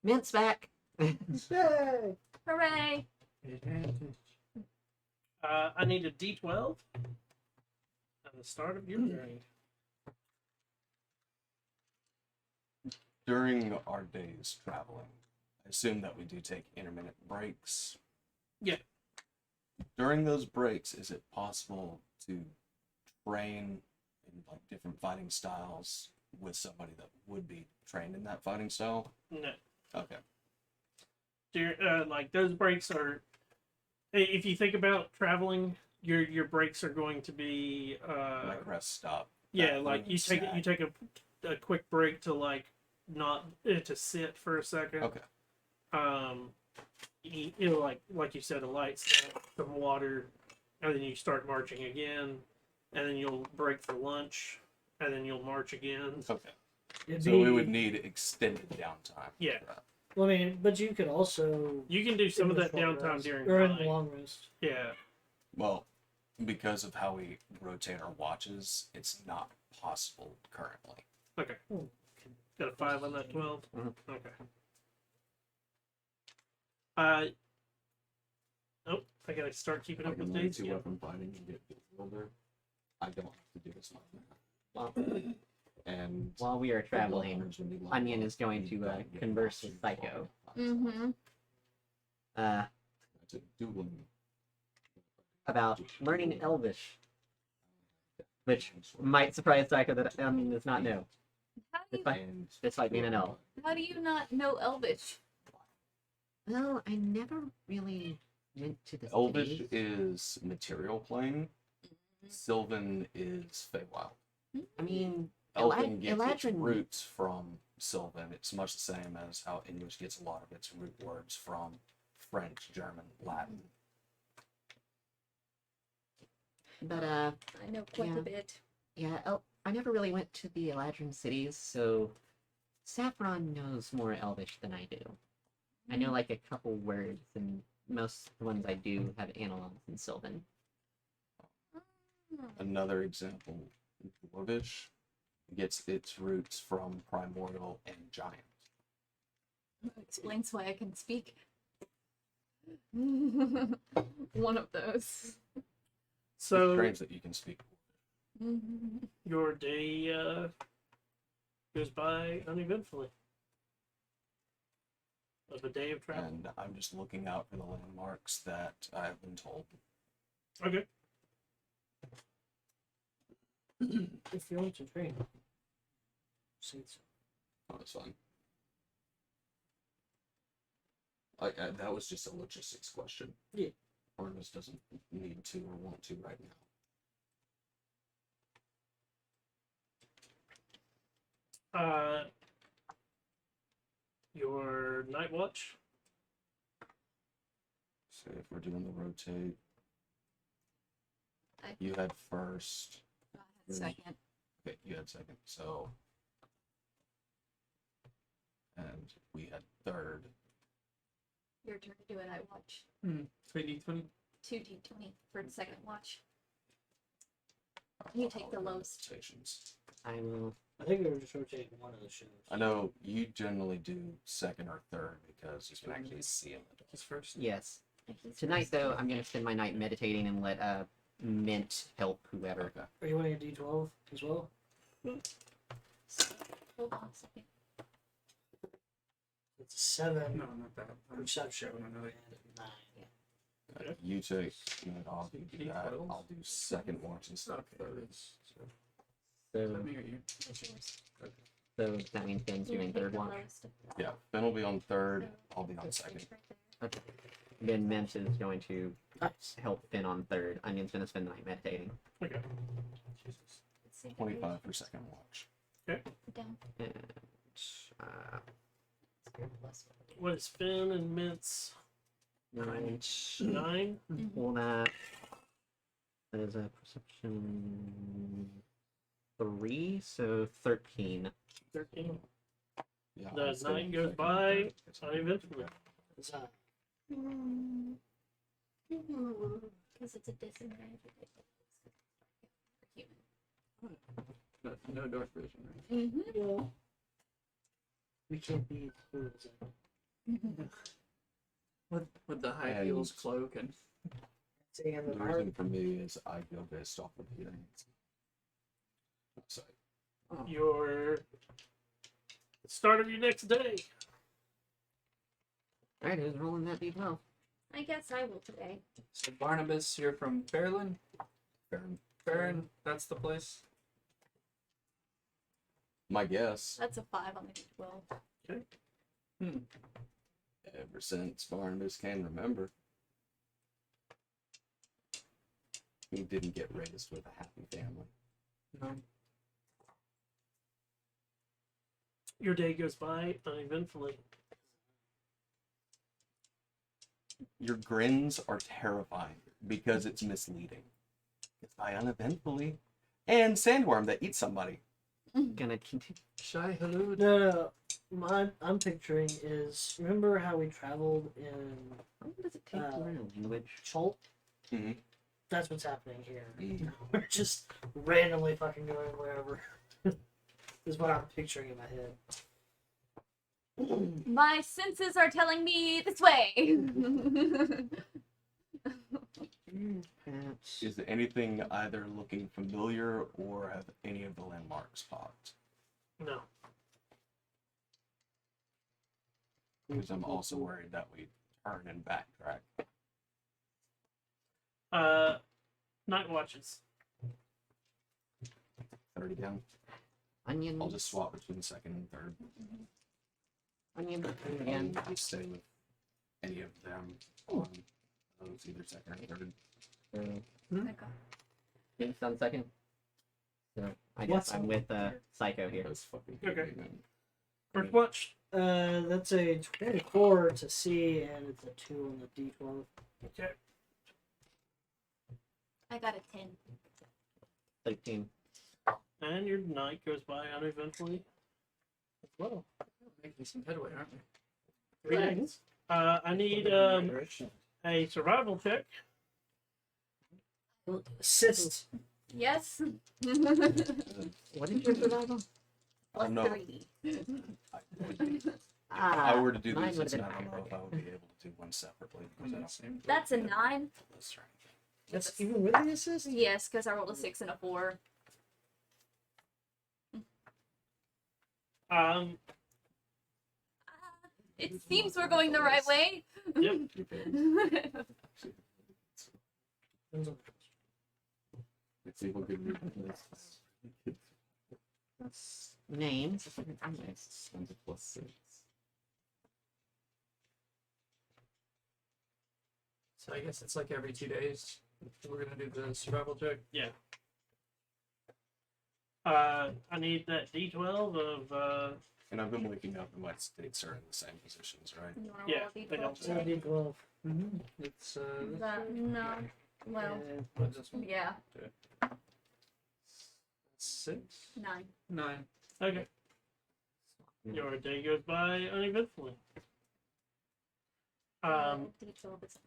Mint's back. Yay! Hooray! I need a d12 at the start of your turn. During our days traveling, I assume that we do take intermittent breaks. Yeah. During those breaks, is it possible to train in like different fighting styles with somebody that would be trained in that fighting style? No. Okay. Like those breaks are, if you think about traveling, your breaks are going to be Like rest stop. yeah, bathroom, like you snack. take a quick break to like not to sit for a second. Okay. You know, like you said, a light snack, some water, and then you start marching again, and then you'll break for lunch, and then you'll march again. Okay. It'd So be, we would need extended downtime. Yeah. for that. Well, I mean, but you could also You can do some in of the that short downtime rest, during or in night. the long rest. Yeah. Well, because of how we rotate our watches, it's not possible currently. Okay. Got a 5 on that 12. Mhm. Okay. Oh, I gotta start keeping I up can with learn dates. two again. weapon fighting and get older. I don't have to do this much now. Well, And while we are traveling, Learners when you level Onion up, is going you to don't get converse mastery with Psycho. Mm-hmm. That's a dueling. About learning Elvish, which might surprise Psycho that Onion does not know, How do you, Despite- And despite being an elf. how do you not know Elvish? Well, I never really went to the Elvish cities. is material plane. Sylvan is Feywild. I mean, Elven gets its Eladrin- roots from Sylvan. It's much the same as how English gets a lot of its root words from French, German, Latin. but I know quite Yeah. a bit. yeah, I never really went to the Eladrin cities, so Saffron knows more Elvish than I do. I know like a couple words, and most of the ones I do have analogs in Sylvan. Another example, Dwarvish gets its roots from Primordial and Giant. Explains why I can speak. One of those. So Strange that you can speak. your day goes by uneventfully. Of a day of travel. And I'm just looking out for the landmarks that I've been told. Okay. If you want to train. Say so. Oh, that's fine. That was just a logistics question. Yeah. Artemis doesn't need to or want to right now. Your night watch. So if we're doing the rotate, I- you had first. Second. Okay, you had second. So, and we had third. Your turn to do it. I watch. 3d20. 2d20 for the second watch. You take the lowest. Rotations. I will. I think we were just rotating one of the shows. I know you generally do second or third because you can actually see them. He's first. Yes. He's Tonight, first. though, I'm gonna spend my night meditating and let Mint help whoever. Okay. Are you wanting a D12 as well? Hold on a second. It's a 7. No, not that. Perception. Showing another. And a 9. You take it off. You do that. D12. I'll do second watch It's instead not of third. third. It's so. So, Me or you? It's yours. so that means Ben's You doing take third the watch. lowest of the- Yeah, Ben will be on third. So, I'll be on it's second. right there. Okay. Then Mint is going to Nice. help Finn on third. Onion's gonna spend the night meditating. Okay. Jesus. Let's see if I 25 for second watch. can put it down. And, It's your plus one. What is Finn and Mint's 9. 9? Pull that. That is a perception 3, so 13. 13. Yeah, The I'll stay night on goes second by and third. uneventfully. Is that Because it's a disadvantage. Human. No dark vision, right? Mm-hmm. well, we can't be fools. With the high And- heels cloak and Saying in The the dark. reason for me is I go based off of hearing. So, Your start of your next day. Alright, who's rolling that D12? I guess I will today. so Barnabas, you're from Fairland. Baron, Baron, that's the place. My guess. That's a 5 on the D12. Ever since Barnabas can remember, he didn't get raised with a happy family. No. Your day goes by uneventfully. Your grins are terrifying because it's misleading. It's by uneventfully. And sandworm that eats somebody. Gonna continue. Shy Halud. No. My I'm picturing is remember how we traveled in How long does it take to learn a language? Chult? Mhm. That's what's happening here. Mhm. We're just randomly fucking going wherever. Is what I'm picturing in my head. My senses are telling me this way. Perhaps. Is anything either looking familiar or have any of the landmarks popped? No. Because I'm also worried that we turn and backtrack. Night watches. 30 down. Onion. I'll just swap between second and third. Onion. Again. I'll stay with any of them on those, either second or third. So, James on second. So I guess What's I'm with Psycho here. That's fucking Okay. good, man. First watch. That's a 24 to C, and it's a 2 on the D12. Okay. I got a 10. 13. And your night goes by uneventfully as well. Making some headway, aren't we? 3 days. I need a survival check. Assist. Yes. What is your survival? Plus no. 3. If I were to do mine these, would've it's been not, I don't know higher. if I would be able to do one separately because I don't That's a 9. that's right. That's even with the assist? Yes, because I rolled a 6 and a 4. It seems we're going the right way. Yep. Let's see what good read this. That's names. Nice. One's a +6. So I guess it's like every 2 days. We're gonna do the survival check. I need that D12 of And I've been waking up and my states are in the same positions, right? You wanna Yeah, roll a they D12 don't It's a check? D12. It's No. Well, what's this one? yeah. 6? 9. 9. okay. Your day goes by uneventfully. D12 is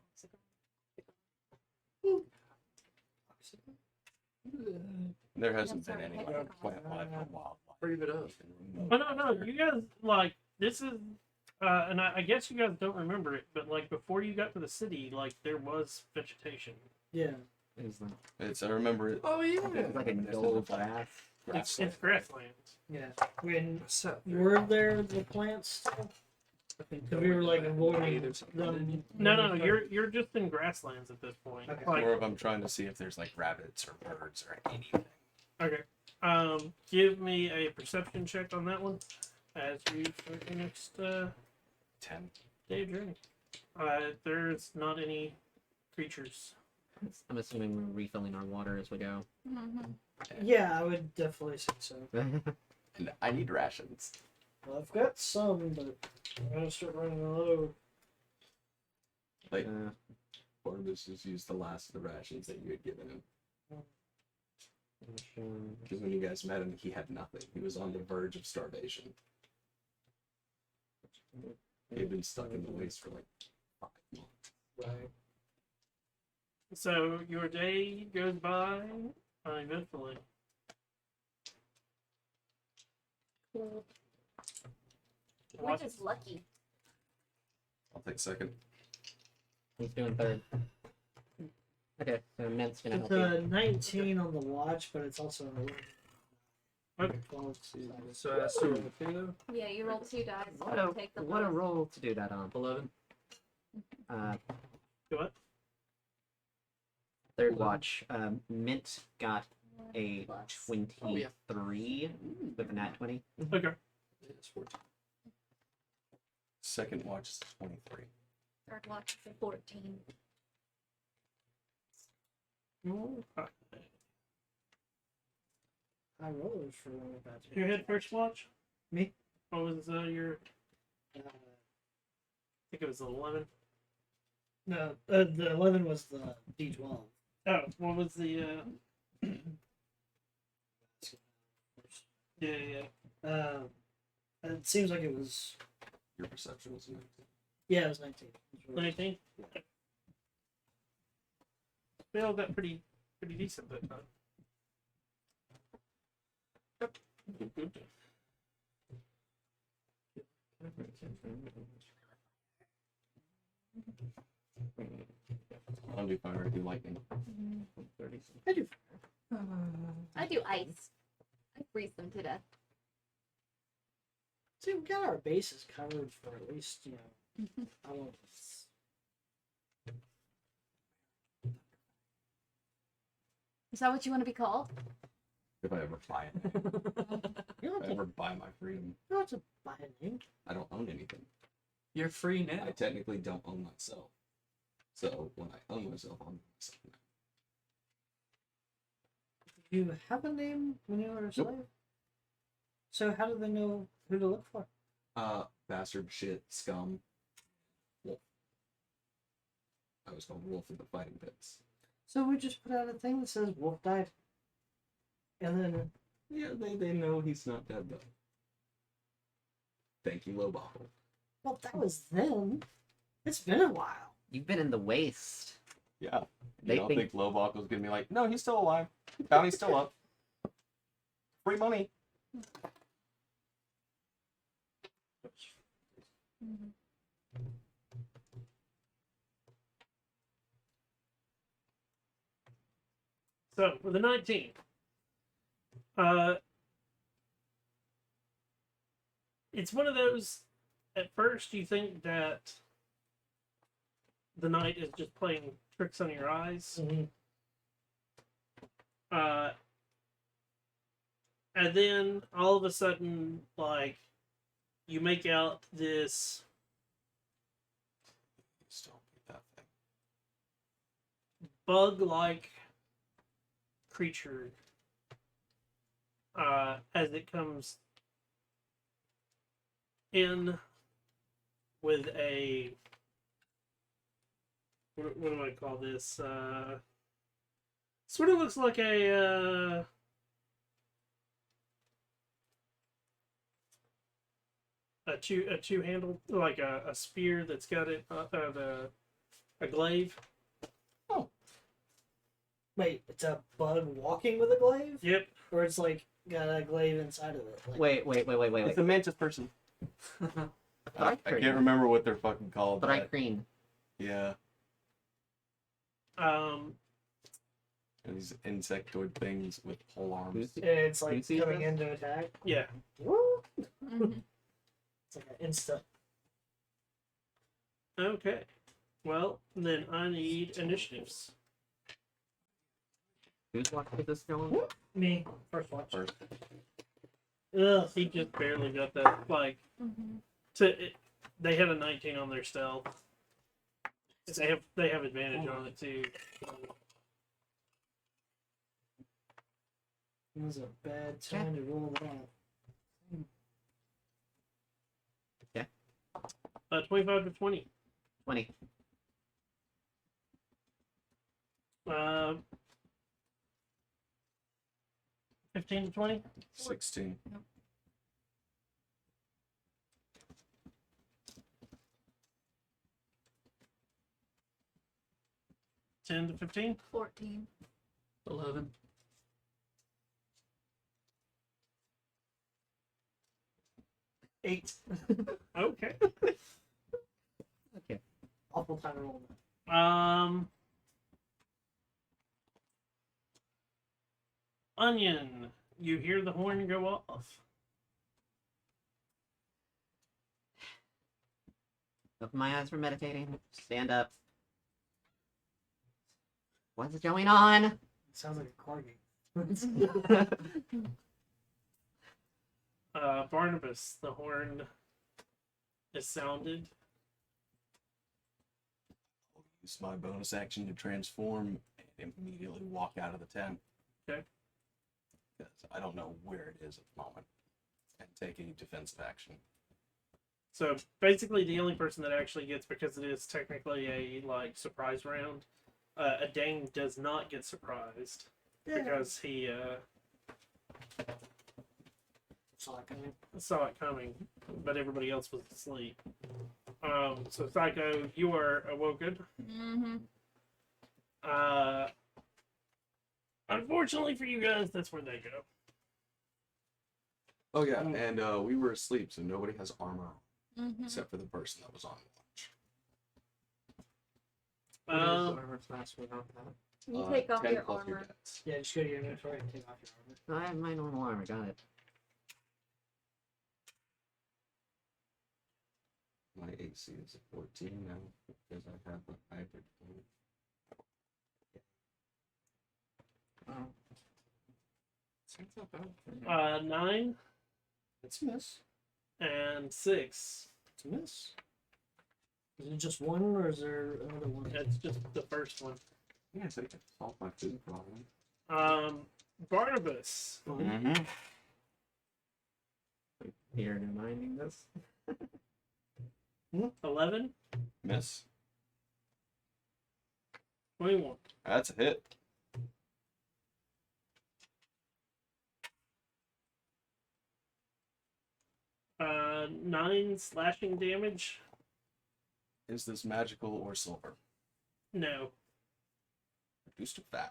There hasn't I'm been sorry, any I like plant life or wildlife. Breathe it up. Oh no, you guys like this is, and I guess you guys don't remember it, but like before you got to the city, like there was vegetation. Yeah. It was like, It's I remember it. Oh yeah. it was like a There's dull no grass. It's grasslands. Yeah. When So, were there the plants still? I think Because we were like avoiding or something. them. No, you're just in grasslands at this point. Okay. Like, Or if I'm trying to see if there's like rabbits or birds or anything. okay. Give me a perception check on that one as we start the next 10. day of journey. There's not any creatures. I'm assuming we're refilling our water as we go. Mm-hmm. Yeah, I would definitely say so. And I need rations. Well, I've got some, but I'm gonna start running low. Like Uh, Barnabas just used the last of the rations that you had given him. Because when you guys met him, he had nothing. He was on the verge of starvation. He had been stuck in the waste for like 5 months. Right. So your day goes by uneventfully. Cool. Watch- Which is lucky. I'll take second. Who's doing third? Okay, so Ment's gonna It's help you. a 19 on the watch, but it's also an 11. Okay. 12. So that's still with you though. Yeah, you roll 2 dice. What You take the a lowest. roll to do that on. 11. Uh, Do what? Third watch. Mint got a Plus. 23 with a nat 20. Okay. It's 14. Second watch is 23. Third watch is a 14. I rolled for one about Who had first watch? Me. What was your? I Uh, think it was 11. no, the 11 was the D12. Oh, what was the? Yeah. It seems like it was. Your perception was 19. Yeah, it was 19. It was really- 19. We all got pretty decent that time. I'll do fire, I do lightning. I do. I do ice. I freeze them to death. See, we got our bases covered for at least, I won't. Is that what you want to be called? If I ever buy it. You If don't I have to, ever buy my freedom, you don't have to buy a name. I don't own anything. You're free now. I technically don't own myself. So when I own myself, I'm myself now. You have a name when you were a slave? So how do they know who to look for? Bastard, shit, scum, wolf. I was called Wolf in the fighting pits. So we just put out a thing that says Wolf died. And then, Yeah, they know he's not dead though. Thank you, Lobottle. well, that was then. It's been a while. You've been in the waste. Yeah. They You don't think think Lobottle's gonna be like, no, he's still alive. Bounty's still up. Free money. So for the 19, it's one of those. At first, you think that the knight is just playing tricks on your eyes, and then all of a sudden, like, you make out this Still that thing. bug-like creature as it comes in with a what do I call this? Sort of looks like a two-handled, like a spear that's got it a glaive. Wait, it's a bug walking with a glaive? Yep. Or it's like got a glaive inside of it? Like, wait. It's a mantis person. I Thrycreen. can't remember what they're fucking called. but- Thrycreen. Yeah. Um, And these insectoid things with pole arms. it's like Who sees coming this? in to attack. yeah. Woo! Mhm. It's like an insta. Okay. Well, then I need initiatives. Whose watch is this going? Me, first watch. First. Ugh. He just barely got that. Like, they have a 19 on their stealth. They have advantage on it too. It was a bad time to roll that. 25 to 20. 20. 15 to 20. 16. Ten to 15. 14. 11. Eight. Okay. Okay. Awful time to roll that. Onion. You hear the horn go off. Open my eyes for meditating. Stand up. What's going on? It sounds like a car game. Barnabas, the horn is sounded. I'll use my bonus action to transform and immediately walk out of the tent. Okay. Because I don't know where it is at the moment. And take a defensive action. So basically, the only person that actually gets, because it is technically a like surprise round, a Dane does not get surprised because he Saw it coming. saw it coming, but everybody else was asleep. So Psycho, you are awoken. Mm-hmm. Unfortunately for you guys, that's where they go. Oh yeah, and we were asleep, so nobody has armor on, Mm-hmm. except for the person that was on watch. What is Um, armor class without that? You take off 10 your plus armor. dex. Yeah, just go to your inventory and take off your armor. I have my normal armor. Got it. My AC is 14 now because I have a hybrid. Oh. Sounds not bad. 9 It's a miss. and 6. It's a miss. Is it just one, or is there another one? That's just the first one. Yeah, so I can solve my food problem. Barnabas. Mm-hmm. Here reminding this. 11, Miss. 21. That's a hit. Uh, 9 slashing damage. Is this magical or silver? No. Reduced to 5.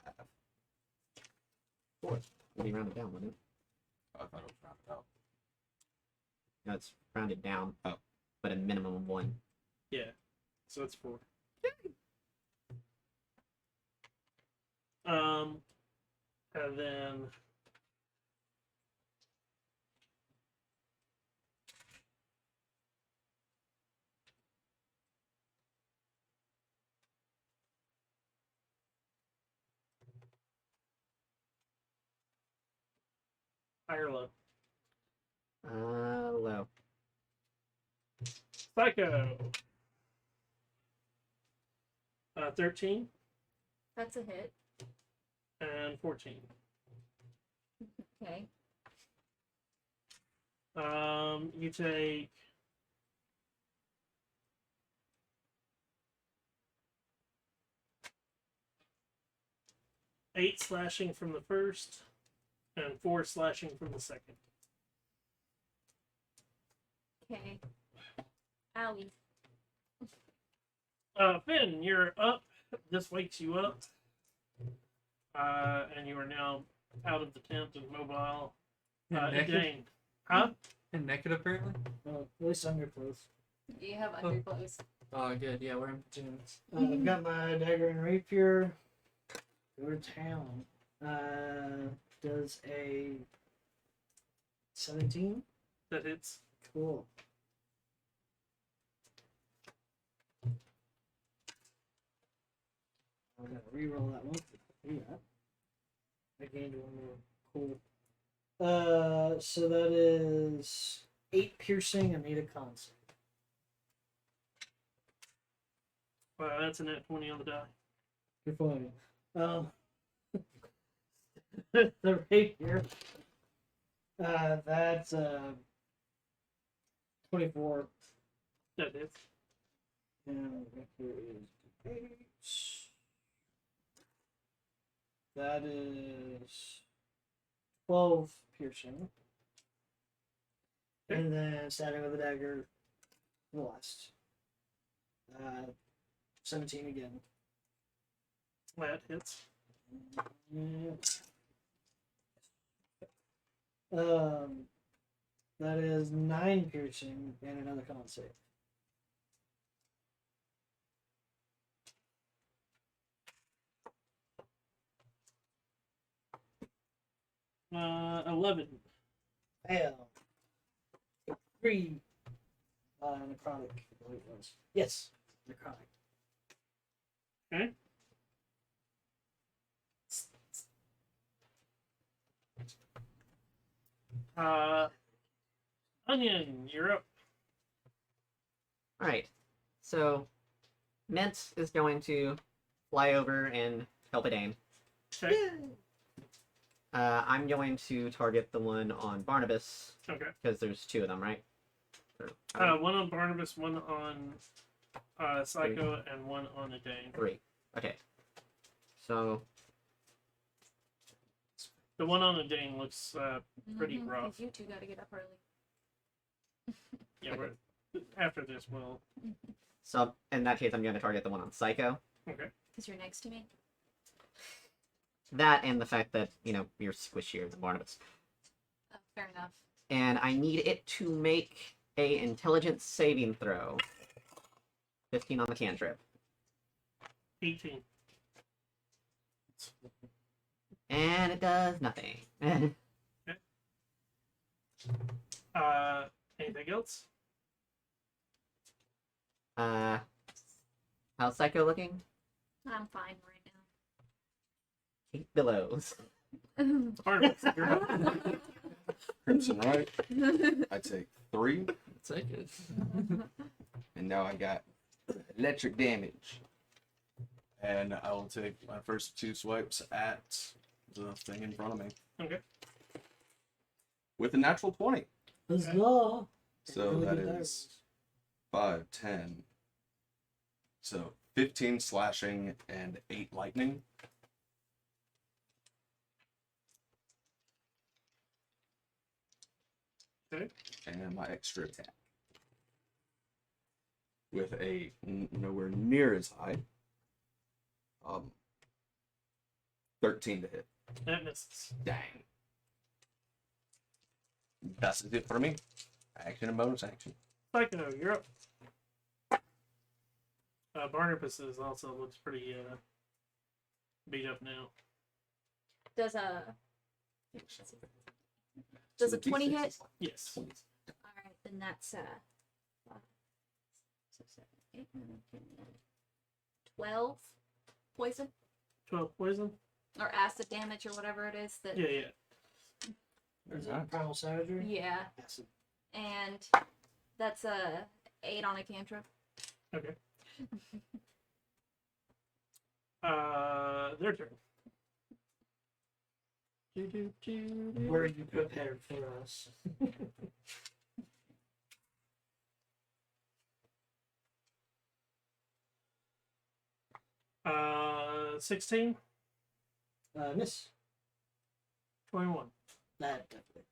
Would be rounded down, wouldn't it? I thought it was rounded out. No, it's rounded down. Oh. But a minimum of 1. Yeah. So it's 4. And then high or low. Low. Psycho. 13 That's a hit. and 14. Okay. You take 8 slashing from the first and 4 slashing from the second. Okay. Owie. Finn, you're up. This wakes you up. And you are now out of the tent and mobile. And naked? Dane. Huh? And naked apparently. At least underclothes. You have underclothes. Oh, good. Yeah, we're in pajamas. I've got my dagger and rapier. Go to town. Does a 17? That hits. Cool. I'm gonna reroll that one. Do that. I gained one more. Cool. So that is 8 piercing and 8 of con save. That's a net 20 on the die. Good point. The rapier. That's 24. That hits. And rapier is 8. That is 12 piercing. Okay. And then stabbing with a dagger, the last. 17 again. That hits. Yeah. That is 9 piercing and another con save. Uh, 11. Fail. 3 necrotic, I believe it was. Yes, necrotic. Okay. Onion, you're up. All right. So, Mint is going to fly over and help it aim. Okay. I'm going to target the one on Barnabas Okay. because there's two of them, right? One on Barnabas, one on Psycho, and one on Adane. Three. Okay. So, The one on Adane looks pretty Mhm, 'cause rough. You two got to get up early. Yeah, but after this, we'll. so in that case, I'm going to target the one on Psycho. Okay. Because you're next to me. That and the fact that, you're squishier than Barnabas. Oh, fair enough. And I need it to make a intelligence saving throw. 15 on the cantrip. 18. And it does nothing. Anything else? How's Psycho looking? I'm fine right 8 billows. now. Barnabas, you're up. Crimson right. I take 3, Take it. and now I got electric damage. And I will take my first 2 swipes at the thing in front of me. Okay. With a natural 20. Huzzah! So Really that good is 5, 10. So 15 slashing and 8 lightning. Okay. And my extra attack. With a nowhere near as high. 13 to hit. That misses. Dang. That's it for me. Action and bonus action. Psycho, you're up. Barnabas also looks pretty beat up now. Does a So does the a 20 D6 hit? is Yes. 20. All right, then that's 5, 6, 7, 8, 9, 10, 11, 12 poison 12 poison? or acid damage or whatever it is that. Yeah, yeah. Is Alright. it primal savagery? Yeah, Acid. and that's a 8 on a cantrip. Okay. Their turn. Were you prepared for us? 16, Miss. 21. That definitely.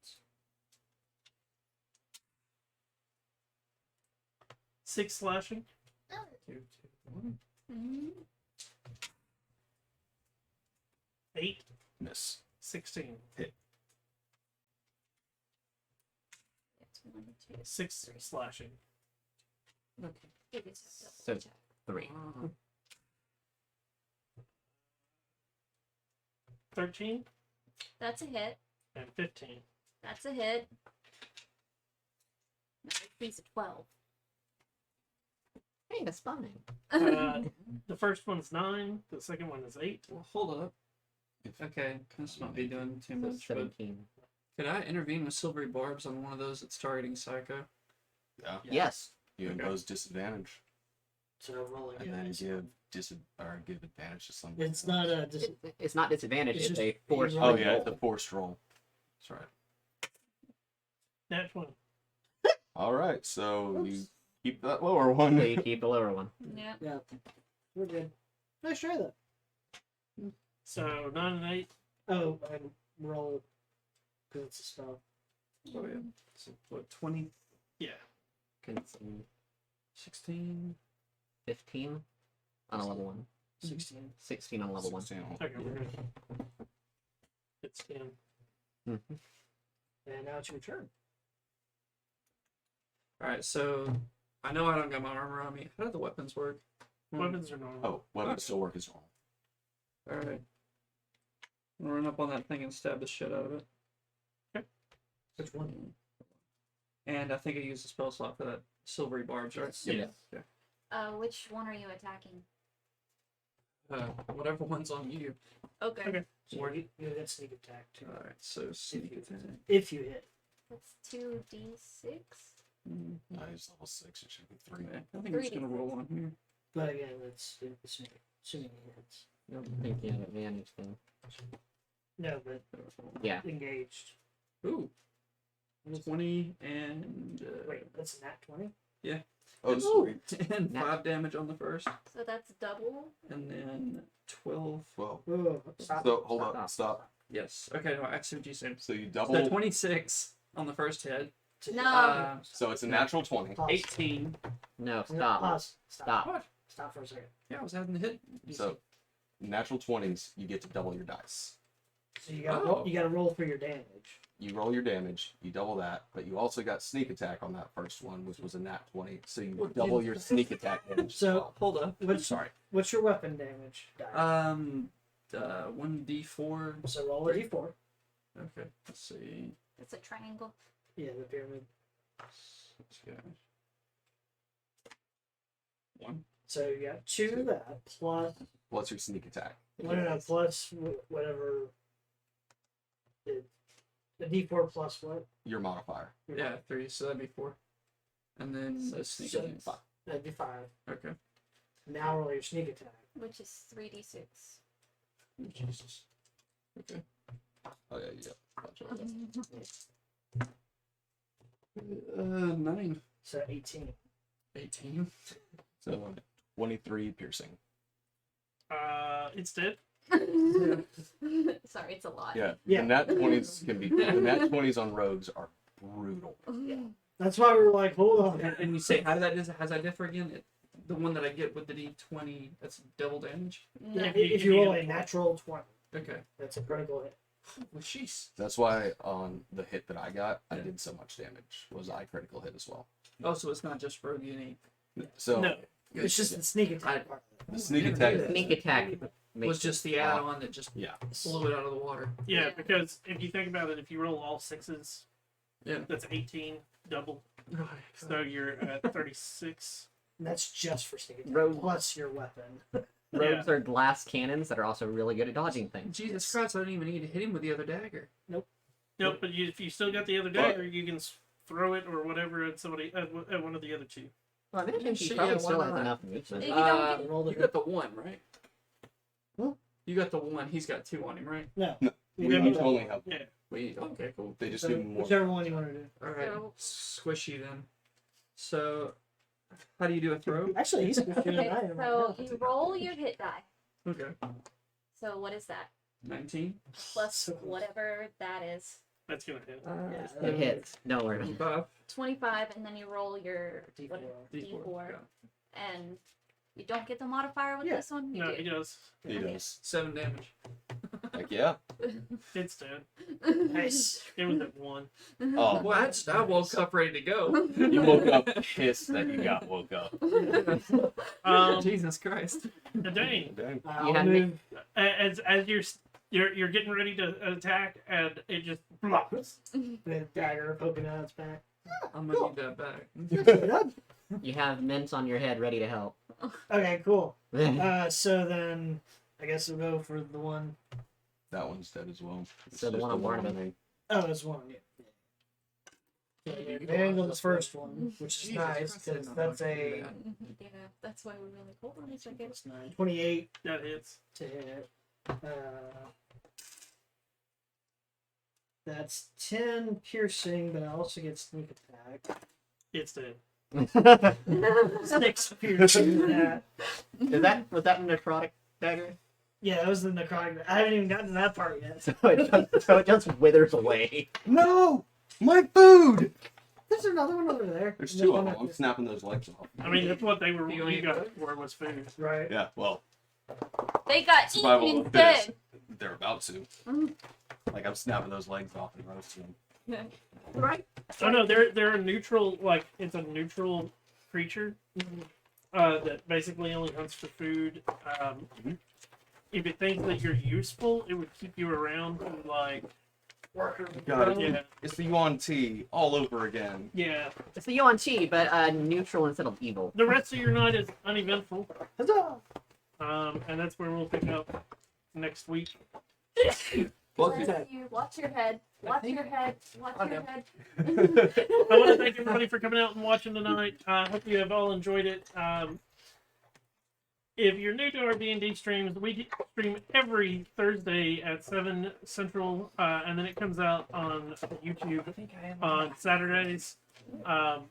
6 slashing. 2, 2, 1. Mhm. 8, Miss. 16. That's 1, 2, 6 slashing. Okay. It is a double So- attack. 3. 13 That's a hit. and 15. That's a hit. He's a 12. Hey, that's fine. The first one's 9, the second one is 8. Well, hold up. Okay, this might be doing too So much, but 17. could I intervene with silvery barbs on one of those that's targeting Psycho? Yeah. Yes. You Okay. impose disadvantage. So rolling And then dice. give advantage to somebody. It's not a It's not disadvantage, It's it's, just a forced you Oh roll. yeah, it's a forced roll. That's right. Nat 20. All right, so you Oops. keep that lower one. So you keep the lower one. Yeah. Yeah. We're good. Nice try though. So 9 and 8. Oh, and roll. Because it's a spell. Oh yeah. So what? 20, Yeah. 16. 15 on a level 1. 16. 16 on level 1. 16. Okay, we're good. It's 10. Mm-hmm. And now it's your turn. All right, so I know I don't got my armor on me. How do the weapons work? Weapons are normal. Oh, weapons still work as normal. All right. I'm gonna run up on that thing and stab the shit out of it. Which one? And I think I used a spell slot for that silvery barbs, right? Yes. Yeah. Which one are you attacking? Whatever one's on you. Okay. Okay. So Or- you hit sneak attack too. Alright, so sneak attack. If you hit. That's 2d6. No, he's level 6. It should be 3. Okay, I think I'm just gonna roll on here. But again, it's assuming he hits. I don't think you have advantage though. No, but Yeah. engaged. Ooh. 20 and Wait, that's a nat 20? Oh, sweet. and 5 damage on the first, So that's double. and then 12. Well, Whoa, stop. so hold up. Stop. Yes. Okay, no, I see what you said. So you double. So 26 on the first hit. No. So it's a natural 20. Pause. 18. No, No, stop. Pause. Stop. What? Stop for a second. Yeah, I was having the hit. So natural 20s, you get to double your dice. So you gotta Oh. roll, you gotta roll for your damage. You roll your damage, you double that, but you also got sneak attack on that first one, which was a nat 20. So you Well, double you- your sneak attack damage. So- as well. Hold up. What's Sorry. What's your weapon damage die? 1d4. So roll a d4. Okay, let's see. It's a triangle. Yeah, the pyramid. Let's go. 1. So you got 2 of that plus What's your sneak attack? no, plus whatever. The d4 plus what? Your modifier. Yeah, 3, so that'd be 4. And then the sneak So- attack. That'd be 5. Okay. Now roll your sneak attack. Which is 3d6. Jesus. Okay. Oh, yeah. Gotcha. 9. So 18. 18. So 23 piercing. It's dead. Sorry, it's a lot. Yeah. Yeah. The nat 20s can be. The nat 20s on rogues are brutal. That's why we were like, hold on. And you say, how does that differ again? The one that I get with the D20, that's double damage? No. If you roll a natural 20, Okay. that's a critical hit. Well, jeez. That's why on the hit that I got, I did so much damage. Was I critical hit as well? Oh, so it's not just rogue unique. So No. It's just the sneak attack part. the sneak Yeah, attack. yeah. Sneak attack It makes was just the add-on that just Yeah. blew it out of the water. Yeah, Yeah. because if you think about it, if you roll all 6s, Yeah. that's 18 double. So you're at 36. And that's just for sneak attack. Rogue. Plus your weapon. rogues are glass cannons that are also really good at dodging things. Jesus Christ, I don't even need to hit him with the other dagger. Nope, but if you still got the other dagger, you can throw it or whatever at somebody at one of the other two. Well, I imagine he Shit, probably yeah, still why has not? enough movement. You don't Roll the You got the 1, right? Huh? You got the 1, he's got 2 on him, right? No. We don't each know. only have. Yeah. Wait, okay, cool. They just So do more. whichever one you want to do. Alright, So- squishy then. So, how do you do a throw? Actually, he's squishier than Okay, I am. so right you roll your hit die. Okay. So what is that? 19. Plus So close. whatever that is. That's gonna hit. Yeah. It hits. Don't worry. 25. 25, and then you roll your D4. what, D4. D4. Yeah. And you don't get the modifier with Yeah. this one? You No, do. he does. He does. 7 damage. Like yeah. It's dead. Nice. It was at 1. Oh, What? I woke up ready to go. you woke up pissed that you got woke up. Jesus Christ. Dang. Dang. I'll had me- move. As you're getting ready to attack, and it just blocks. The dagger poking out its back. I'm gonna need that back. You have mints on your head ready to help. Okay, cool. So then, I guess we'll go for the one. That one's dead as well. It's So the just one on Barnabas. Oh, there's one. Yeah. And on the first one, which is Jesus nice Christ, I because didn't know that's I could do a that. Yeah, that's why we were like, hold on a second. that's 9, 28 That hits. to hit. That's 10 piercing, but I also get sneak attack. It's dead. 6 piercing. That. Was that a necrotic dagger? Yeah, that was the necrotic. I haven't even gotten to that part yet. So it just withers away. No, my food. There's another one over there. There's And 2 then of them. one I'm snapping those legs off. I mean, that's what they were. You You ain't got good. it for was food. Right. Yeah. Well, They got survival eaten of the fittest. instead. They're about to. Mhm. Like I'm snapping those legs off and roasting them. Right. Oh no, they're a neutral. Like it's a neutral creature that basically only hunts for food. If it thinks that you're useful, it would keep you around for like. Got it. Yeah, It's the Yuan Ti all over again. yeah. It's the Yuan Chi, but neutral instead of evil. The rest of your night is uneventful. Huzzah! And that's where we'll pick up next week. Bless you. Watch your head. Watch think- your head. Watch I your know. head. I want to thank everybody for coming out and watching tonight. I hope you have all enjoyed it. If you're new to our D&D streams, we stream every Thursday at 7 Central, and then it comes out on YouTube on Saturdays. I'll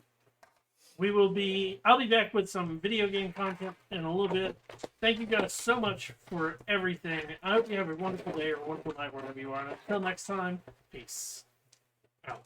be back with some video game content in a little bit. Thank you guys so much for everything. I hope you have a wonderful day or a wonderful night wherever you are. And until next time, peace out.